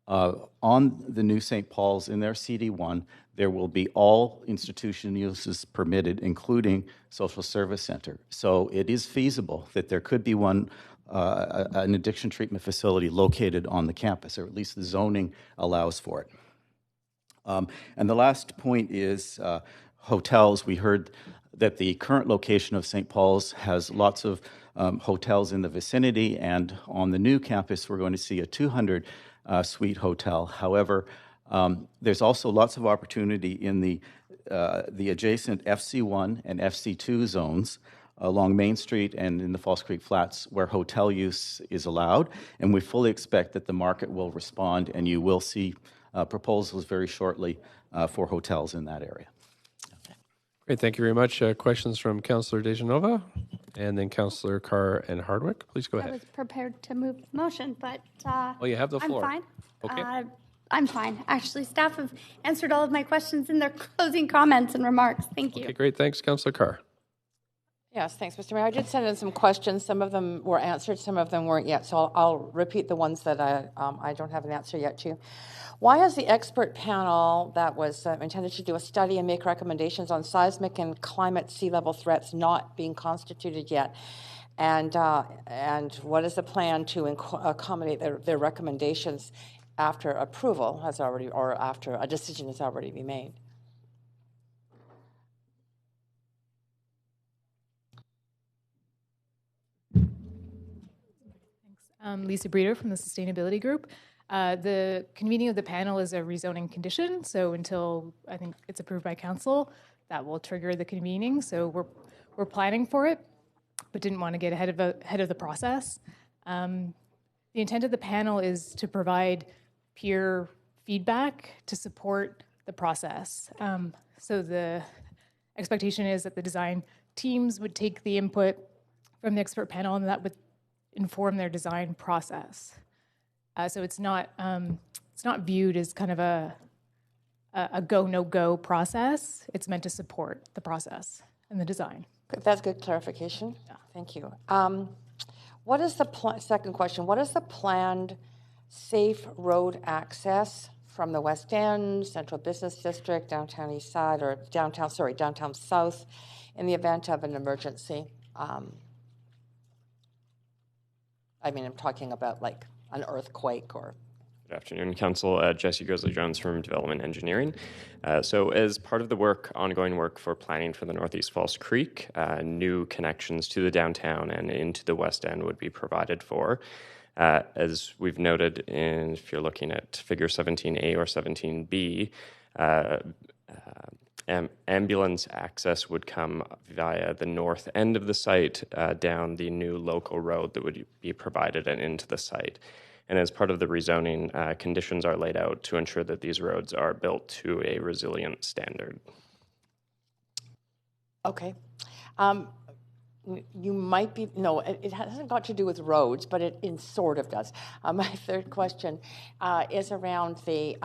On the new St. Paul's, in their CD1, there will be all institution uses permitted, including social service center. So it is feasible that there could be an addiction treatment facility located on the campus, or at least the zoning allows for it. And the last point is hotels. We heard that the current location of St. Paul's has lots of hotels in the vicinity, and on the new campus, we're going to see a 200-suite hotel. However, there's also lots of opportunity in the adjacent FC1 and FC2 zones along Main Street and in the False Creek Flats where hotel use is allowed, and we fully expect that the market will respond, and you will see proposals very shortly for hotels in that area. Great, thank you very much. Questions from Councillor Dejanova and then Councillor Carr and Hardwick. Please go ahead. I was prepared to move the motion, but well, you have the floor. I'm fine. Okay. I'm fine. Actually, staff have answered all of my questions in their closing comments and remarks. Thank you. Okay, great. Thanks, Councillor Carr. Yes, thanks, Mr. Mayor. I did send in some questions. Some of them were answered, some of them weren't yet. So I'll repeat the ones that I don't have an answer yet to. Why is the expert panel that was intended to do a study and make recommendations on seismic and climate sea level threats not being constituted yet? And what is the plan to accommodate their recommendations after approval has already, or after a decision has already been made? Lisa Breeder from the Sustainability Group. The convening of the panel is a rezoning condition, so until I think it's approved by council, that will trigger the convening. So we're planning for it, but didn't want to get ahead of the process. The intent of the panel is to provide peer feedback to support the process. So the expectation is that the design teams would take the input from the expert panel and that would inform their design process. So it's not viewed as kind of a go, no-go process. It's meant to support the process and the design. That's good clarification. Yeah. Thank you. What is the second question? What is the planned safe road access from the West End, Central Business District, downtown East Side, or downtown South, in the event of an emergency? I'm talking about like an earthquake or... Good afternoon, Council. Jesse Grizzly-Jones from Development Engineering. So as part of the ongoing work for planning for the Northeast Falls Creek, new connections to the downtown and into the West End would be provided for. As we've noted, if you're looking at Figure 17A or 17B, ambulance access would come via the north end of the site down the new local road that would be provided and into the site. And as part of the rezoning, conditions are laid out to ensure that these roads are built to a resilient standard. Okay. You might be, no, it hasn't got to do with roads, but it sort of does. My third question is around the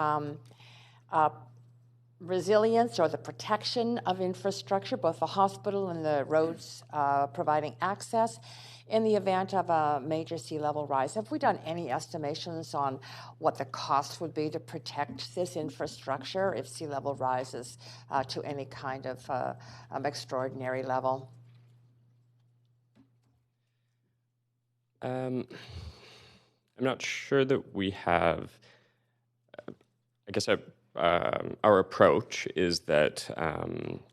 resilience or the protection of infrastructure, both the hospital and the roads providing access in the event of a major sea level rise. Have we done any estimations on what the cost would be to protect this infrastructure if sea level rises to any kind of extraordinary level? I'm not sure that we have. I guess our approach is that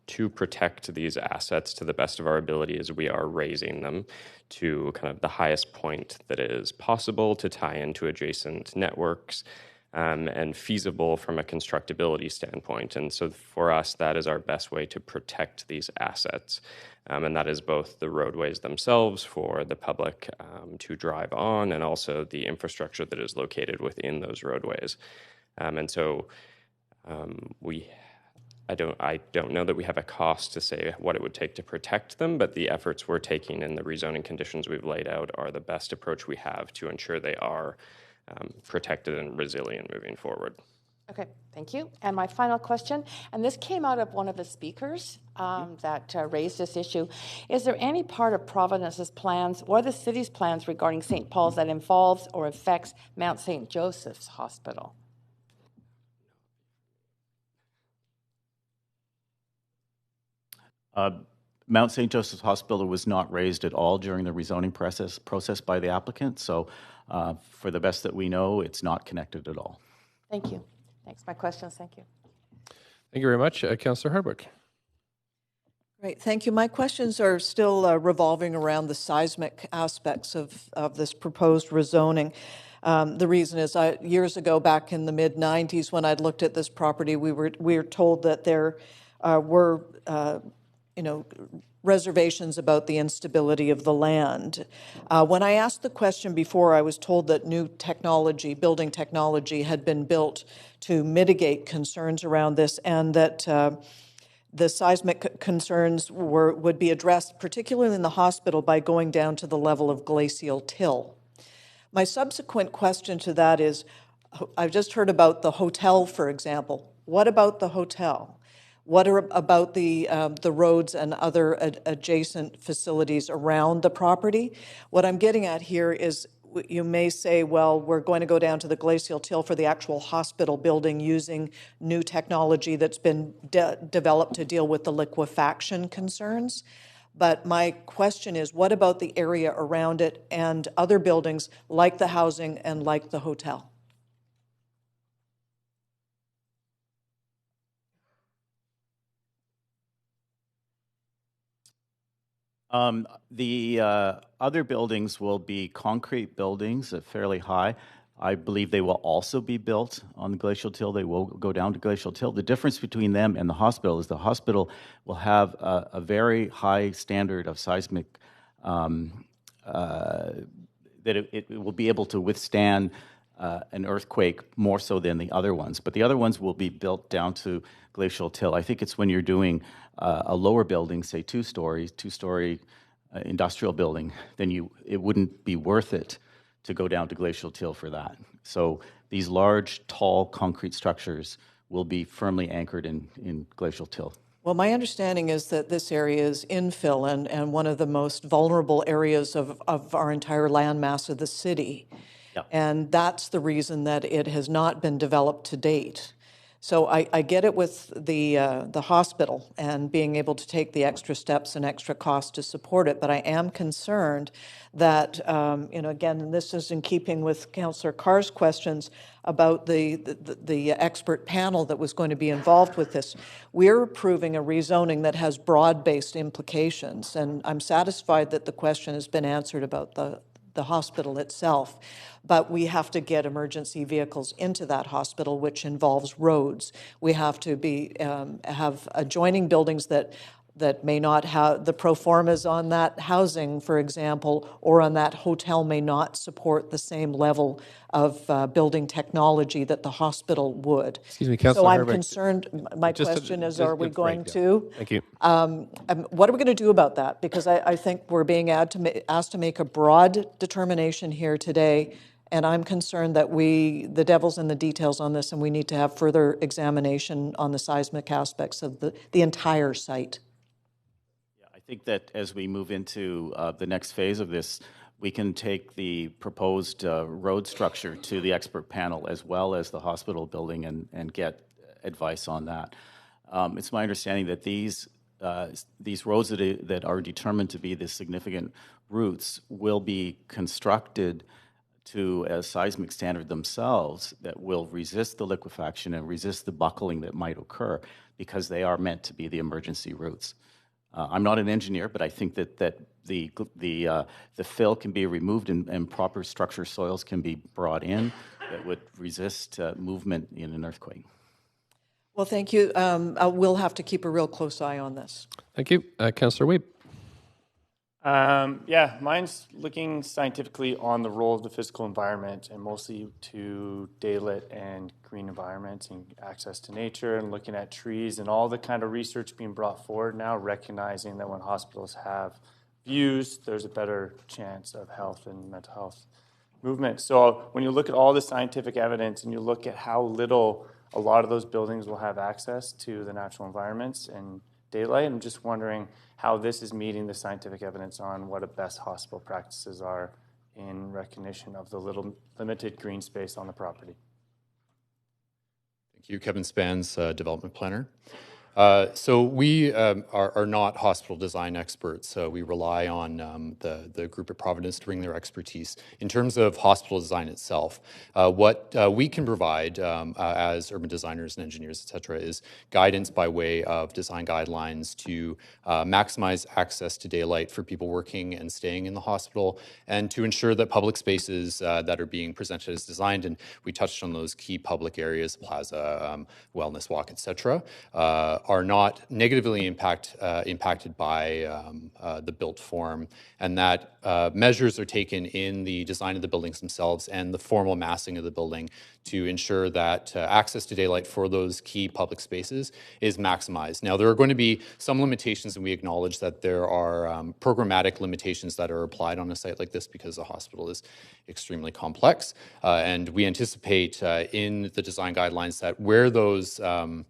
to protect these assets to the best of our ability is we are raising them to kind of the highest point that is possible to tie into adjacent networks and feasible from a constructability standpoint. And so for us, that is our best way to protect these assets. And that is both the roadways themselves for the public to drive on and also the infrastructure that is located within those roadways. And so I don't know that we have a cost to say what it would take to protect them, but the efforts we're taking and the rezoning conditions we've laid out are the best approach we have to ensure they are protected and resilient moving forward. Okay, thank you. And my final question, and this came out of one of the speakers that raised this issue. Is there any part of Providence's plans or the city's plans regarding St. Paul's that involves or affects Mount St. Joseph's Hospital? Mount St. Joseph's Hospital was not raised at all during the rezoning process by the applicant. So for the best that we know, it's not connected at all. Thank you. Thanks. My questions. Thank you. Thank you very much. Councillor Hardwick. Great, thank you. My questions are still revolving around the seismic aspects of this proposed rezoning. The reason is years ago, back in the mid-'90s, when I'd looked at this property, we were told that there were reservations about the instability of the land. When I asked the question before, I was told that new technology, building technology, had been built to mitigate concerns around this, and that the seismic concerns would be addressed, particularly in the hospital, by going down to the level of glacial till. My subsequent question to that is, I've just heard about the hotel, for example. What about the hotel? What about the roads and other adjacent facilities around the property? What I'm getting at here is, you may say, well, we're going to go down to the glacial till for the actual hospital building using new technology that's been developed to deal with the liquefaction concerns. But my question is, what about the area around it and other buildings like the housing and like the hotel? The other buildings will be concrete buildings, fairly high. I believe they will also be built on the glacial till. They will go down to glacial till. The difference between them and the hospital is the hospital will have a very high standard of seismic. that it will be able to withstand an earthquake more so than the other ones. But the other ones will be built down to glacial till. I think it's when you're doing a lower building, say two-story industrial building, then it wouldn't be worth it to go down to glacial till for that. So these large, tall concrete structures will be firmly anchored in glacial till. Well, my understanding is that this area is infill and one of the most vulnerable areas of our entire landmass of the city. Yep. And that's the reason that it has not been developed to date. So I get it with the hospital and being able to take the extra steps and extra costs to support it, but I am concerned that, again, and this is in keeping with Councillor Carr's questions about the expert panel that was going to be involved with this. We're approving a rezoning that has broad-based implications, and I'm satisfied that the question has been answered about the hospital itself, but we have to get emergency vehicles into that hospital, which involves roads. We have to have adjoining buildings that may not have the pro formas on that housing, for example, or on that hotel may not support the same level of building technology that the hospital would. Excuse me, Councillor So I'm Hardwick. concerned, my question is, are we going break, to? Thank you. What are we going to do about that? Because I think we're being asked to make a broad determination here today, and I'm concerned that the devil's in the details on this, and we need to have further examination on the seismic aspects of the entire site. Yeah, I think that as we move into the next phase of this, we can take the proposed road structure to the expert panel as well as the hospital building and get advice on that. It's my understanding that these roads that are determined to be the significant routes will be constructed to a seismic standard themselves that will resist the liquefaction and resist the buckling that might occur because they are meant to be the emergency routes. I'm not an engineer, but I think that the fill can be removed and proper structure soils can be brought in that would resist movement in an earthquake. Well, thank you. We'll have to keep a real close eye on this. Thank you. Councillor Wiebe. Yeah, mine's looking scientifically on the role of the physical environment and mostly to daylit and green environments and access to nature and looking at trees and all the kind of research being brought forward now, recognizing that when hospitals have views, there's a better chance of health and mental health movement. So when you look at all the scientific evidence and you look at how little a lot of those buildings will have access to the natural environments and daylight, I'm just wondering how this is meeting the scientific evidence on what a best hospital practices are in recognition of the little limited green space on the property. Thank you. Kevin Spans, development planner. So we are not hospital design experts. We rely on the group at Providence to bring their expertise. In terms of hospital design itself, what we can provide as urban designers and engineers, et cetera, is guidance by way of design guidelines to maximize access to daylight for people working and staying in the hospital, and to ensure that public spaces that are being presented as designed, and we touched on those key public areas, plaza, wellness walk, et cetera, are not negatively impacted by the built form, and that measures are taken in the design of the buildings themselves and the formal massing of the building to ensure that access to daylight for those key public spaces is maximized. Now, there are going to be some limitations, and we acknowledge that there are programmatic limitations that are applied on a site like this because the hospital is extremely complex, and we anticipate in the design guidelines that where there's a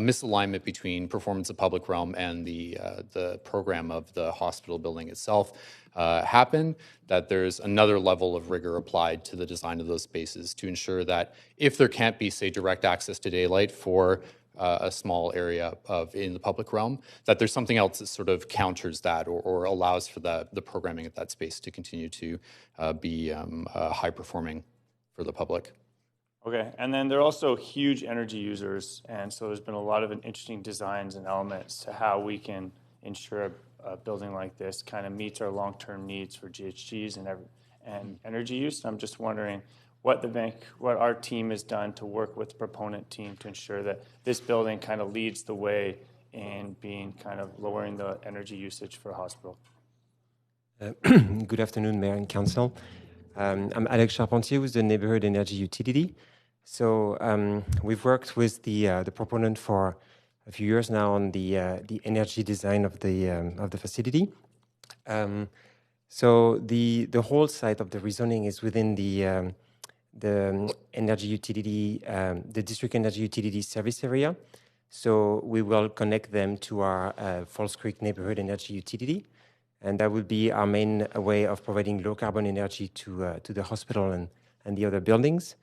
misalignment between performance of public realm and the program of the hospital building itself happen, that there's another level of rigor applied to the design of those spaces to ensure that if there can't be, say, direct access to daylight for a small area in the public realm, that there's something else that sort of counters that or allows for the programming of that space to continue to be high performing for the public. Okay, and then they're also huge energy users, and so there's been a lot of interesting designs and elements to how we can ensure a building like this kind of meets our long-term needs for GHGs and energy use. I'm just wondering what our team has done to work with the proponent team to ensure that this building kind of leads the way in being kind of lowering the energy usage for a hospital. Good afternoon, Mayor and Council. I'm Alex Charpentier with the Neighborhood Energy Utility. So we've worked with the proponent for a few years now on the energy design of the facility. So the whole site of the rezoning is within the energy utility, the district energy utility service area. So we will connect them to our Falls Creek Neighborhood Energy Utility. And that will be our main way of providing low carbon energy to the hospital and the other buildings.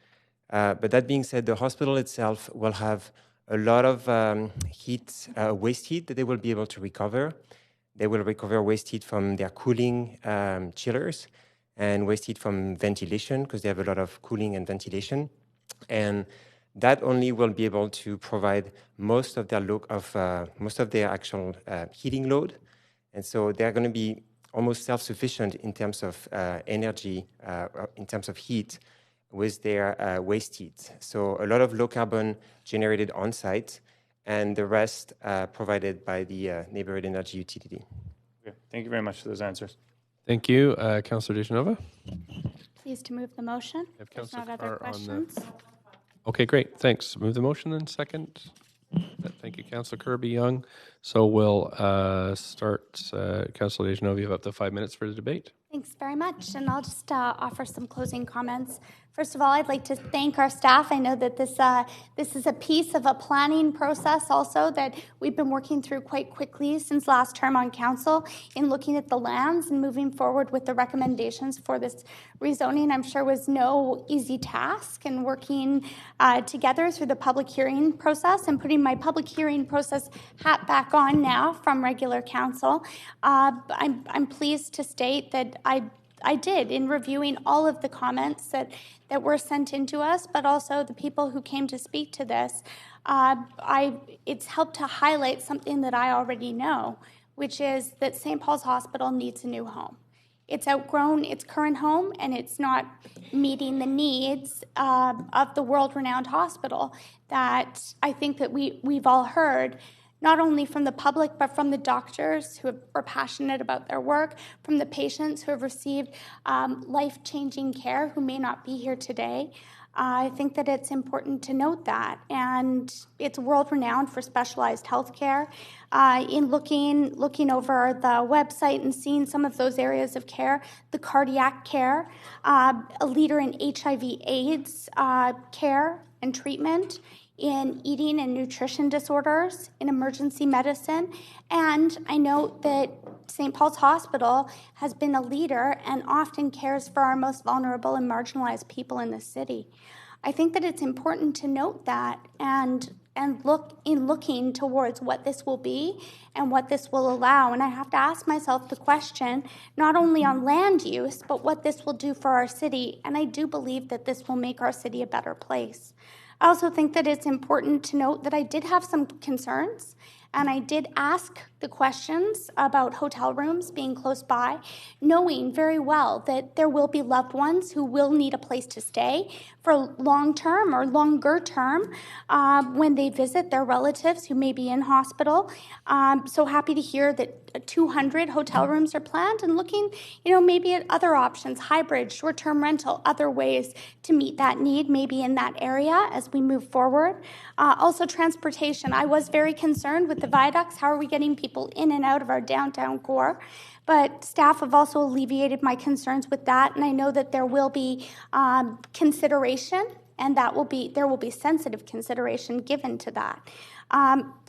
But that being said, the hospital itself will have a lot of waste heat that they will be able to recover. They will recover waste heat from their cooling chillers and waste heat from ventilation, because they have a lot of cooling and ventilation. And that only will be able to provide most of their actual heating load. And so they're going to be almost self-sufficient in terms of energy, in terms of heat, with their waste heat. So a lot of low carbon generated on site, and the rest provided by the Neighborhood Energy Utility. Okay. Thank you very much for those answers. Thank you. Councillor DeGenova? Pleased to move the motion. There's not other questions. Okay, great. Thanks. Move the motion then. Second. Thank you, Councillor Kirby-Young. So we'll start. Councillor DeGenova, you have up to 5 minutes for the debate. Thanks very much, and I'll just offer some closing comments. First of all, I'd like to thank our staff. I know that this is a piece of a planning process also that we've been working through quite quickly since last term on council in looking at the lands and moving forward with the recommendations for this rezoning. I'm sure was no easy task, and working together through the public hearing process and putting my public hearing process hat back on now from regular council. I'm pleased to state that I did in reviewing all of the comments that were sent in to us, but also the people who came to speak to this. It's helped to highlight something that I already know, which is that St. Paul's Hospital needs a new home. It's outgrown its current home, and it's not meeting the needs of the world-renowned hospital that I think that we've all heard, not only from the public, but from the doctors who are passionate about their work, from the patients who have received life-changing care who may not be here today. I think that it's important to note that. And it's world-renowned for specialized health care. In looking over the website and seeing some of those areas of care, the cardiac care, a leader in HIV/AIDS care and treatment, in eating and nutrition disorders, in emergency medicine. And I know that St. Paul's Hospital has been a leader and often cares for our most vulnerable and marginalized people in the city. I think that it's important to note that and looking towards what this will be and what this will allow. And I have to ask myself the question, not only on land use, but what this will do for our city. And I do believe that this will make our city a better place. I also think that it's important to note that I did have some concerns, and I did ask the questions about hotel rooms being close by, knowing very well that there will be loved ones who will need a place to stay for long-term or longer term when they visit their relatives who may be in hospital. So happy to hear that 200 hotel rooms are planned, and looking, maybe at other options, hybrid, short-term rental, other ways to meet that need, maybe in that area as we move forward. Also transportation. I was very concerned with the viaducts. How are we getting people in and out of our downtown core? But staff have also alleviated my concerns with that, and I know that there will be consideration, and there will be sensitive consideration given to that.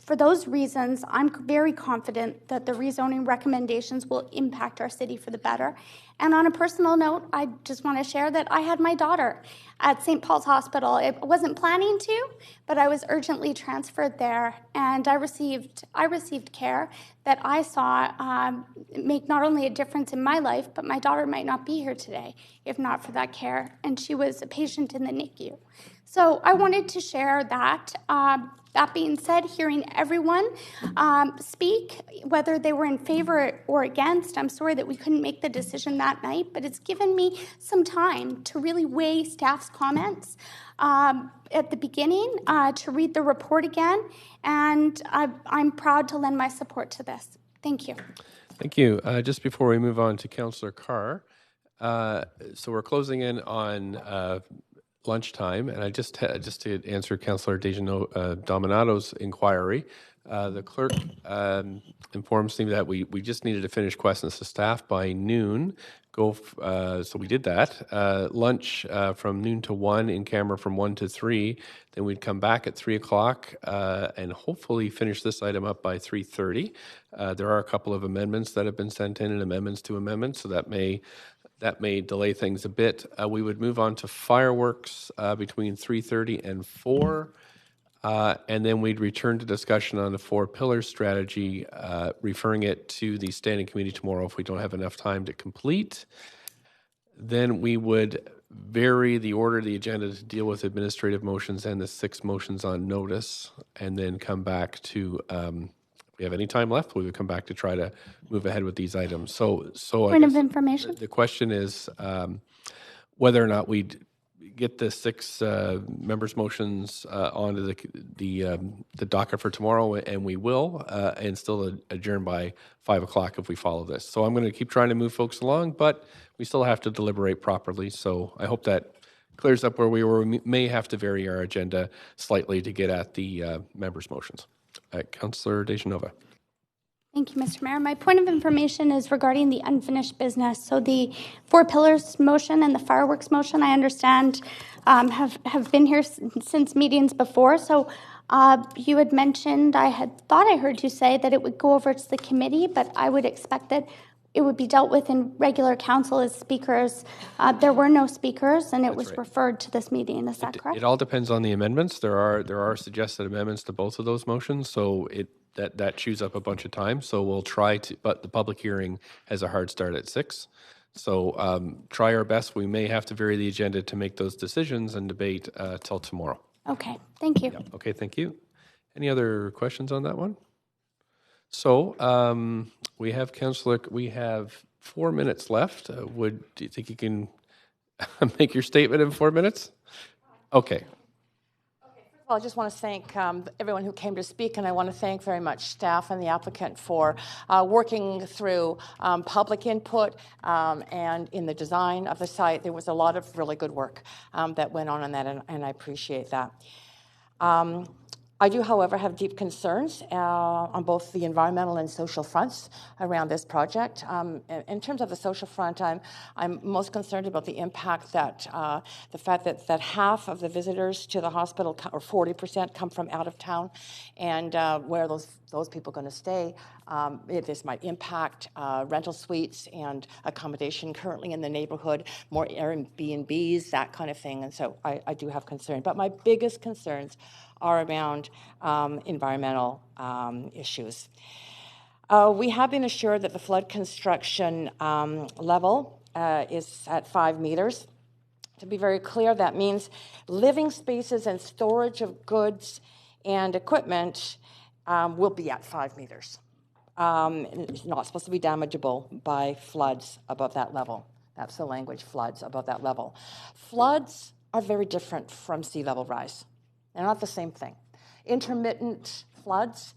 For those reasons, I'm very confident that the rezoning recommendations will impact our city for the better. And on a personal note, I just want to share that I had my daughter at St. Paul's Hospital. I wasn't planning to, but I was urgently transferred there, and I received care that I saw make not only a difference in my life, but my daughter might not be here today if not for that care, and she was a patient in the NICU. So I wanted to share that. That being said, hearing everyone speak, whether they were in favor or against, I'm sorry that we couldn't make the decision that night, but it's given me some time to really weigh staff's comments at the beginning, to read the report again, and I'm proud to lend my support to this. Thank you. Thank you. Just before we move on to Councillor Carr, so we're closing in on lunchtime, and I just to answer Councillor Dominato's inquiry, the clerk informs me that we just needed to finish questions to staff by noon. So we did that. Lunch from noon to 1, in camera from 1 to 3. Then we'd come back at 3 o'clock and hopefully finish this item up by 3:30. There are a couple of amendments that have been sent in, and amendments to amendments, so that may delay things a bit. We would move on to fireworks between 3:30 and 4. And then we'd return to discussion on the 4-pillar strategy, referring it to the standing committee tomorrow if we don't have enough time to complete. Then we would vary the order of the agenda to deal with administrative motions and the 6 motions on notice, and then come back to, if we have any time left, we would come back to try to move ahead with these items. So Point of information. The question is whether or not we'd get the 6 members' motions onto the docket for tomorrow, and we will, and still adjourn by 5 o'clock if we follow this. So I'm going to keep trying to move folks along, but we still have to deliberate properly. So I hope that clears up where we were. We may have to vary our agenda slightly to get at the members' motions. Councillor Dejanova. Thank you, Mr. Mayor. My point of information is regarding the unfinished business. So the 4 pillars motion and the fireworks motion, I understand, have been here since meetings before. So you had mentioned, I had thought I heard you say that it would go over to the committee, but I would expect that it would be dealt with in regular council as speakers. There were no speakers, and it was referred to this meeting. Is that correct? It all depends on the amendments. There are suggested amendments to both of those motions, so that chews up a bunch of time. So we'll try to, but the public hearing has a hard start at 6. So try our best. We may have to vary the agenda to make those decisions and debate till tomorrow. Okay, thank you. Yeah. Okay, thank you. Any other questions on that one? So we have we have 4 minutes left. Do you think you can make your statement in 4 minutes? Okay. Well, I just want to thank everyone who came to speak, and I want to thank very much staff and the applicant for working through public input and in the design of the site. There was a lot of really good work that went on that, and I appreciate that. I do, however, have deep concerns on both the environmental and social fronts around this project. In terms of the social front, I'm most concerned about the impact that the fact that half of the visitors to the hospital, or 40%, come from out of town, and where those people going to stay. This might impact rental suites and accommodation currently in the neighborhood, more Airbnbs, that kind of thing. And so I do have concern. But my biggest concerns are around environmental issues. We have been assured that the flood construction level is at 5 meters. To be very clear, that means living spaces and storage of goods and equipment will be at 5 meters. It's not supposed to be damageable by floods above that level. That's the language, floods above that level. Floods are very different from sea level rise. They're not the same thing. Intermittent floods,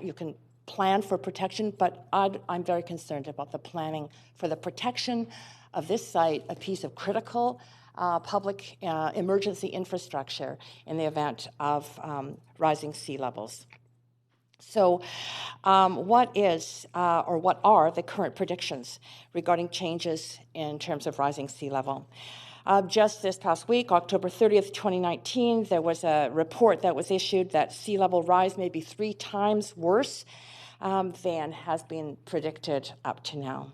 you can plan for protection, but I'm very concerned about the planning for the protection of this site, a piece of critical public emergency infrastructure in the event of rising sea levels. So what are the current predictions regarding changes in terms of rising sea level? Just this past week, October 30th, 2019, there was a report that was issued that sea level rise may be 3 times worse than has been predicted up to now.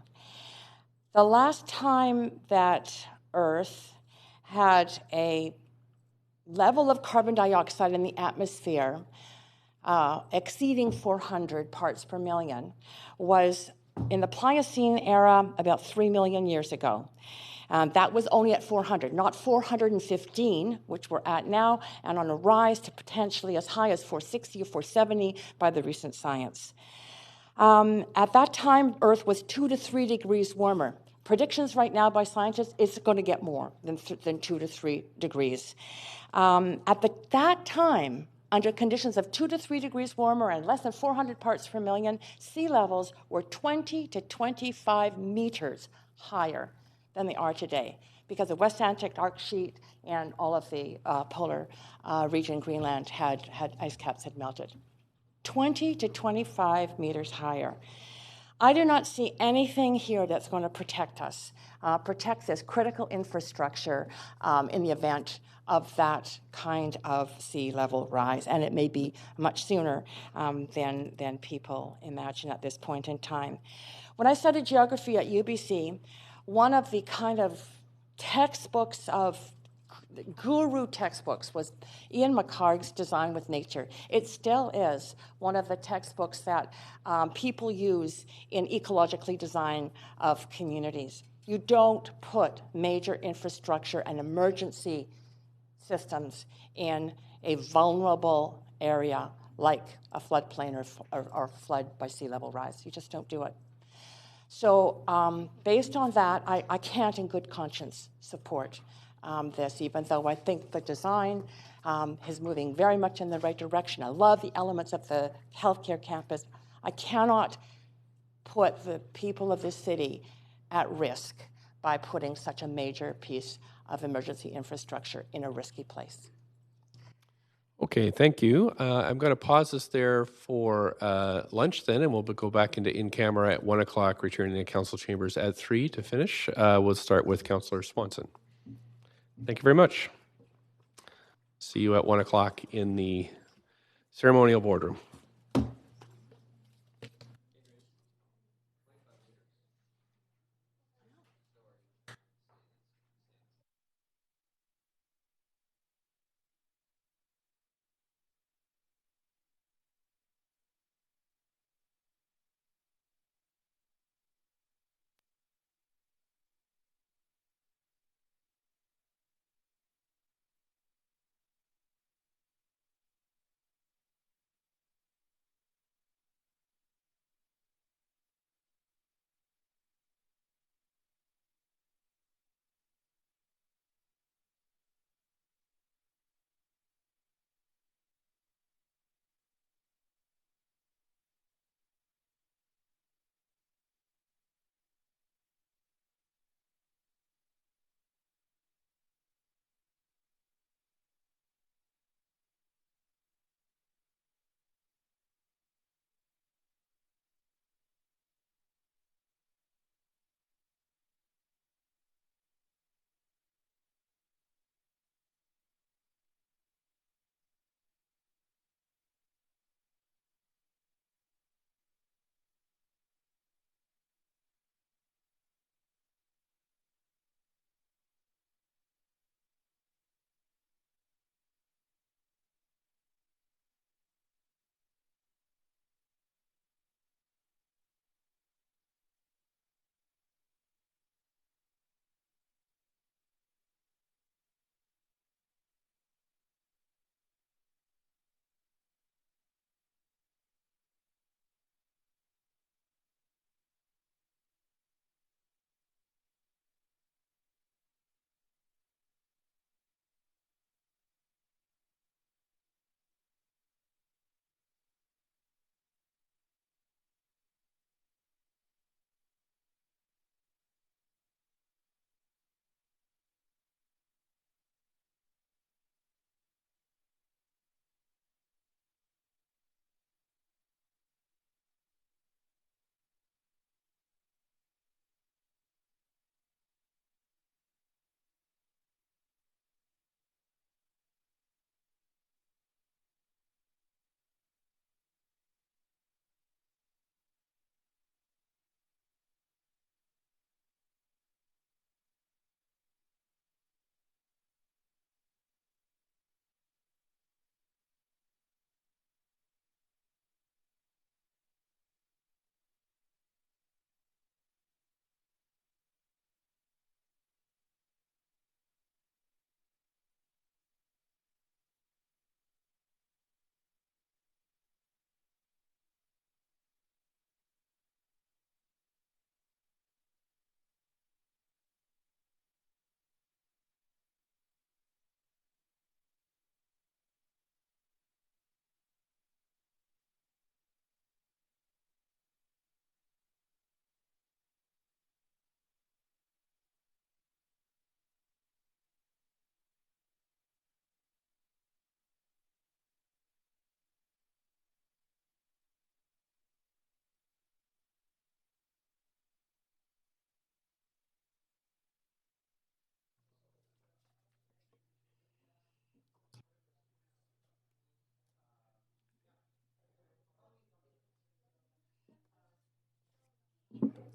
The last time that Earth had a level of carbon dioxide in the atmosphere exceeding 400 parts per million was in the Pliocene era about 3 million years ago. That was only at 400, not 415, which we're at now, and on a rise to potentially as high as 460 or 470 by the recent science. At that time, Earth was 2 to 3 degrees warmer. Predictions right now by scientists, it's going to get more than 2 to 3 degrees. At that time, under conditions of 2 to 3 degrees warmer and less than 400 parts per million, sea levels were 20 to 25 meters higher than they are today, because the West Antarctic Arc sheet and all of the polar region, Greenland, had ice caps had melted. 20 to 25 meters higher. I do not see anything here that's going to protect us, protect this critical infrastructure in the event of that kind of sea level rise, and it may be much sooner than people imagine at this point in time. When I studied geography at UBC, one of the kind of textbooks of guru textbooks was Ian McHarg's Design with Nature. It still is one of the textbooks that people use in ecologically design of communities. You don't put major infrastructure and emergency systems in a vulnerable area like a floodplain or flood by sea level rise. You just don't do it. So based on that, I can't in good conscience support this, even though I think the design is moving very much in the right direction. I love the elements of the healthcare campus. I cannot put the people of this city at risk by putting such a major piece of emergency infrastructure in a risky place. Okay, thank you. I'm going to pause this there for lunch then, and we'll go back into in-camera at 1 o'clock, returning to council chambers at 3 to finish. We'll start with Councillor Swanson. Thank you very much. See you at 1 o'clock in the ceremonial boardroom.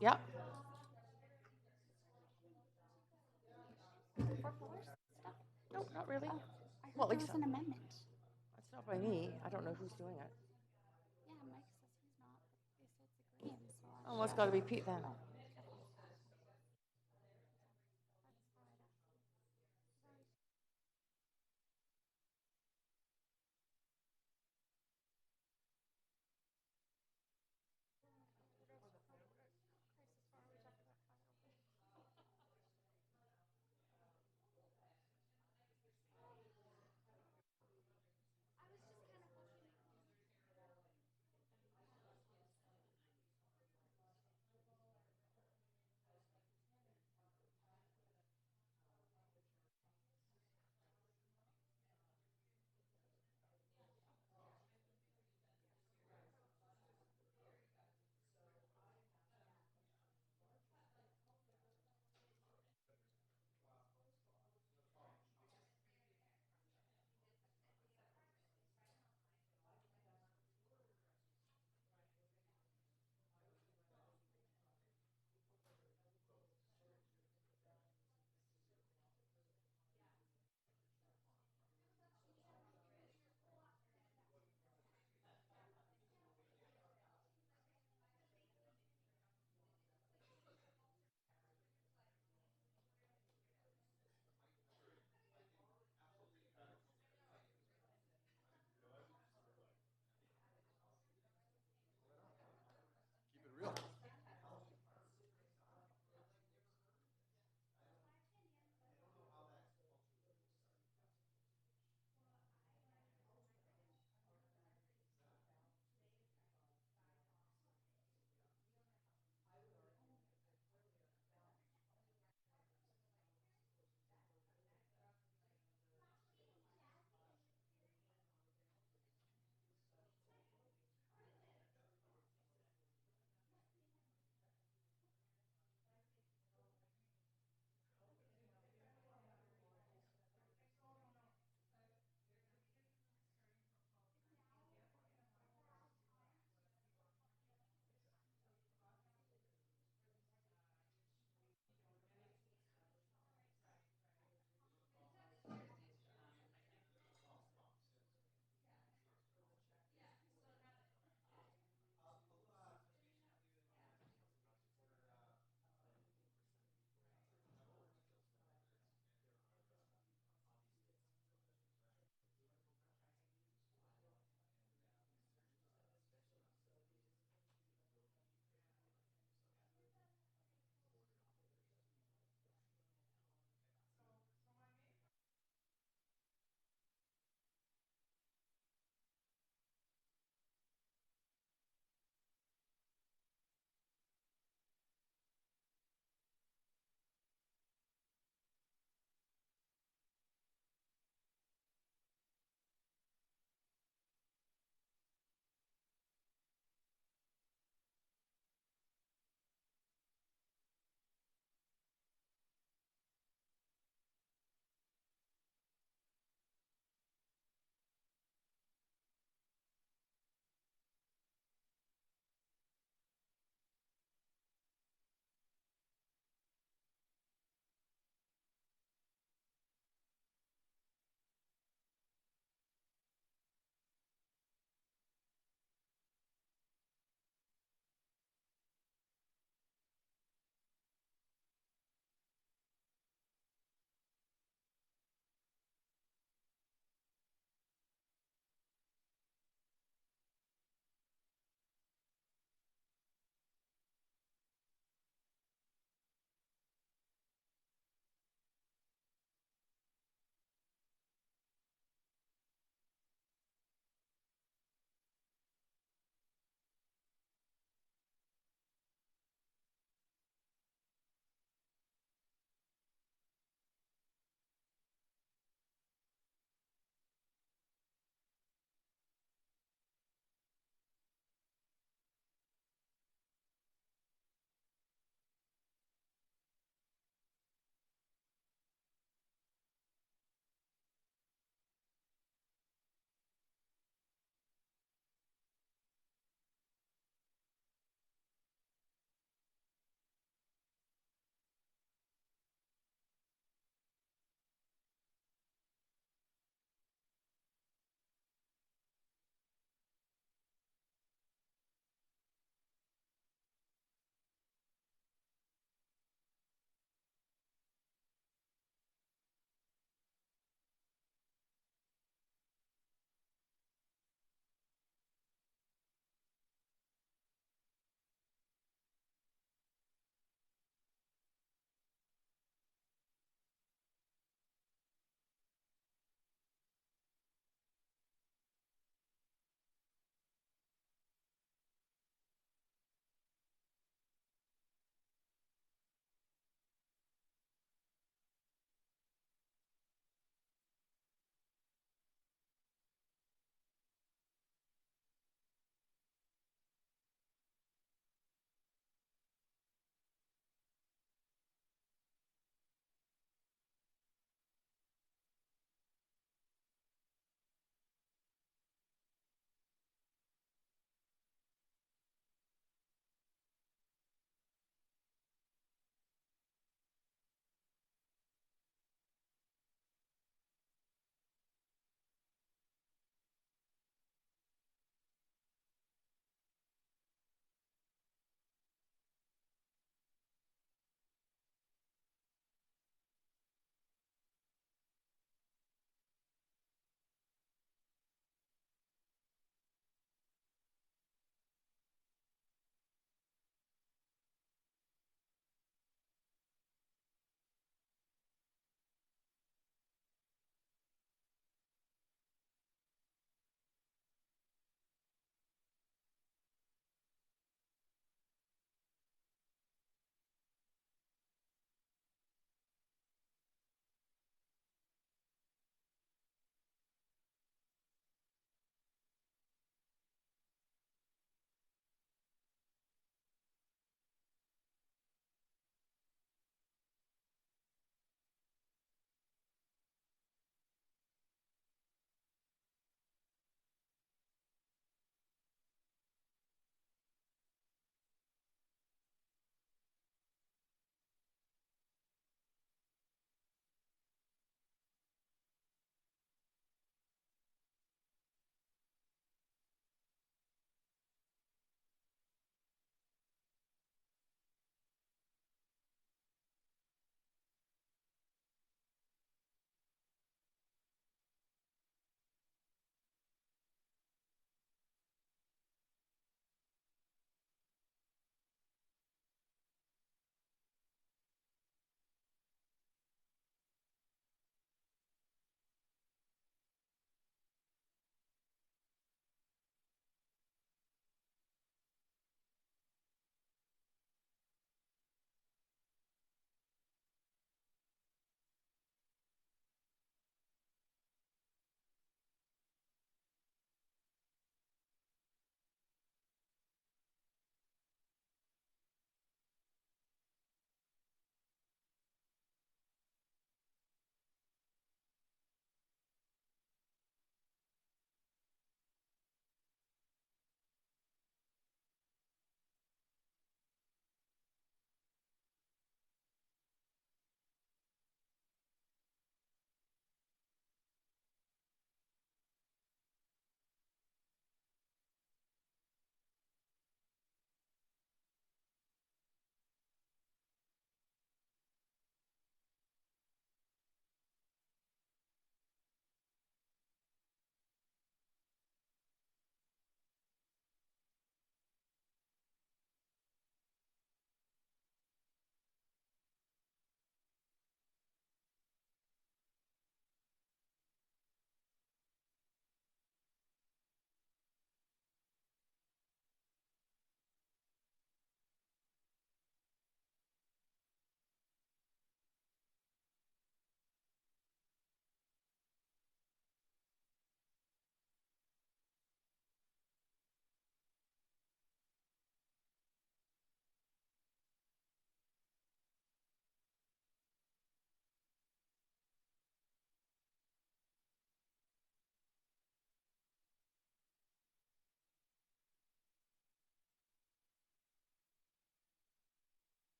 Yep. No, not really. Well, at There least was an amendment. that's not by me. I don't know who's doing it. Yeah, Mike says he's not, but they said it's agreeing, so. Oh, well, it's got to be Pete then.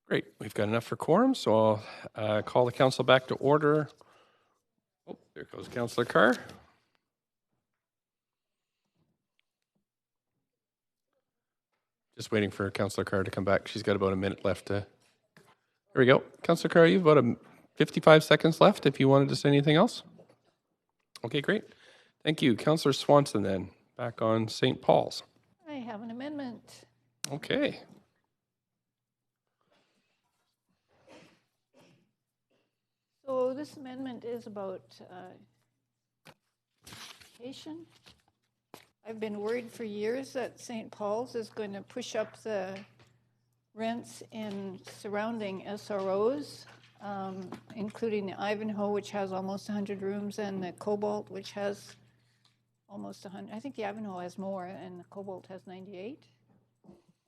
Great. We've got enough for quorum, so I'll call the council back to order. Oh, there goes Councillor Carr. Just waiting for Councillor Carr to come back. She's got about a minute left to... There we go. Councillor Carr, you've about 55 seconds left if you wanted to say anything else. Okay, great. Thank you. Councillor Swanson then, back on St. Paul's. I have an amendment. Okay. So this amendment is about vacation. I've been worried for years that St. Paul's is going to push up the rents in surrounding SROs, including the Ivanhoe, which has almost 100 rooms, and the Cobalt, which has almost 100. I think the Ivanhoe has more, and the Cobalt has 98.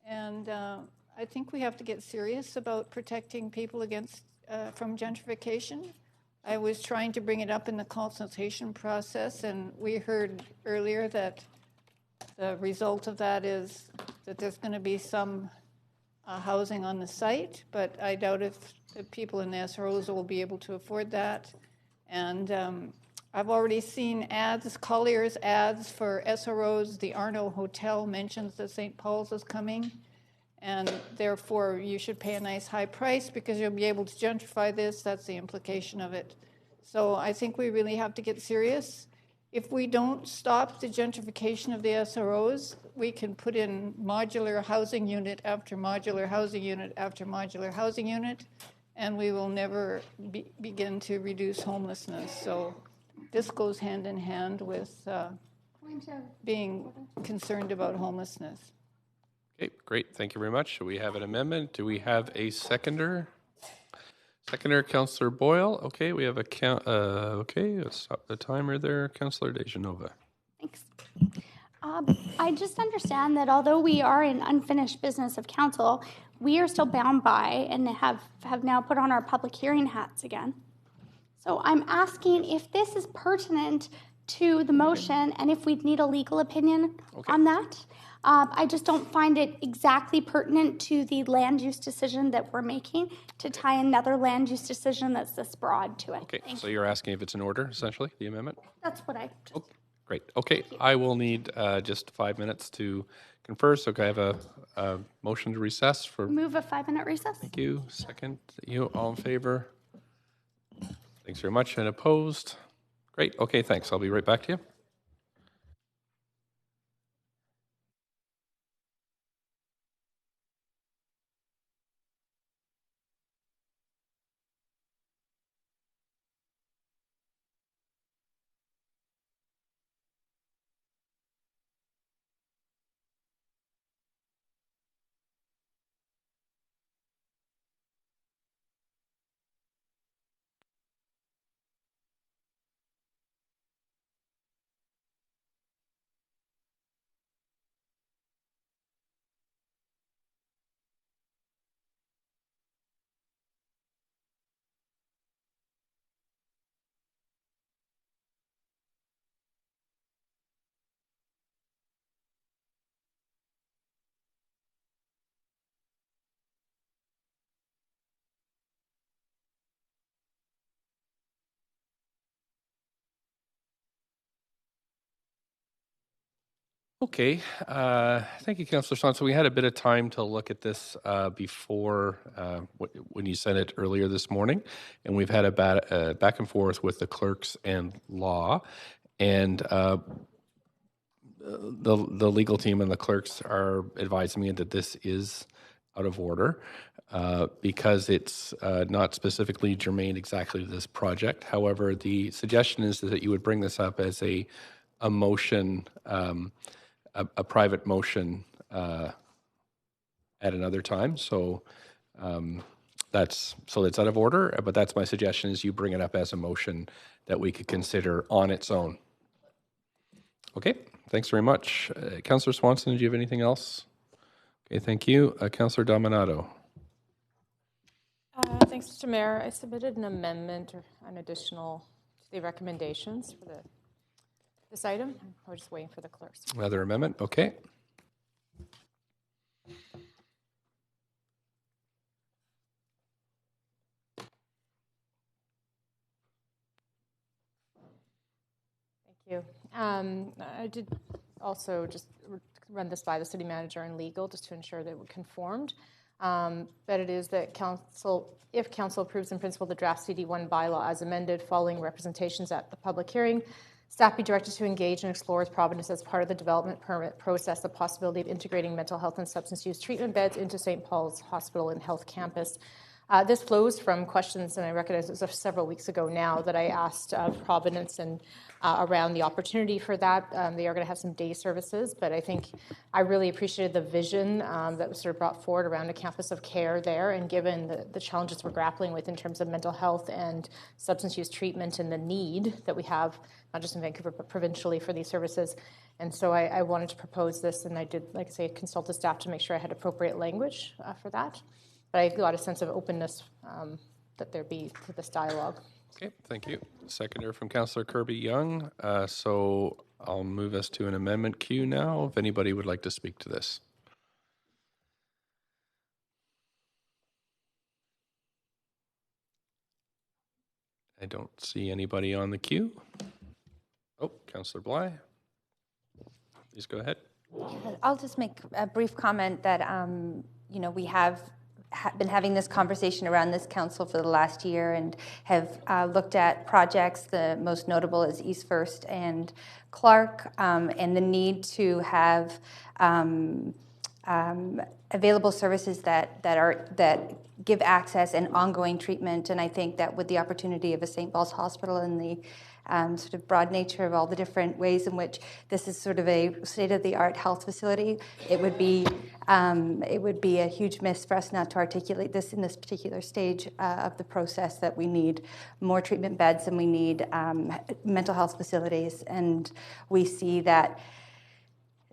And I think we have to get serious about protecting people against from gentrification. I was trying to bring it up in the consultation process, and we heard earlier that the result of that is that there's going to be some housing on the site, but I doubt if the people in the SROs will be able to afford that. And I've already seen ads, Collier's ads for SROs. The Arno Hotel mentions that St. Paul's is coming, and therefore you should pay a nice high price because you'll be able to gentrify this. That's the implication of it. So I think we really have to get serious. If we don't stop the gentrification of the SROs, we can put in modular housing unit after modular housing unit after modular housing unit, and we will never begin to reduce homelessness. So this goes hand in hand with being concerned about homelessness. Okay, great. Thank you very much. We have an amendment. Do we have a seconder? Seconder, Councillor Boyle. Okay, we have a count. Okay, let's stop the timer there. Councillor Dejanova. Thanks. I just understand that although we are in unfinished business of council, we are still bound by and have now put on our public hearing hats again. So I'm asking if this is pertinent to the motion and if we'd need a legal opinion on that. I just don't find it exactly pertinent to the land use decision that we're making to tie another land use decision that's this broad to it. Okay, so you're asking if it's in order, essentially, the amendment? That's what I just... Great. Okay, I will need just 5 minutes to confer. So can I have a motion to recess for... Move a 5-minute recess. Thank you. Second. You all in favor? Thanks very much. And opposed? Great. Okay, thanks. I'll be right back to you. Okay, thank you, Councillor Swanson. We had a bit of time to look at this before when you sent it earlier this morning, and we've had a back and forth with the clerks and law, and the legal team and the clerks are advising me that this is out of order because it's not specifically germane exactly to this project. However, the suggestion is that you would bring this up as a motion. A private motion at another time. So that's out of order, but that's my suggestion is you bring it up as a motion that we could consider on its own. Okay, thanks very much. Councillor Swanson, do you have anything else? Okay, thank you. Councillor Dominato. Thanks, Mr. Mayor. I submitted an amendment or an additional to the recommendations for this item. We're just waiting for the clerks. Another amendment, okay. you. I did also just run this by the city manager and legal just to ensure that we're conformed. But it is that if council approves in principle the draft CD1 bylaw as amended following representations at the public hearing, staff be directed to engage and explore with Providence as part of the development permit process the possibility of integrating mental health and substance use treatment beds into St. Paul's Hospital and Health Campus. This flows from questions, and I recognize it was several weeks ago now, that I asked Providence and around the opportunity for that. They are going to have some day services, but I think I really appreciated the vision that was sort of brought forward around a campus of care there, and given the challenges we're grappling with in terms of mental health and substance use treatment and the need that we have, not just in Vancouver, but provincially for these services. And so I wanted to propose this, and I did, like I say, consult the staff to make sure I had appropriate language for that. But I got a sense of openness that there be to this dialogue. Okay, thank you. Seconder from Councillor Kirby-Yung. So I'll move us to an amendment queue now, if anybody would like to speak to this. I don't see anybody on the queue. Oh, Councillor Bly. Please go ahead. I'll just make a brief comment that, we have been having this conversation around this council for the last year and have looked at projects. The most notable is East First and Clark, and the need to have available services that give access and ongoing treatment. And I think that with the opportunity of a St. Paul's Hospital and the sort of broad nature of all the different ways in which this is sort of a state-of-the-art health facility, it would be a huge miss for us not to articulate this in this particular stage of the process, that we need more treatment beds and we need mental health facilities. And we see that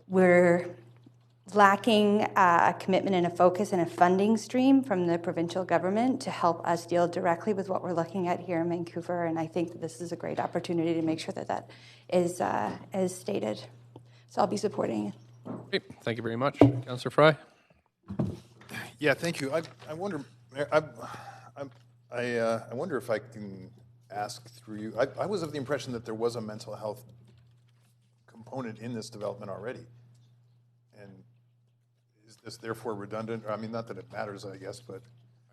we're lacking a commitment and a focus and a funding stream from the provincial government to help us deal directly with what we're looking at here in Vancouver. And I think that this is a great opportunity to make sure that that is as stated. So I'll be supporting it. Okay, thank you very much. Councillor Fry. Yeah, thank you. I wonder, I wonder if I can ask through you. I was of the impression that there was a mental health component in this development already. And is this therefore redundant? I mean, not that it matters, I guess, but...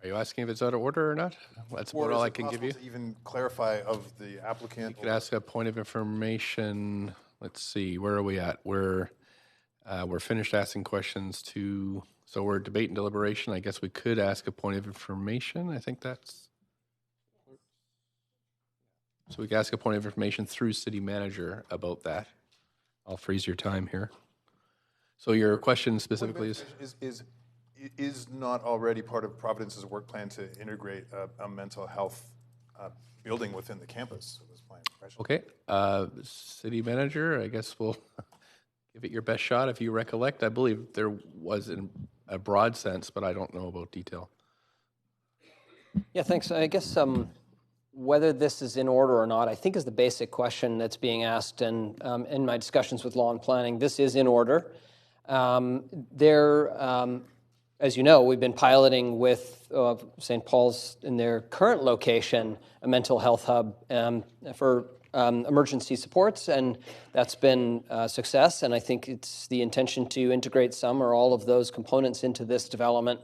Are you asking if it's out of order or not? That's about all I can give you. To even clarify of the applicant? You could ask a point of information. Let's see, where are we at? We're finished asking questions to... So we're debate and deliberation. I guess we could ask a point of information. I think that's... So we could ask a point of information through city manager about that. I'll freeze your time here. So your question specifically is not already part of Providence's work plan to integrate a mental health building within the campus? Was my impression. Okay, city manager, I guess we'll give it your best shot. If you recollect, I believe there was in a broad sense, but I don't know about detail. Yeah, thanks. I guess whether this is in order or not, I think is the basic question that's being asked. And in my discussions with law and planning, this is in order. As you know, we've been piloting with St. Paul's in their current location, a mental health hub for emergency supports, and that's been a success. And I think it's the intention to integrate some or all of those components into this development.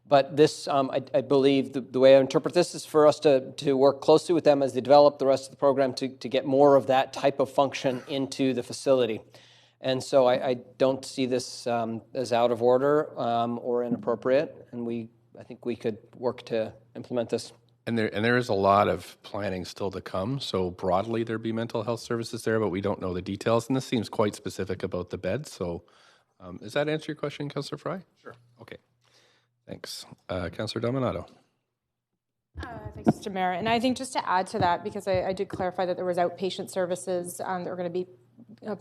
But this, I believe, the way I interpret this is for us to work closely with them as they develop the rest of the program to get more of that type of function into the facility. And so I don't see this as out of order or inappropriate, and I think we could work to implement this. And there is a lot of planning still to come. So broadly, there'd be mental health services there, but we don't know the details. And this seems quite specific about the beds. So does that answer your question, Councillor Fry? Sure. Okay. Thanks. Councillor Dominato. Thanks, Mr. Mayor. And I think just to add to that, because I did clarify that there was outpatient services that were going to be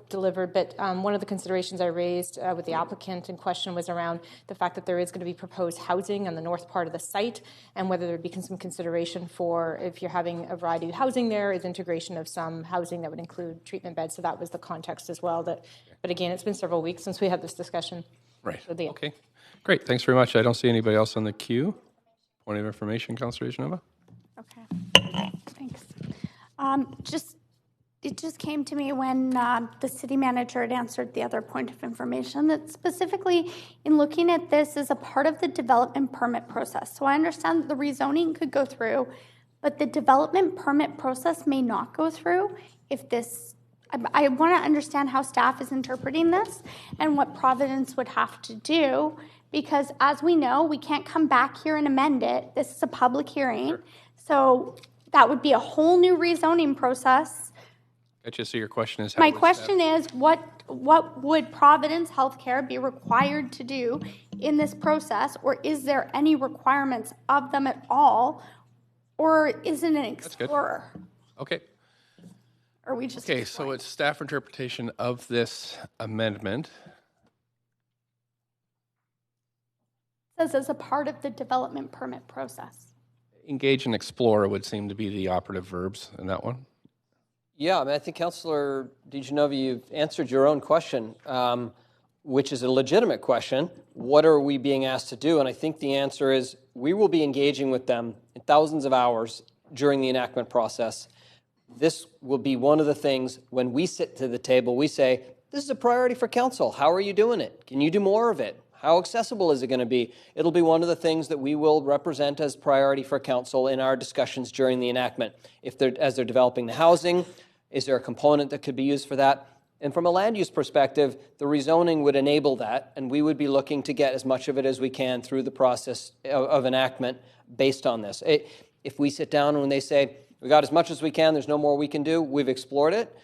delivered, but one of the considerations I raised with the applicant in question was around the fact that there is going to be proposed housing on the north part of the site, and whether there'd be some consideration for, if you're having a variety of housing there, is integration of some housing that would include treatment beds. So that was the context as well. But again, it's been several weeks since we had this discussion. Right. So okay. Great. Thanks very much. I don't see anybody else on the queue. Point of information, Councillor Ijanova. Okay. Thanks. Just it just came to me when the city manager had answered the other point of information that specifically in looking at this as a part of the development permit process. So I understand that the rezoning could go through, but the development permit process may not go through if this. I want to understand how staff is interpreting this and what Providence would have to do, because as we know, we can't come back here and amend it. This is a public hearing. Sure. So that would be a whole new rezoning process. Gotcha. So your question is, My question is, what would Providence Healthcare be required to do in this process, or is there any requirements of them at all, or is it an explorer? Okay. Or we just Okay, so it's staff interpretation of this amendment. says as a part of the development permit process. Engage and explore would seem to be the operative verbs in that one. Yeah, I mean, I think Councillor DiGenova, you've answered your own question, which is a legitimate question. What are we being asked to do? And I think the answer is we will be engaging with them in thousands of hours during the enactment process. This will be one of the things when we sit to the table, we say, this is a priority for council. How are you doing it? Can you do more of it? How accessible is it going to be? It'll be one of the things that we will represent as priority for council in our discussions during the enactment. As they're developing the housing, is there a component that could be used for that? And from a land use perspective, the rezoning would enable that, and we would be looking to get as much of it as we can through the process of enactment based on this. If we sit down and when they say, we got as much as we can, there's no more we can do, we've explored it,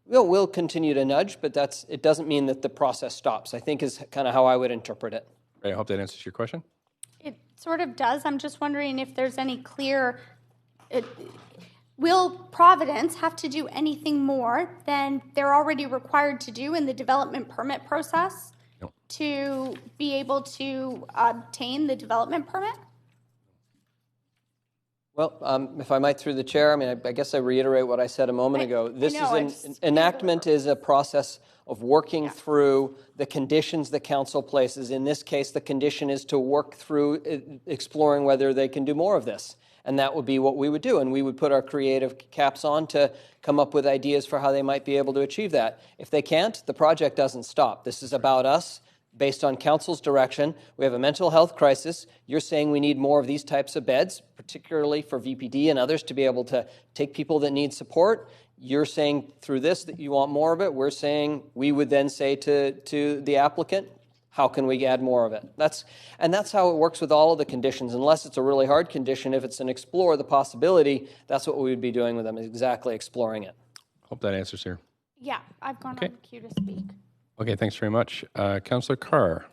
we'll continue to nudge, but it doesn't mean that the process stops, I think is kind of how I would interpret it. I hope that answers your question. It sort of does. I'm just wondering if there's any clear... Will Providence have to do anything more than they're already required to do in the development permit process to be able to obtain the development permit? Well, if I might through the chair, I mean, I guess I reiterate what I said a moment ago. This enactment is a process of working through the conditions the council places. In this case, the condition is to work through exploring whether they can do more of this. And that would be what we would do. And we would put our creative caps on to come up with ideas for how they might be able to achieve that. If they can't, the project doesn't stop. This is about us. Based on council's direction, we have a mental health crisis. You're saying we need more of these types of beds, particularly for VPD and others to be able to take people that need support. You're saying through this that you want more of it. We're saying we would then say to the applicant, how can we add more of it? That's how it works with all of the conditions. Unless it's a really hard condition, if it's an explore the possibility, that's what we would be doing with them, is exactly exploring it. Hope that answers here. Yeah, I've gone on the queue to speak. Okay, thanks very much. Councillor Carr.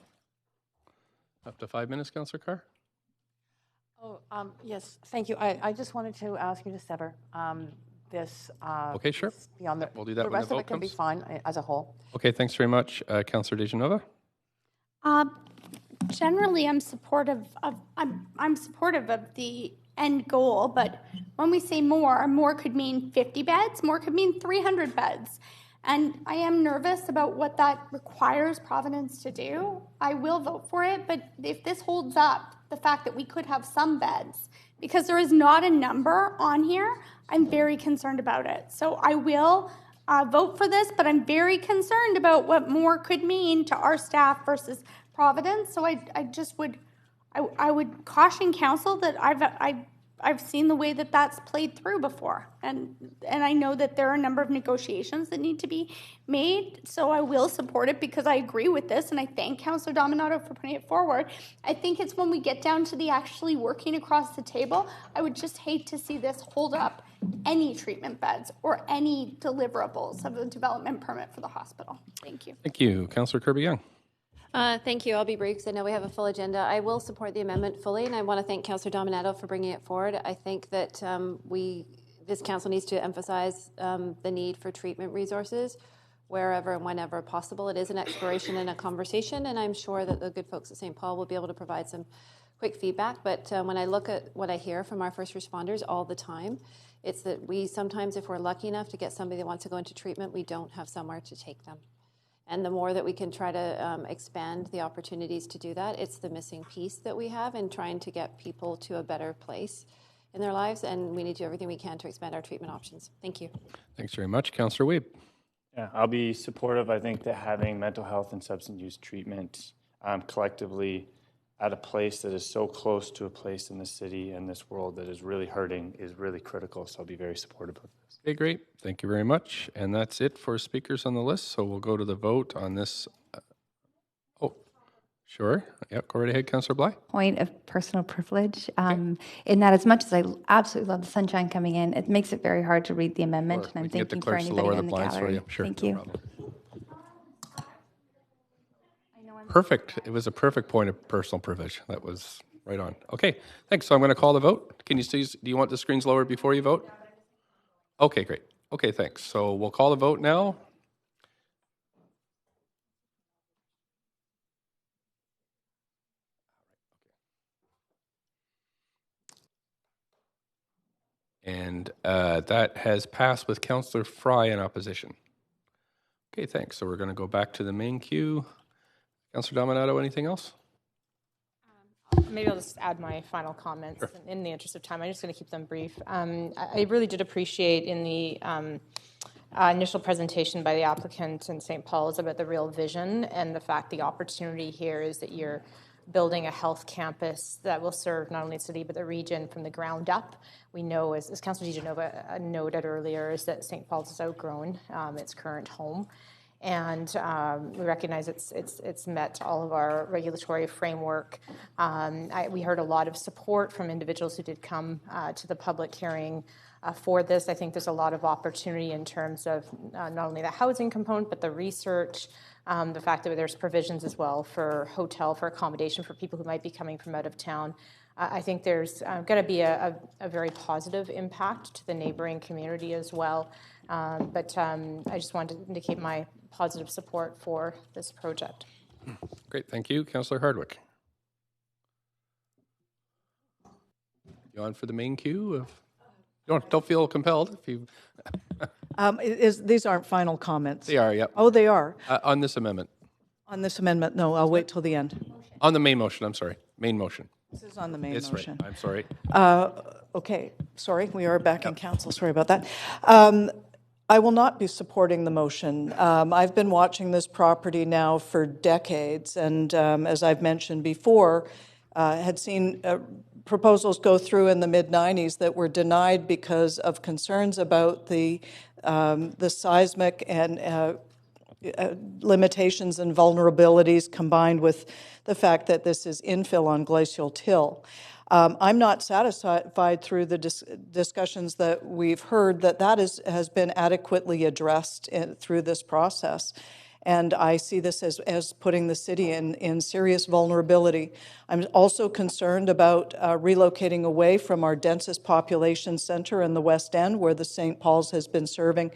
Up to 5 minutes, Councillor Carr. Oh, yes, thank you. I just wanted to ask you to sever this. Okay, sure. Beyond We'll do that the when rest the of vote it can be comes. fine as a whole. Okay, thanks very much. Councillor DiGenova. Generally, I'm supportive of the end goal, but when we say more could mean 50 beds, more could mean 300 beds. And I am nervous about what that requires Providence to do. I will vote for it, but if this holds up the fact that we could have some beds, because there is not a number on here, I'm very concerned about it. So I will vote for this, but I'm very concerned about what more could mean to our staff versus Providence. So I would caution council that I've seen the way that that's played through before, and I know that there are a number of negotiations that need to be made. So I will support it because I agree with this, and I thank Councillor Dominato for putting it forward. I think it's when we get down to the actually working across the table, I would just hate to see this hold up any treatment beds or any deliverables of the development permit for the hospital. Thank you. Thank you. Councillor Kirby-Young. Thank you. I'll be brief because I know we have a full agenda. I will support the amendment fully, and I want to thank Councillor Dominato for bringing it forward. I think that this council needs to emphasize the need for treatment resources wherever and whenever possible. It is an exploration and a conversation, and I'm sure that the good folks at St. Paul will be able to provide some quick feedback. But when I look at what I hear from our first responders all the time, it's that we sometimes, if we're lucky enough to get somebody that wants to go into treatment, we don't have somewhere to take them. And the more that we can try to expand the opportunities to do that, it's the missing piece that we have in trying to get people to a better place in their lives, and we need to do everything we can to expand our treatment options. Thank you. Thanks very much. Councillor Weeb. Yeah, I'll be supportive. I think that having mental health and substance use treatment collectively at a place that is so close to a place in the city and this world that is really hurting is really critical. So I'll be very supportive of this. Okay, great. Thank you very much. And that's it for speakers on the list. So we'll go to the vote on this. Sure. Yep. Go right ahead, Councillor Bly. Point of personal privilege, in that as much as I absolutely love the sunshine coming in, it makes it very hard to read the amendment, Sure. and I'm We can get the thinking for clerks to anybody lower the in the blinds for gallery. you. Sure, Thank no you. problem. Perfect. It was a perfect point of personal privilege. That was right on. Okay, thanks. So I'm going to call the vote. Can you see? Do you want the screens lowered before you vote? Okay, great. Okay, thanks. So we'll call the vote now. And that has passed with Councillor Fry in opposition. Okay, thanks. So we're going to go back to the main queue. Councillor Dominato, anything else? Maybe I'll just add my final comments in the interest of time. I'm just going to keep them brief. I really did appreciate in the initial presentation by the applicant in St. Paul's about the real vision and the fact the opportunity here is that you're building a health campus that will serve not only the city but the region from the ground up. We know, as Councillor DiGenova noted earlier, is that St. Paul's has outgrown its current home. And we recognize it's met all of our regulatory framework. We heard a lot of support from individuals who did come to the public hearing for this. I think there's a lot of opportunity in terms of not only the housing component, but the research, the fact that there's provisions as well for hotel, for accommodation for people who might be coming from out of town. I think there's going to be a very positive impact to the neighboring community as well. But I just wanted to indicate my positive support for this project. Great, thank you. Councillor Hardwick. You on for the main queue? Don't feel compelled if you... These aren't final comments. They are, yep. Oh, they are. On this amendment. On this amendment, no, I'll wait till the end. On the main motion, I'm sorry. Main motion. This is on the main It's motion. Right. I'm sorry. Okay, sorry, we are back in council. Sorry about that. I will not be supporting the motion. I've been watching this property now for decades, and as I've mentioned before, had seen proposals go through in the mid-90s that were denied because of concerns about the seismic and limitations and vulnerabilities combined with the fact that this is infill on glacial till. I'm not satisfied through the discussions that we've heard that has been adequately addressed through this process. And I see this as putting the city in serious vulnerability. I'm also concerned about relocating away from our densest population center in the West End, where the St. Paul's has been serving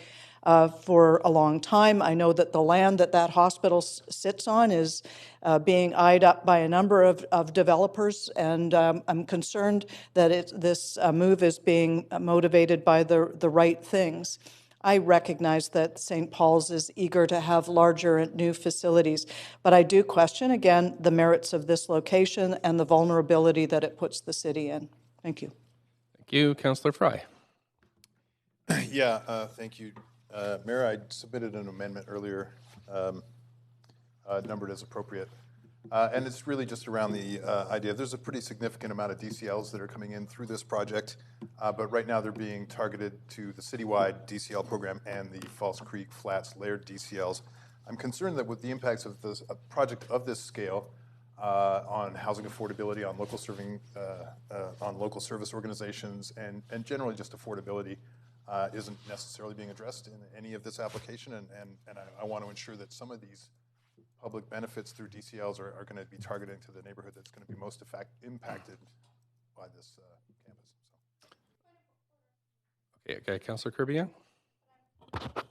for a long time. I know that the land that hospital sits on is being eyed up by a number of developers, and I'm concerned that this move is being motivated by the right things. I recognize that St. Paul's is eager to have larger and new facilities, but I do question, again, the merits of this location and the vulnerability that it puts the city in. Thank you. Thank you. Councillor Fry. Yeah, thank you. Mayor, I submitted an amendment earlier, numbered as appropriate. And it's really just around the idea. There's a pretty significant amount of DCLs that are coming in through this project, but right now they're being targeted to the citywide DCL program and the False Creek Flats layered DCLs. I'm concerned that with the impacts of this, a project of this scale on housing affordability, on local service organizations, and generally just affordability, isn't necessarily being addressed in any of this application, and I want to ensure that some of these public benefits through DCLs are going to be targeting to the neighborhood that's going to be most impacted by this campus. Okay, Councillor Kirby. Point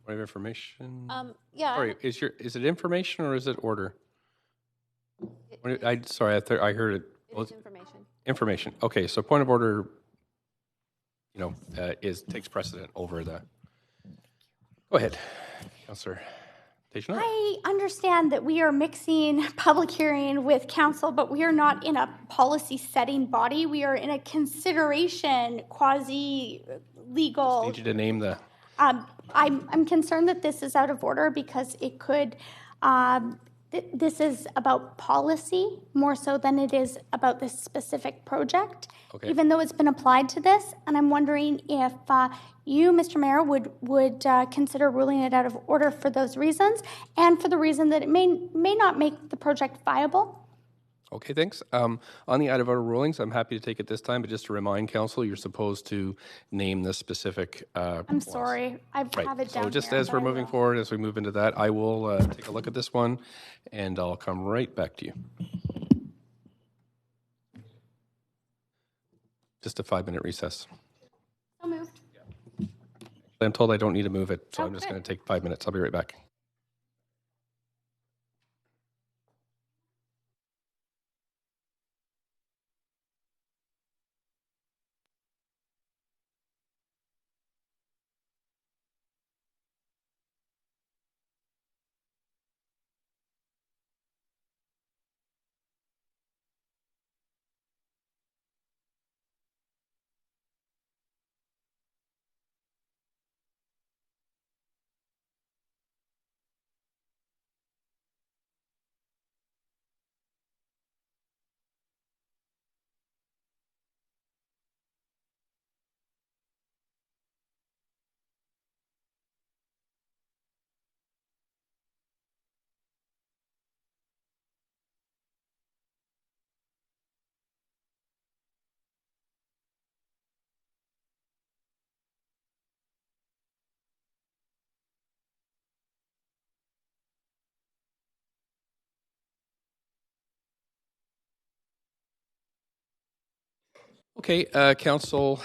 of information. Yeah. Sorry, is it information or is it order? I heard it. It's information. Information. Okay, so point of order. Takes precedent over the. Go ahead, Councillor I understand that we are mixing public hearing with council, but we are not in a policy setting body. We are in a consideration quasi-legal. Need you to name the... I'm concerned that this is out of order because it could, this is about policy more so than it is about this specific project, even though it's been applied to this. And I'm wondering if you, Mr. Mayor, would consider ruling it out of order for those reasons and for the reason that it may not make the project viable. Okay, thanks. On the out of order rulings, I'm happy to take it this time, but just to remind council, you're supposed to name the specific. I'm sorry, I have it down So just here, as but we're I moving will. forward, as we move into that, I will take a look at this one, and I'll come right back to you. Just a 5-minute recess. So moved. I'm told I don't need to move it, so I'm just Okay. going to take 5 minutes. I'll be right back. Okay, Council,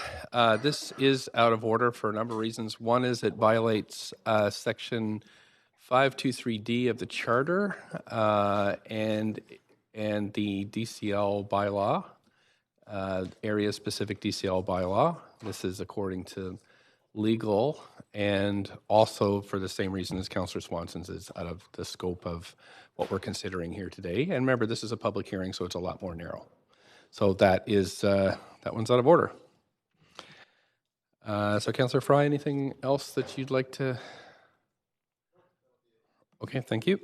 this is out of order for a number of reasons. One is it violates Section 523D of the Charter and the DCL bylaw, area-specific DCL bylaw. This is according to legal, and also for the same reason as Councillor Swanson's is out of the scope of what we're considering here today. And remember, this is a public hearing, so it's a lot more narrow. So that is that one's out of order. So Councillor Fry, anything else that you'd like to? Okay, thank you.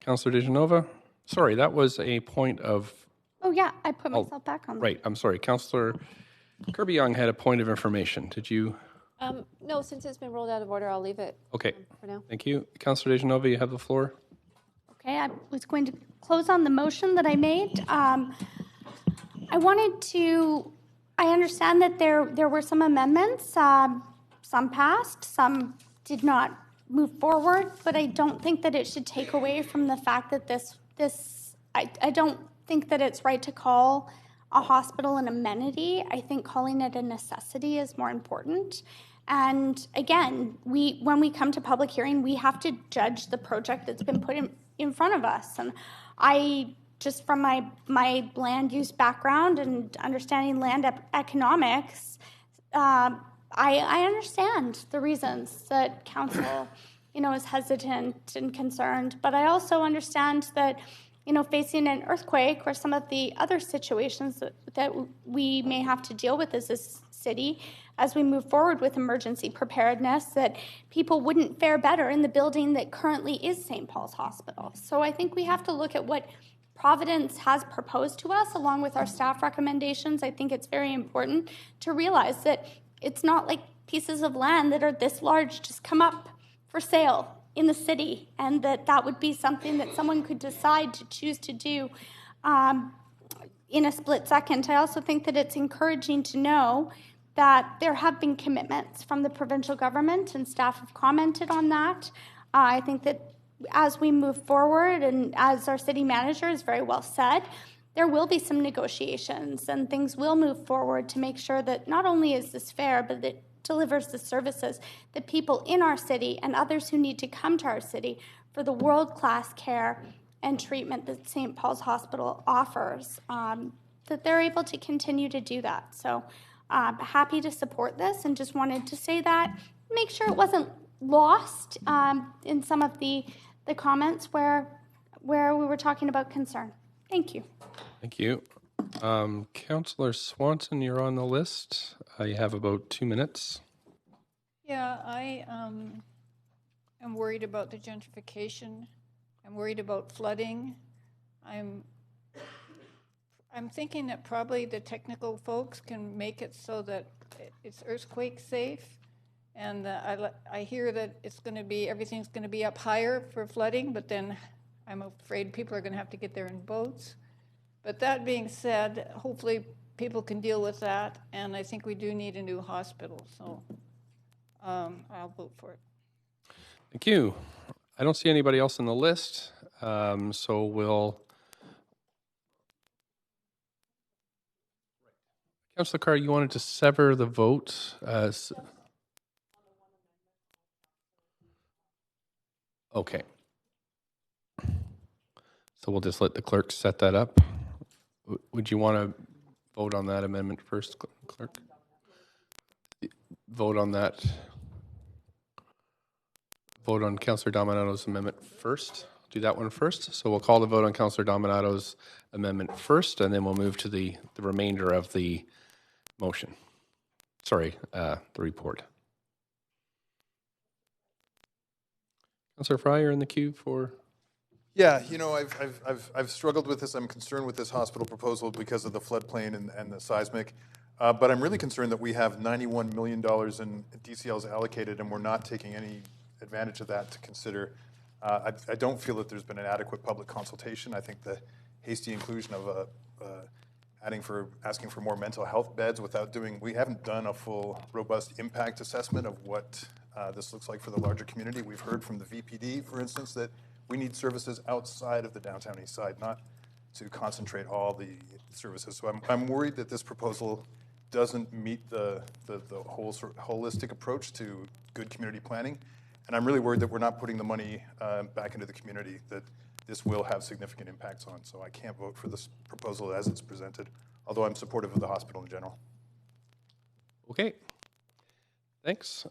Councillor DeGenova? Sorry, that was a point of... Oh, yeah, I put myself back on. Right, I'm sorry. Councillor Kirby-Young had a point of information. Did you? No, since it's been rolled out of order, I'll leave it Okay, for now. thank you. Councillor DeGenova, you have the floor. Okay, I was going to close on the motion that I made. I wanted to, I understand that there were some amendments, some passed, some did not move forward, but I don't think that it should take away from the fact that I don't think that it's right to call a hospital an amenity. I think calling it a necessity is more important. And again, when we come to public hearing, we have to judge the project that's been put in front of us. And I, just from my land use background and understanding land economics, I understand the reasons that council, is hesitant and concerned. But I also understand that, facing an earthquake or some of the other situations that we may have to deal with as a city, as we move forward with emergency preparedness, that people wouldn't fare better in the building that currently is St. Paul's Hospital. So I think we have to look at what Providence has proposed to us along with our staff recommendations. I think it's very important to realize that it's not like pieces of land that are this large just come up for sale in the city, and that would be something that someone could decide to choose to do in a split second. I also think that it's encouraging to know that there have been commitments from the provincial government, and staff have commented on that. I think that as we move forward, and as our city manager has very well said, there will be some negotiations and things will move forward to make sure that not only is this fair, but that it delivers the services that people in our city and others who need to come to our city for the world-class care and treatment that St. Paul's Hospital offers, that they're able to continue to do that. So happy to support this, and just wanted to say that, make sure it wasn't lost in some of the the comments where we were talking about concern. Thank you. Thank you. Councillor Swanson, you're on the list. You have about 2 minutes. Yeah, I am worried about the gentrification. I'm worried about flooding. I'm thinking that probably the technical folks can make it so that it's earthquake safe. And I hear that everything's going to be up higher for flooding, but then I'm afraid people are going to have to get there in boats. But that being said, hopefully people can deal with that, and I think we do need a new hospital, so I'll vote for it. Thank you. I don't see anybody else on the list, so we'll... Councillor Carr, you wanted to sever the vote. Okay. So we'll just let the clerk set that up. Would you want to vote on that amendment first, clerk? Vote on that. Vote on Councillor Dominato's amendment first. Do that one first. So we'll call the vote on Councillor Dominato's amendment first, and then we'll move to the remainder of the motion. Sorry, the report. Councillor Fry, you're in the queue for... Yeah, you know, I've struggled with this. I'm concerned with this hospital proposal because of the floodplain and the seismic. But I'm really concerned that we have $91 million in DCLs allocated and we're not taking any advantage of that to consider. I don't feel that there's been an adequate public consultation. I think the hasty inclusion of asking for more mental health beds we haven't done a full, robust impact assessment of what this looks like for the larger community. We've heard from the VPD, for instance, that we need services outside of the downtown east side, not to concentrate all the services. So I'm worried that this proposal doesn't meet the whole sort of holistic approach to good community planning. And I'm really worried that we're not putting the money back into the community that this will have significant impacts on. So I can't vote for this proposal as it's presented, although I'm supportive of the hospital in general. Okay. Thanks.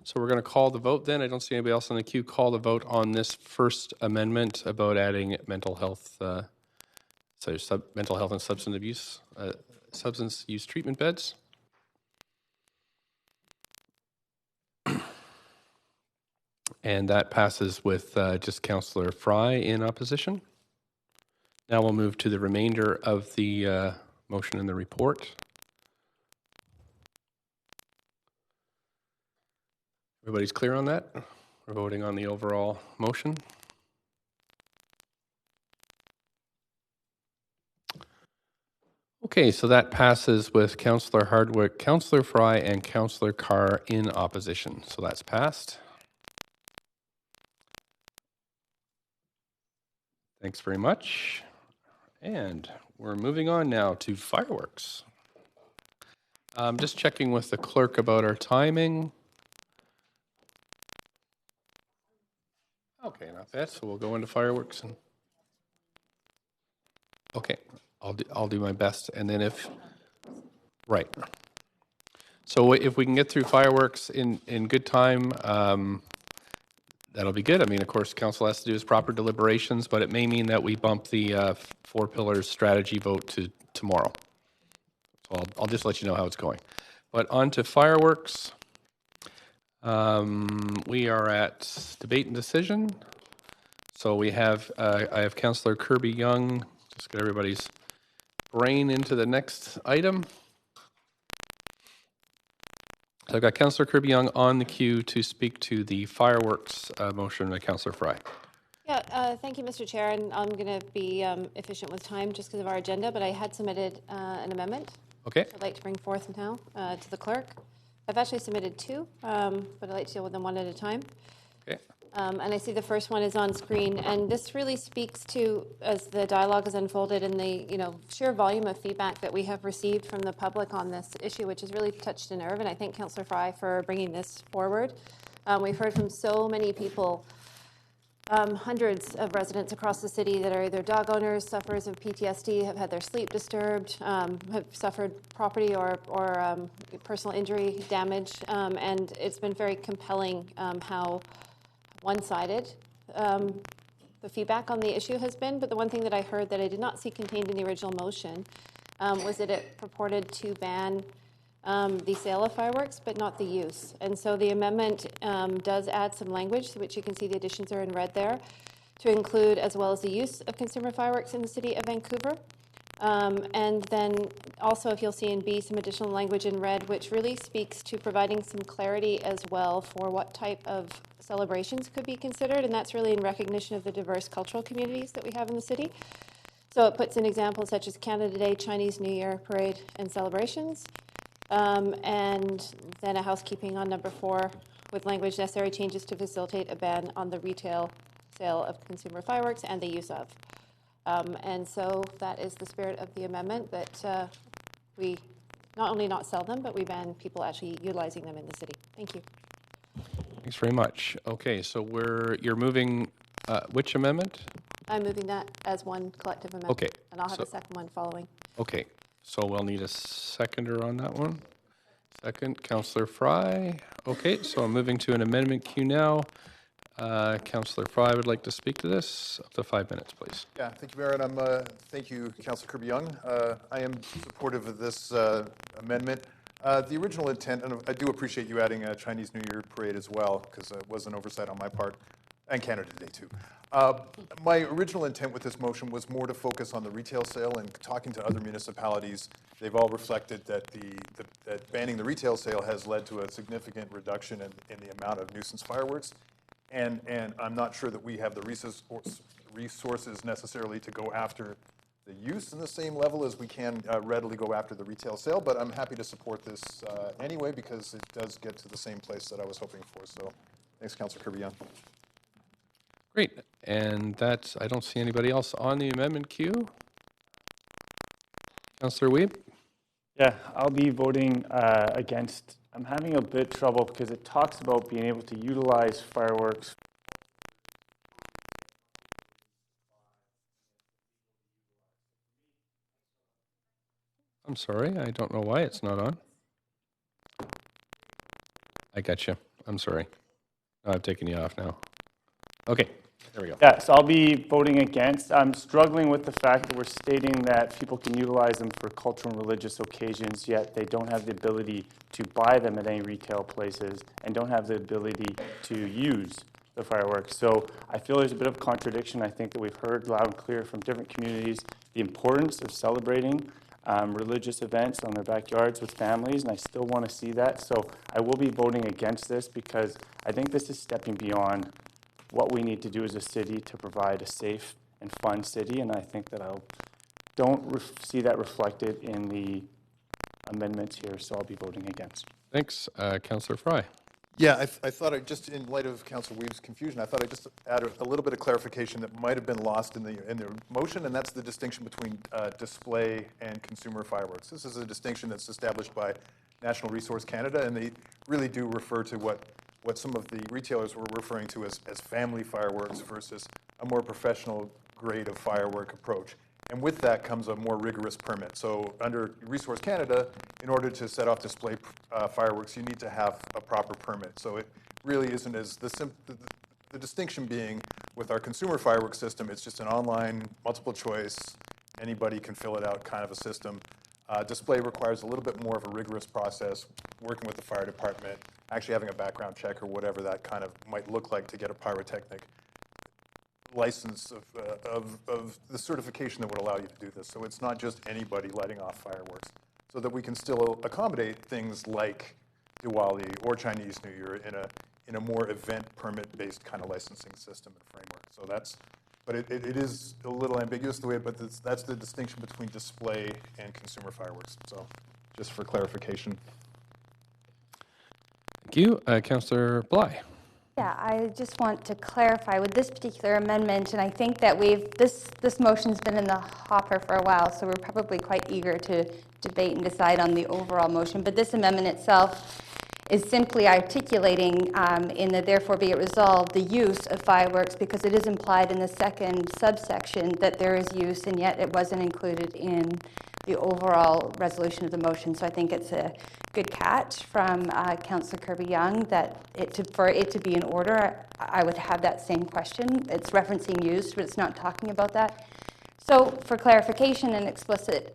So we're going to call the vote then. I don't see anybody else on the queue. Call the vote on this first amendment about adding mental health, mental health and substance use treatment beds. And that passes with just Councillor Fry in opposition. Now we'll move to the remainder of the motion and the report. Everybody's clear on that? We're voting on the overall motion. Okay, so that passes with Councillor Hardwick, Councillor Fry, and Councillor Carr in opposition. So that's passed. Thanks very much. And we're moving on now to fireworks. I'm just checking with the clerk about our timing. Okay, not bad. So we'll go into fireworks. Okay, I'll do my best. And then right. So if we can get through fireworks in good time, that'll be good. I mean, of course, council has to do its proper deliberations, but it may mean that we bump the 4 pillars strategy vote to tomorrow. So I'll just let you know how it's going. But on to fireworks. We are at debate and decision. So we have, I have Councillor Kirby-Yung. Just get everybody's brain into the next item. So I've got Councillor Kirby-Yung on the queue to speak to the fireworks motion by Councillor Fry. Yeah, thank you, Mr. Chair, and I'm going to be efficient with time just because of our agenda, but I had submitted an amendment. Okay. I'd like to bring forth now to the clerk. I've actually submitted 2, but I'd like to deal with them one at a time. Okay. And I see the first one is on screen, and this really speaks to, as the dialogue has unfolded and the sheer volume of feedback that we have received from the public on this issue, which has really touched a nerve, and I thank Councillor Fry for bringing this forward. We've heard from so many people, hundreds of residents across the city that are either dog owners, sufferers of PTSD, have had their sleep disturbed, have suffered property or personal injury damage, and it's been very compelling how one-sided the feedback on the issue has been, but the one thing that I heard that I did not see contained in the original motion was that it purported to ban the sale of fireworks, but not the use. And so the amendment does add some language, which you can see the additions are in red there, to include as well as the use of consumer fireworks in the city of Vancouver. And then also, if you'll see in B, some additional language in red, which really speaks to providing some clarity as well for what type of celebrations could be considered, and that's really in recognition of the diverse cultural communities that we have in the city. So it puts in examples such as Canada Day, Chinese New Year parade and celebrations, and then a housekeeping on number 4 with language necessary changes to facilitate a ban on the retail sale of consumer fireworks and the use of. And so that is the spirit of the amendment, that we not only not sell them, but we ban people actually utilizing them in the city. Thank you. Thanks very much. Okay, so you're moving which amendment? I'm moving that as one collective amendment. Okay. And I'll have a second one following. Okay, so we'll need a seconder on that one. Second, Councillor Fry. Okay, so I'm moving to an amendment queue now. Councillor Fry would like to speak to this. Up to 5 minutes, please. Yeah, thank you, Mayor, and thank you, Councillor Kirby-Young. I am supportive of this amendment. The original intent, and I do appreciate you adding a Chinese New Year parade as well, because it was an oversight on my part, and Canada Day too. My original intent with this motion was more to focus on the retail sale, and talking to other municipalities, they've all reflected that that banning the retail sale has led to a significant reduction in the amount of nuisance fireworks. And I'm not sure that we have the resources necessarily to go after the use in the same level as we can readily go after the retail sale, but I'm happy to support this anyway, because it does get to the same place that I was hoping for. So thanks, Councillor Kirby-Young. Great, and I don't see anybody else on the amendment queue. Councillor Wiebe? Yeah, I'll be voting against. I'm having a bit trouble because it talks about being able to utilize fireworks. I'm sorry, I don't know why it's not on. I got you. I'm sorry. I've taken you off now. Okay, there we go. Yeah, so I'll be voting against. I'm struggling with the fact that we're stating that people can utilize them for cultural and religious occasions, yet they don't have the ability to buy them at any retail places and don't have the ability to use the fireworks. So I feel there's a bit of contradiction. I think that we've heard loud and clear from different communities the importance of celebrating religious events on their backyards with families, and I still want to see that. So I will be voting against this because I think this is stepping beyond what we need to do as a city to provide a safe and fun city, and I think that I don't see that reflected in the amendments here, so I'll be voting against. Thanks. Councillor Fry. Yeah, I thought just in light of Councillor Wiebe's confusion, I thought I'd just add a little bit of clarification that might have been lost in the motion, and that's the distinction between display and consumer fireworks. This is a distinction that's established by National Resource Canada, and they really do refer to what some of the retailers were referring to as family fireworks versus a more professional grade of firework approach. And with that comes a more rigorous permit. So under Resource Canada, in order to set off display fireworks, you need to have a proper permit. So it really isn't as the distinction being with our consumer fireworks system, it's just an online, multiple choice, anybody can fill it out kind of a system. Display requires a little bit more of a rigorous process, working with the fire department, actually having a background check or whatever that kind of might look like to get a pyrotechnic license of the certification that would allow you to do this. So it's not just anybody lighting off fireworks, so that we can still accommodate things like Diwali or Chinese New Year in a more event permit-based kind of licensing system and framework. So that's, but it is a little ambiguous the way, but that's the distinction between display and consumer fireworks. So just for clarification. Thank you. Councillor Bly. Yeah, I just want to clarify with this particular amendment, and I think that this motion's been in the hopper for a while, so we're probably quite eager to debate and decide on the overall motion. But this amendment itself is simply articulating in the therefore be it resolved the use of fireworks, because it is implied in the second subsection that there is use, and yet it wasn't included in the overall resolution of the motion. So I think it's a good catch from Councillor Kirby-Young that for it to be in order, I would have that same question. It's referencing use, but it's not talking about that. So for clarification and explicit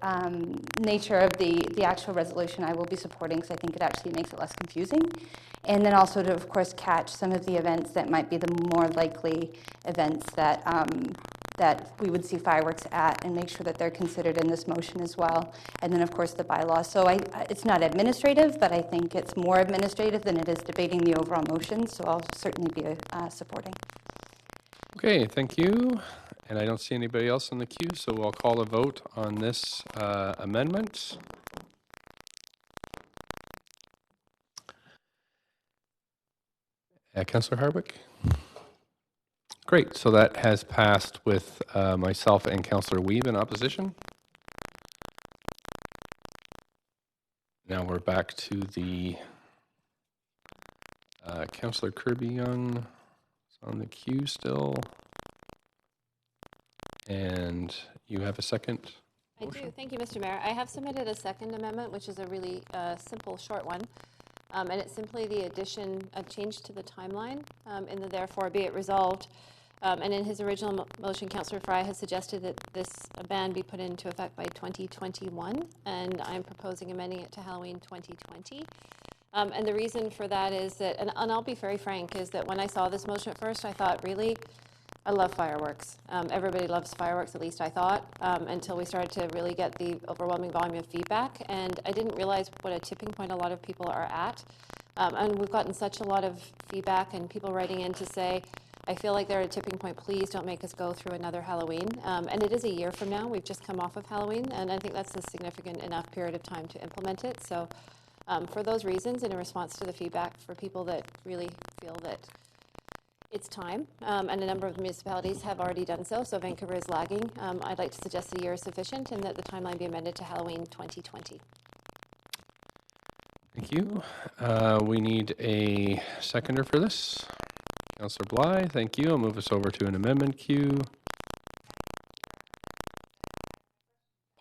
nature of the actual resolution, I will be supporting because I think it actually makes it less confusing. And then also to, of course, catch some of the events that might be the more likely events that that we would see fireworks at, and make sure that they're considered in this motion as well. And then, of course, the bylaws. So it's not administrative, but I think it's more administrative than it is debating the overall motion. So I'll certainly be supporting. Okay, thank you. And I don't see anybody else in the queue, so I'll call a vote on this amendment. Councillor Hardwick? Great, so that has passed with myself and Councillor Wiebe in opposition. Now we're back to the Councillor Kirby-Young is on the queue still. And you have a second motion? I do. Thank you, Mr. Mayor. I have submitted a second amendment, which is a really simple, short one. And it's simply the addition, a change to the timeline in the therefore be it resolved. And in his original motion, Councillor Fry has suggested that this ban be put into effect by 2021, and I'm proposing amending it to Halloween 2020. And the reason for that is that, and I'll be very frank, is that when I saw this motion at first, I thought, really? I love fireworks. Everybody loves fireworks, at least I thought, until we started to really get the overwhelming volume of feedback. And I didn't realize what a tipping point a lot of people are at. And we've gotten such a lot of feedback and people writing in to say, I feel like they're at a tipping point. Please don't make us go through another Halloween. And it is a year from now. We've just come off of Halloween. And I think that's a significant enough period of time to implement it. So for those reasons, and in response to the feedback for people that really feel that it's time, and a number of municipalities have already done so, so Vancouver is lagging. I'd like to suggest a year is sufficient and that the timeline be amended to Halloween 2020. Thank you. We need a seconder for this. Councillor Bly, thank you. I'll move us over to an amendment queue.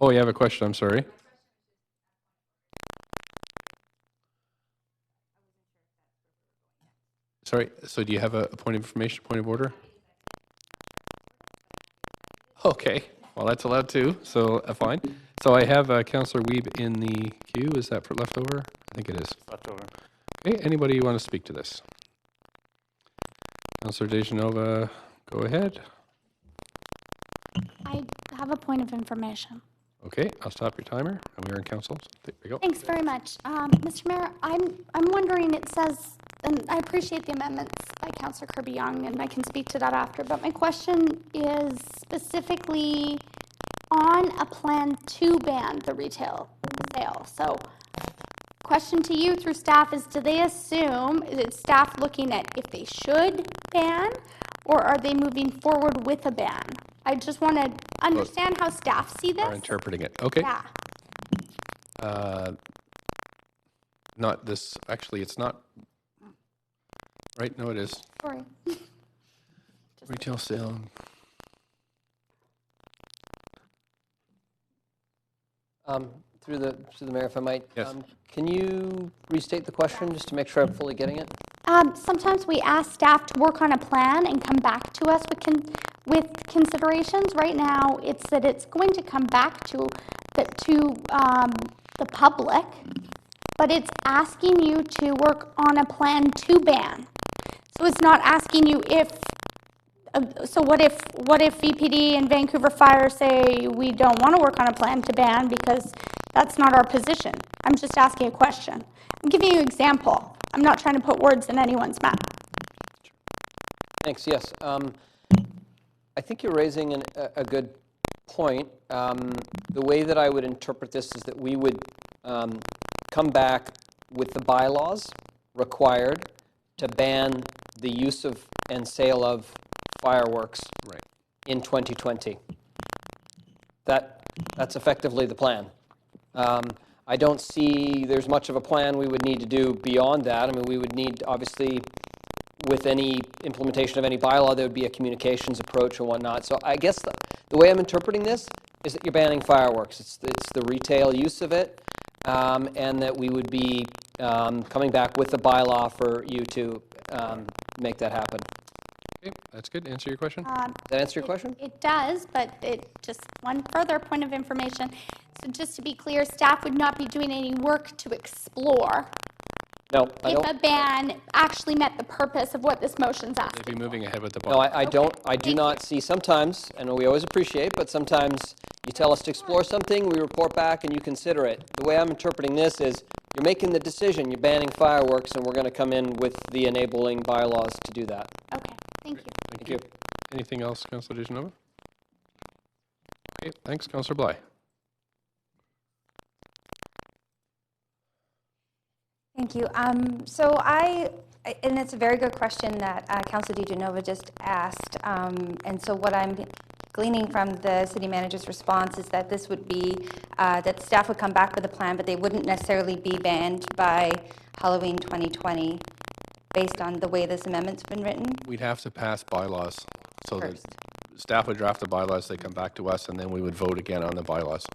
Oh, you have a question, I'm sorry. Sorry, so do you have a point of information, point of order? Okay, well, that's allowed too, so fine. So I have Councillor Wiebe in the queue. Is that for leftover? I think it is. Leftover. Okay, anybody want to speak to this? Councillor Dejanova, go ahead. I have a point of information. Okay, I'll stop your timer. And we're in council. So there we go. Thanks very much. Mr. Mayor, I'm wondering, it says, and I appreciate the amendments by Councillor Kirby-Young, and I can speak to that after, but my question is specifically on a plan to ban the retail sale. So question to you through staff is, do they assume, is it staff looking at if they should ban, or are they moving forward with a ban? I just want to understand how staff see this. Are interpreting it. Okay. Yeah. Not this, actually, it's not, right? No, it is. Sorry. Retail sale. Through the mayor, if I might. Yes. Can you restate the question just to make sure I'm fully getting it? Sometimes we ask staff to work on a plan and come back to us with considerations. Right now, it's that it's going to come back to the public, but it's asking you to work on a plan to ban. So it's not asking you if. So what if VPD and Vancouver Fire say we don't want to work on a plan to ban because that's not our position? I'm just asking a question. I'm giving you an example. I'm not trying to put words in anyone's mouth. Thanks, yes. I think you're raising a good point. The way that I would interpret this is that we would come back with the bylaws required to ban the use of and sale of fireworks in 2020. That's effectively the plan. I don't see there's much of a plan we would need to do beyond that. I mean, we would need, obviously, with any implementation of any bylaw, there would be a communications approach and whatnot. So I guess the way I'm interpreting this is that you're banning fireworks. It's the retail use of it, and that we would be coming back with a bylaw for you to make that happen. Okay, that's good. Answer your question? Does that answer your question? It does, but just one further point of information. So just to be clear, staff would not be doing any work to explore No, I if don't. a ban actually met the purpose of what this motion's asking. They'd be moving ahead with the No, I don't. I do not see. Sometimes, and we always appreciate, but sometimes you tell us to explore something, we report back, and you consider it. The way I'm interpreting this is you're making the decision, you're banning fireworks, and we're going to come in with the enabling bylaws to do that. Okay, thank you. Thank you. Anything else, Councillor DeGenova? Okay, thanks, Councillor Bly. Thank you. And it's a very good question that Councilor DeGenova just asked. And so what I'm gleaning from the city manager's response is that this would be, that staff would come back with a plan, but they wouldn't necessarily be banned by Halloween 2020 based on the way this amendment's been written. We'd have to pass bylaws so that staff would draft the bylaws, they come back to us, and then we would vote again on the bylaws.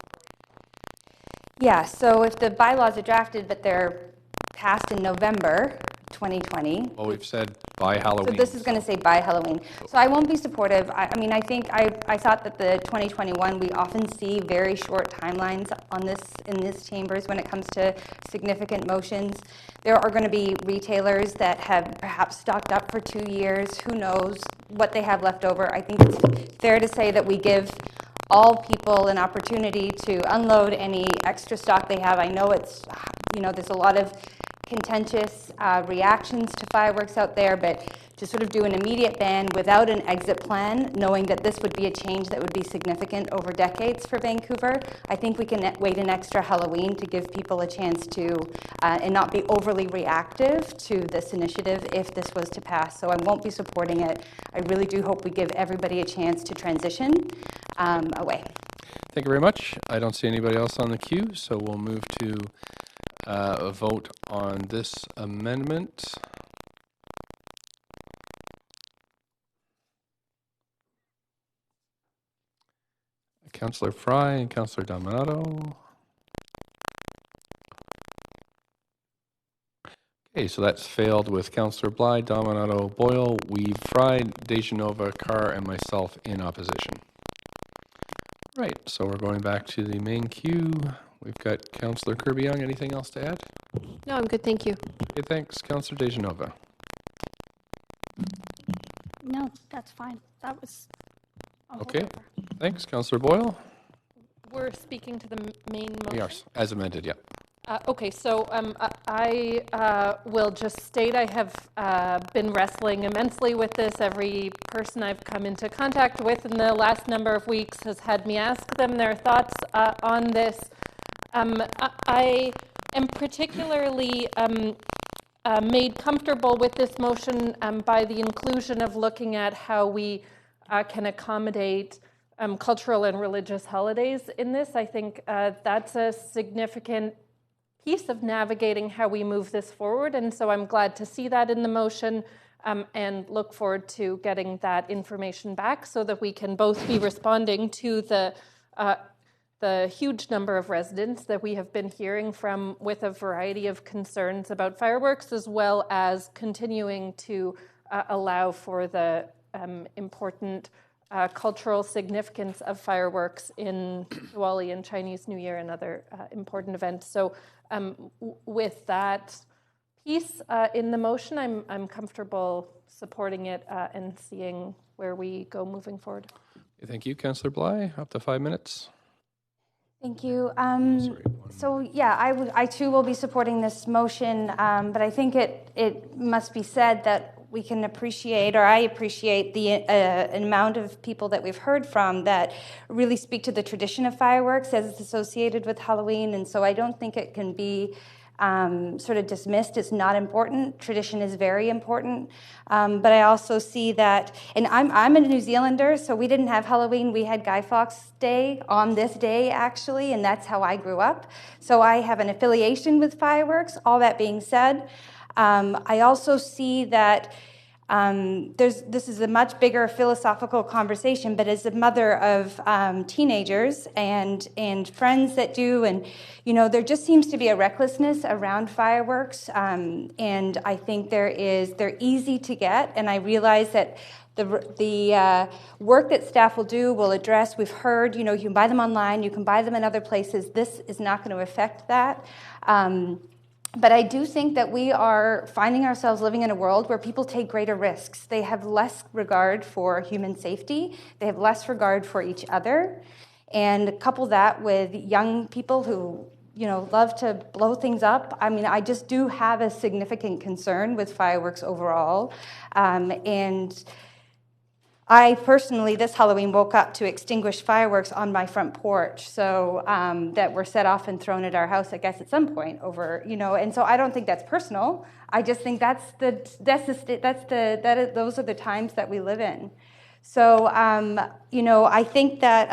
Yeah, so if the bylaws are drafted, but they're passed in November 2020. Well, we've said by Halloween. So this is going to say by Halloween. So I won't be supportive. I mean, I think I thought that the 2021, we often see very short timelines on this in this chambers when it comes to significant motions. There are going to be retailers that have perhaps stocked up for 2 years. Who knows what they have left over? I think it's fair to say that we give all people an opportunity to unload any extra stock they have. I know it's, there's a lot of contentious reactions to fireworks out there, but to sort of do an immediate ban without an exit plan, knowing that this would be a change that would be significant over decades for Vancouver, I think we can wait an extra Halloween to give people a chance to, and not be overly reactive to this initiative if this was to pass. So I won't be supporting it. I really do hope we give everybody a chance to transition away. Thank you very much. I don't see anybody else on the queue, so we'll move to a vote on this amendment. Councillor Fry and Councillor Dominato. Okay, so that's failed with Councillor Bly, Dominato, Boyle, Weave, Fry, DeGenova, Carr, and myself in opposition. Right, so we're going back to the main queue. We've got Councillor Kirby-Yung. Anything else to add? No, I'm good, thank you. Okay, thanks. Councillor DeGenova. No, that's fine. That was Okay, thanks. Councillor Boyle? We're speaking to the main motion? We are, as amended, yeah. Okay, so I will just state I have been wrestling immensely with this. Every person I've come into contact with in the last number of weeks has had me ask them their thoughts on this. I am particularly made comfortable with this motion by the inclusion of looking at how we can accommodate cultural and religious holidays in this. I think that's a significant piece of navigating how we move this forward, and so I'm glad to see that in the motion and look forward to getting that information back so that we can both be responding to the huge number of residents that we have been hearing from with a variety of concerns about fireworks, as well as continuing to allow for the important cultural significance of fireworks in Diwali and Chinese New Year and other important events. So with that piece in the motion, I'm comfortable supporting it and seeing where we go moving forward. Thank you, Councillor Bly. Up to 5 minutes. Thank you. So yeah, I too will be supporting this motion, but I think it must be said that we can appreciate, or I appreciate the amount of people that we've heard from that really speak to the tradition of fireworks as it's associated with Halloween, and so I don't think it can be sort of dismissed. It's not important. Tradition is very important, but I also see that, and I'm a New Zealander, so we didn't have Halloween. We had Guy Fawkes Day on this day, actually, and that's how I grew up. So I have an affiliation with fireworks. All that being said, I also see that This is a much bigger philosophical conversation, but as a mother of teenagers and friends that do, and there just seems to be a recklessness around fireworks, and I think they're easy to get, and I realize that the work that staff will address. We've heard, you can buy them online, you can buy them in other places. This is not going to affect that. But I do think that we are finding ourselves living in a world where people take greater risks. They have less regard for human safety. They have less regard for each other. And couple that with young people who, love to blow things up. I mean, I just do have a significant concern with fireworks overall. And I personally, this Halloween, woke up to extinguished fireworks on my front porch, so that were set off and thrown at our house, I guess, at some point over, and so I don't think that's personal. I just think those are the times that we live in. So, I think that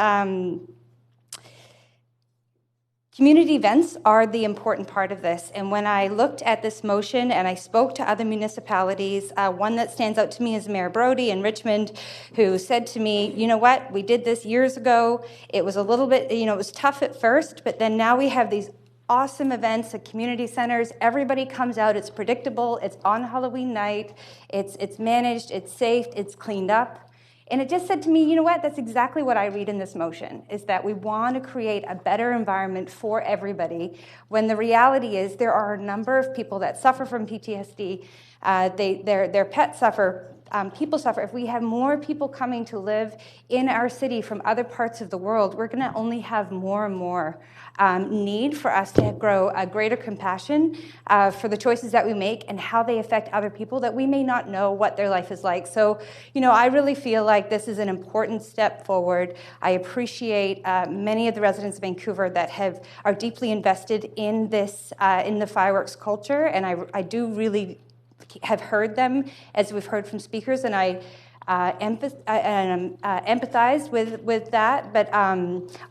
community events are the important part of this. And when I looked at this motion and I spoke to other municipalities, one that stands out to me is Mayor Brody in Richmond, who said to me, you know what, we did this years ago. It was a little bit, it was tough at first, but then now we have these awesome events at community centers. Everybody comes out. It's predictable. It's on Halloween night. It's managed. It's safe. It's cleaned up. And it just said to me, you know what, that's exactly what I read in this motion, is that we want to create a better environment for everybody, when the reality is there are a number of people that suffer from PTSD. Their pets suffer. People suffer. If we have more people coming to live in our city from other parts of the world, we're going to only have more and more need for us to grow a greater compassion for the choices that we make and how they affect other people that we may not know what their life is like. So, I really feel like this is an important step forward. I appreciate many of the residents of Vancouver that are deeply invested in this, in the fireworks culture, and I do really have heard them, as we've heard from speakers, and I empathize with that. But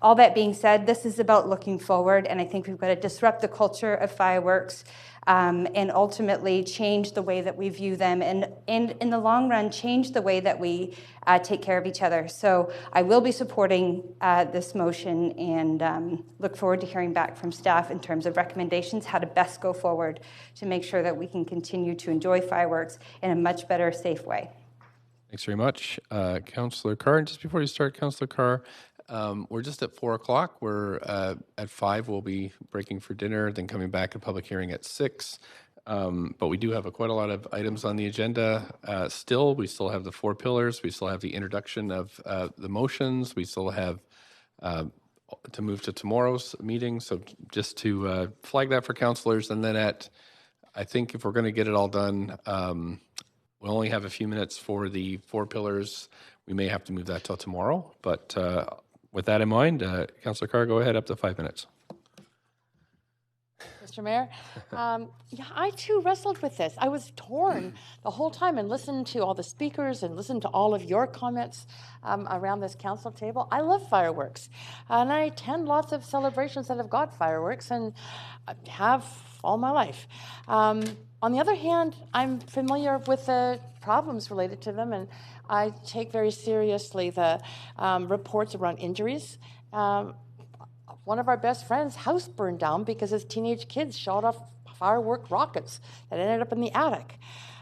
all that being said, this is about looking forward, and I think we've got to disrupt the culture of fireworks and ultimately change the way that we view them, and in the long run, change the way that we take care of each other. So I will be supporting this motion, and look forward to hearing back from staff in terms of recommendations, how to best go forward to make sure that we can continue to enjoy fireworks in a much better, safe way. Thanks very much, Councillor Carr. And just before you start, Councillor Carr, we're just at 4 o'clock. We're at 5. We'll be breaking for dinner, then coming back to public hearing at 6. But we do have quite a lot of items on the agenda still. We still have the 4 pillars. We still have the introduction of the motions. We still have to move to tomorrow's meeting. So just to flag that for councillors. And then I think if we're going to get it all done, we'll only have a few minutes for the 4 pillars. We may have to move that till tomorrow. But with that in mind, Councillor Carr, go ahead, up to 5 minutes. Mr. Mayor, I too wrestled with this. I was torn the whole time and listened to all the speakers and listened to all of your comments around this council table. I love fireworks, and I attend lots of celebrations that have got fireworks, and have all my life. On the other hand, I'm familiar with the problems related to them, and I take very seriously the reports around injuries. One of our best friends' house burned down because his teenage kids shot off firework rockets that ended up in the attic.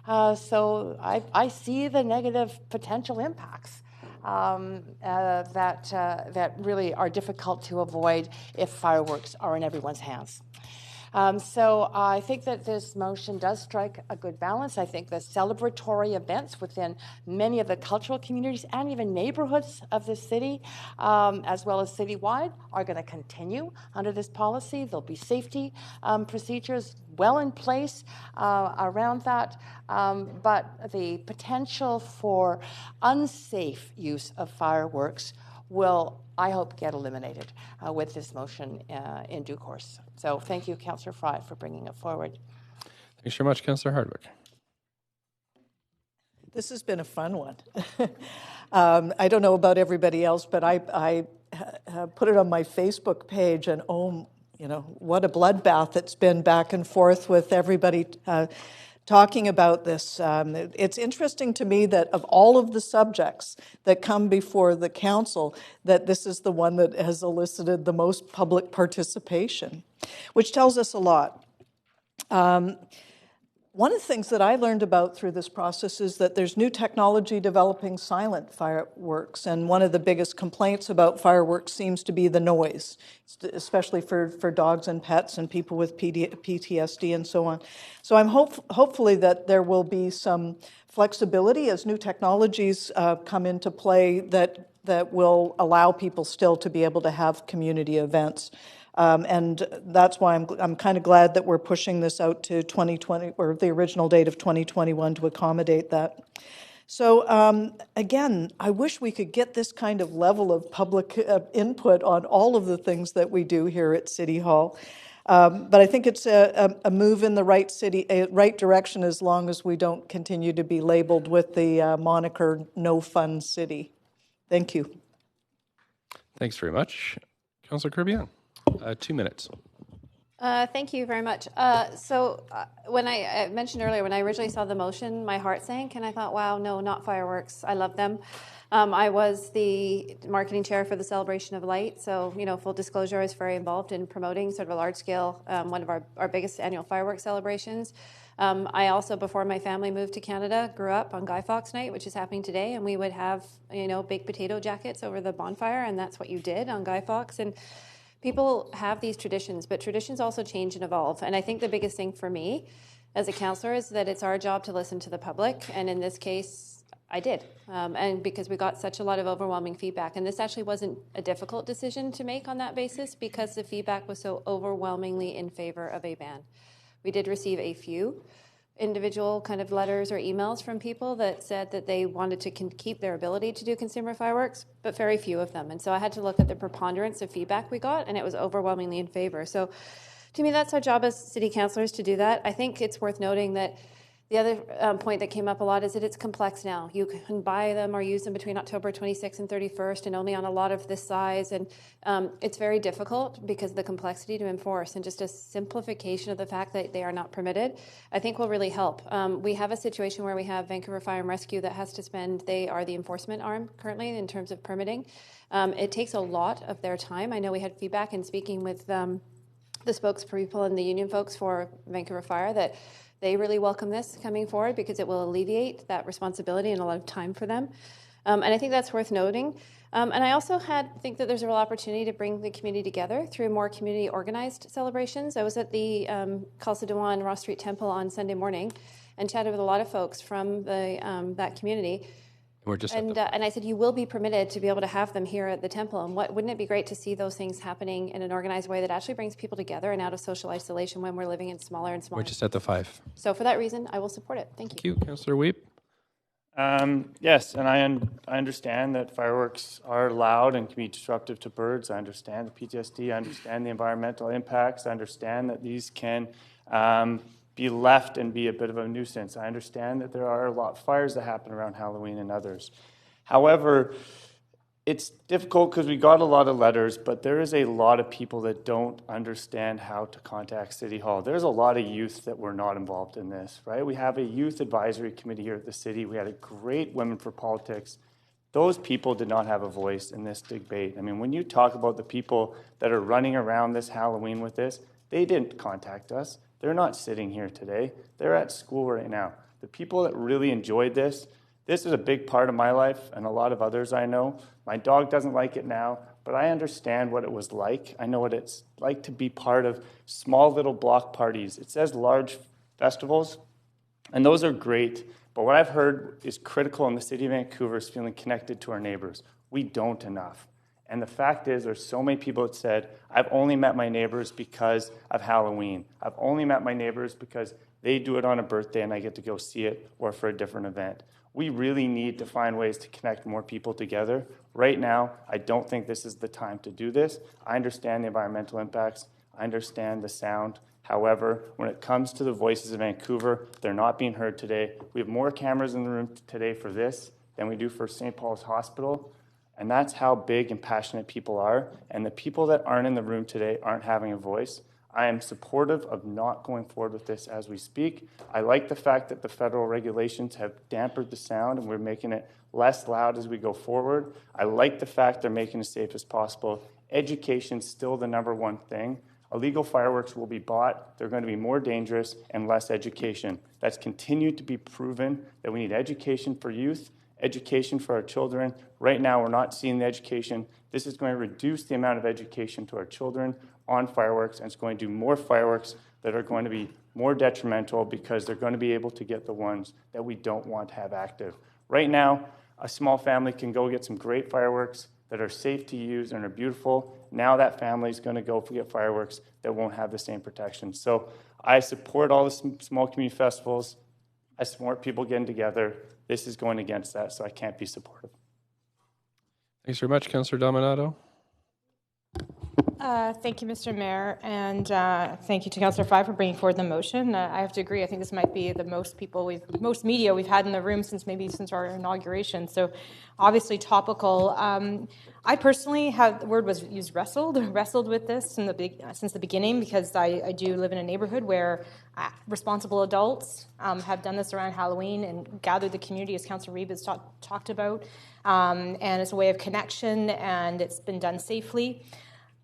So I see the negative potential impacts that really are difficult to avoid if fireworks are in everyone's hands. So I think that this motion does strike a good balance. I think the celebratory events within many of the cultural communities and even neighborhoods of the city, as well as citywide, are going to continue under this policy. There'll be safety procedures well in place around that, but the potential for unsafe use of fireworks will, I hope, get eliminated with this motion in due course. So thank you, Councillor Fry, for bringing it forward. Thanks very much, Councillor Hardwick. This has been a fun one. I don't know about everybody else, but I put it on my Facebook page, and what a bloodbath it's been back and forth with everybody talking about this. It's interesting to me that of all of the subjects that come before the council, that this is the one that has elicited the most public participation, which tells us a lot. One of the things that I learned about through this process is that there's new technology developing silent fireworks, and one of the biggest complaints about fireworks seems to be the noise, especially for dogs and pets and people with PTSD and so on. So I'm hopefully that there will be some flexibility as new technologies come into play that will allow people still to be able to have community events. And that's why I'm kind of glad that we're pushing this out to 2020, or the original date of 2021, to accommodate that. So again, I wish we could get this kind of level of public input on all of the things that we do here at City Hall. But I think it's a move in the right direction, as long as we don't continue to be labeled with the moniker "No Fun City." Thank you. Thanks very much. Councillor Kirby-Yung. 2 minutes. Thank you very much. When I mentioned earlier, when I originally saw the motion, my heart sank, and I thought, wow, no, not fireworks. I love them. I was the marketing chair for the Celebration of Light, so, full disclosure, I was very involved in promoting sort of a large-scale, one of our biggest annual fireworks celebrations. I also, before my family moved to Canada, grew up on Guy Fawkes Night, which is happening today, and we would have, baked potato jackets over the bonfire, and that's what you did on Guy Fawkes. And people have these traditions, but traditions also change and evolve. And I think the biggest thing for me as a councillor is that it's our job to listen to the public. And in this case, I did. And because we got such a lot of overwhelming feedback. And this actually wasn't a difficult decision to make on that basis, because the feedback was so overwhelmingly in favor of a ban. We did receive a few individual kind of letters or emails from people that said that they wanted to keep their ability to do consumer fireworks, but very few of them. And so I had to look at the preponderance of feedback we got, and it was overwhelmingly in favor. So to me, that's our job as city councillors to do that. I think it's worth noting that the other point that came up a lot is that it's complex now. You can buy them or use them between October 26th and 31st, and only on a lot of this size. And it's very difficult because of the complexity to enforce, and just a simplification of the fact that they are not permitted, I think will really help. We have a situation where we have Vancouver Fire and Rescue that has to spend, they are the enforcement arm currently in terms of permitting. It takes a lot of their time. I know we had feedback in speaking with the spokespeople and the union folks for Vancouver Fire that they really welcome this coming forward, because it will alleviate that responsibility and a lot of time for them. And I think that's worth noting. And I also think that there's a real opportunity to bring the community together through more community organized celebrations. I was at the Khalsa Ross Street Temple on Sunday morning and chatted with a lot of folks from that community. And I said, you will be permitted to be able to have them here at the temple. And wouldn't it be great to see those things happening in an organized way that actually brings people together and out of social isolation when we're living in smaller and smaller. We're just at the 5. So for that reason, I will support it. Thank you. Thank you. Councillor Weep. Yes, and I understand that fireworks are loud and can be disruptive to birds. I understand the PTSD. I understand the environmental impacts. I understand that these can be left and be a bit of a nuisance. I understand that there are a lot of fires that happen around Halloween and others. However, it's difficult because we got a lot of letters, but there is a lot of people that don't understand how to contact City Hall. There's a lot of youth that were not involved in this, right? We have a youth advisory committee here at the city. We had a great Women for Politics. Those people did not have a voice in this debate. I mean, when you talk about the people that are running around this Halloween with this, they didn't contact us. They're not sitting here today. They're at school right now. The people that really enjoyed this is a big part of my life and a lot of others I know. My dog doesn't like it now, but I understand what it was like. I know what it's like to be part of small little block parties. It says large festivals, and those are great. But what I've heard is critical in the city of Vancouver is feeling connected to our neighbors. We don't enough. And the fact is, there's so many people that said, I've only met my neighbors because of Halloween. I've only met my neighbors because they do it on a birthday and I get to go see it, or for a different event. We really need to find ways to connect more people together. Right now, I don't think this is the time to do this. I understand the environmental impacts. I understand the sound. However, when it comes to the voices of Vancouver, they're not being heard today. We have more cameras in the room today for this than we do for St. Paul's Hospital. And that's how big and passionate people are. And the people that aren't in the room today aren't having a voice. I am supportive of not going forward with this as we speak. I like the fact that the federal regulations have dampened the sound and we're making it less loud as we go forward. I like the fact they're making it as safe as possible. Education's still the number one thing. Illegal fireworks will be bought. They're going to be more dangerous and less education. That's continued to be proven that we need education for youth, education for our children. Right now, we're not seeing the education. This is going to reduce the amount of education to our children on fireworks, and it's going to do more fireworks that are going to be more detrimental because they're going to be able to get the ones that we don't want to have active. Right now, a small family can go get some great fireworks that are safe to use and are beautiful. Now that family is going to go get fireworks that won't have the same protection. So I support all the small community festivals. I support people getting together. This is going against that, so I can't be supportive. Thanks very much, Councillor Dominato. Thank you, Mr. Mayor, and thank you to Councillor Fye for bringing forward the motion. I have to agree. I think this might be the most media we've had in the room since our inauguration. So, obviously topical. I personally the word was used wrestled with this since the beginning because I do live in a neighborhood where responsible adults have done this around Halloween and gathered the community, as Councillor Reeb has talked about, and it's a way of connection, and it's been done safely.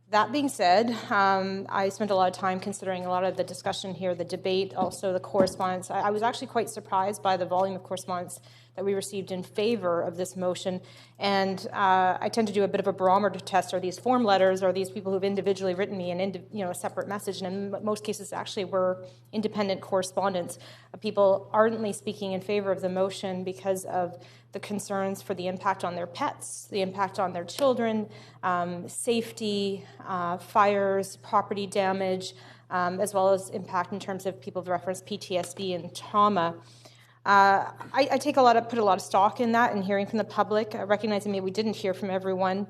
That being said, I spent a lot of time considering a lot of the discussion here, the debate, also the correspondence. I was actually quite surprised by the volume of correspondence that we received in favor of this motion. And I tend to do a bit of a barometer test. Are these form letters? Are these people who've individually written me a separate message? And in most cases, actually, were independent correspondence of people ardently speaking in favor of the motion because of the concerns for the impact on their pets, the impact on their children, safety, fires, property damage, as well as impact in terms of people who've referenced PTSD and trauma. I put a lot of stock in that and hearing from the public, recognizing maybe we didn't hear from everyone.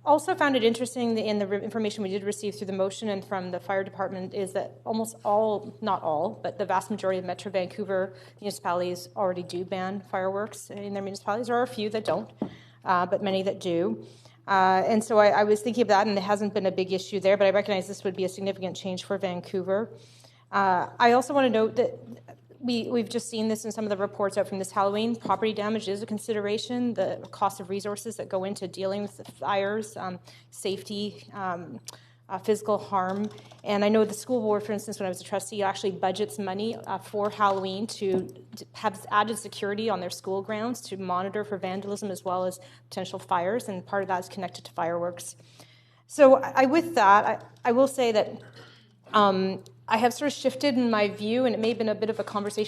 Also found it interesting in the information we did receive through the motion and from the fire department is that almost all, not all, but the vast majority of Metro Vancouver municipalities already do ban fireworks in their municipalities. There are a few that don't, but many that do. And so I was thinking of that, and it hasn't been a big issue there, but I recognize this would be a significant change for Vancouver. I also want to note that we've just seen this in some of the reports out from this Halloween. Property damage is a consideration, the cost of resources that go into dealing with the fires, safety, physical harm. And I know the school board, for instance, when I was a trustee, actually budgets money for Halloween to have added security on their school grounds to monitor for vandalism as well as potential fires, and part of that is connected to fireworks. So with that, I will say that I have sort of shifted in my view, and it may have been a bit of a conversation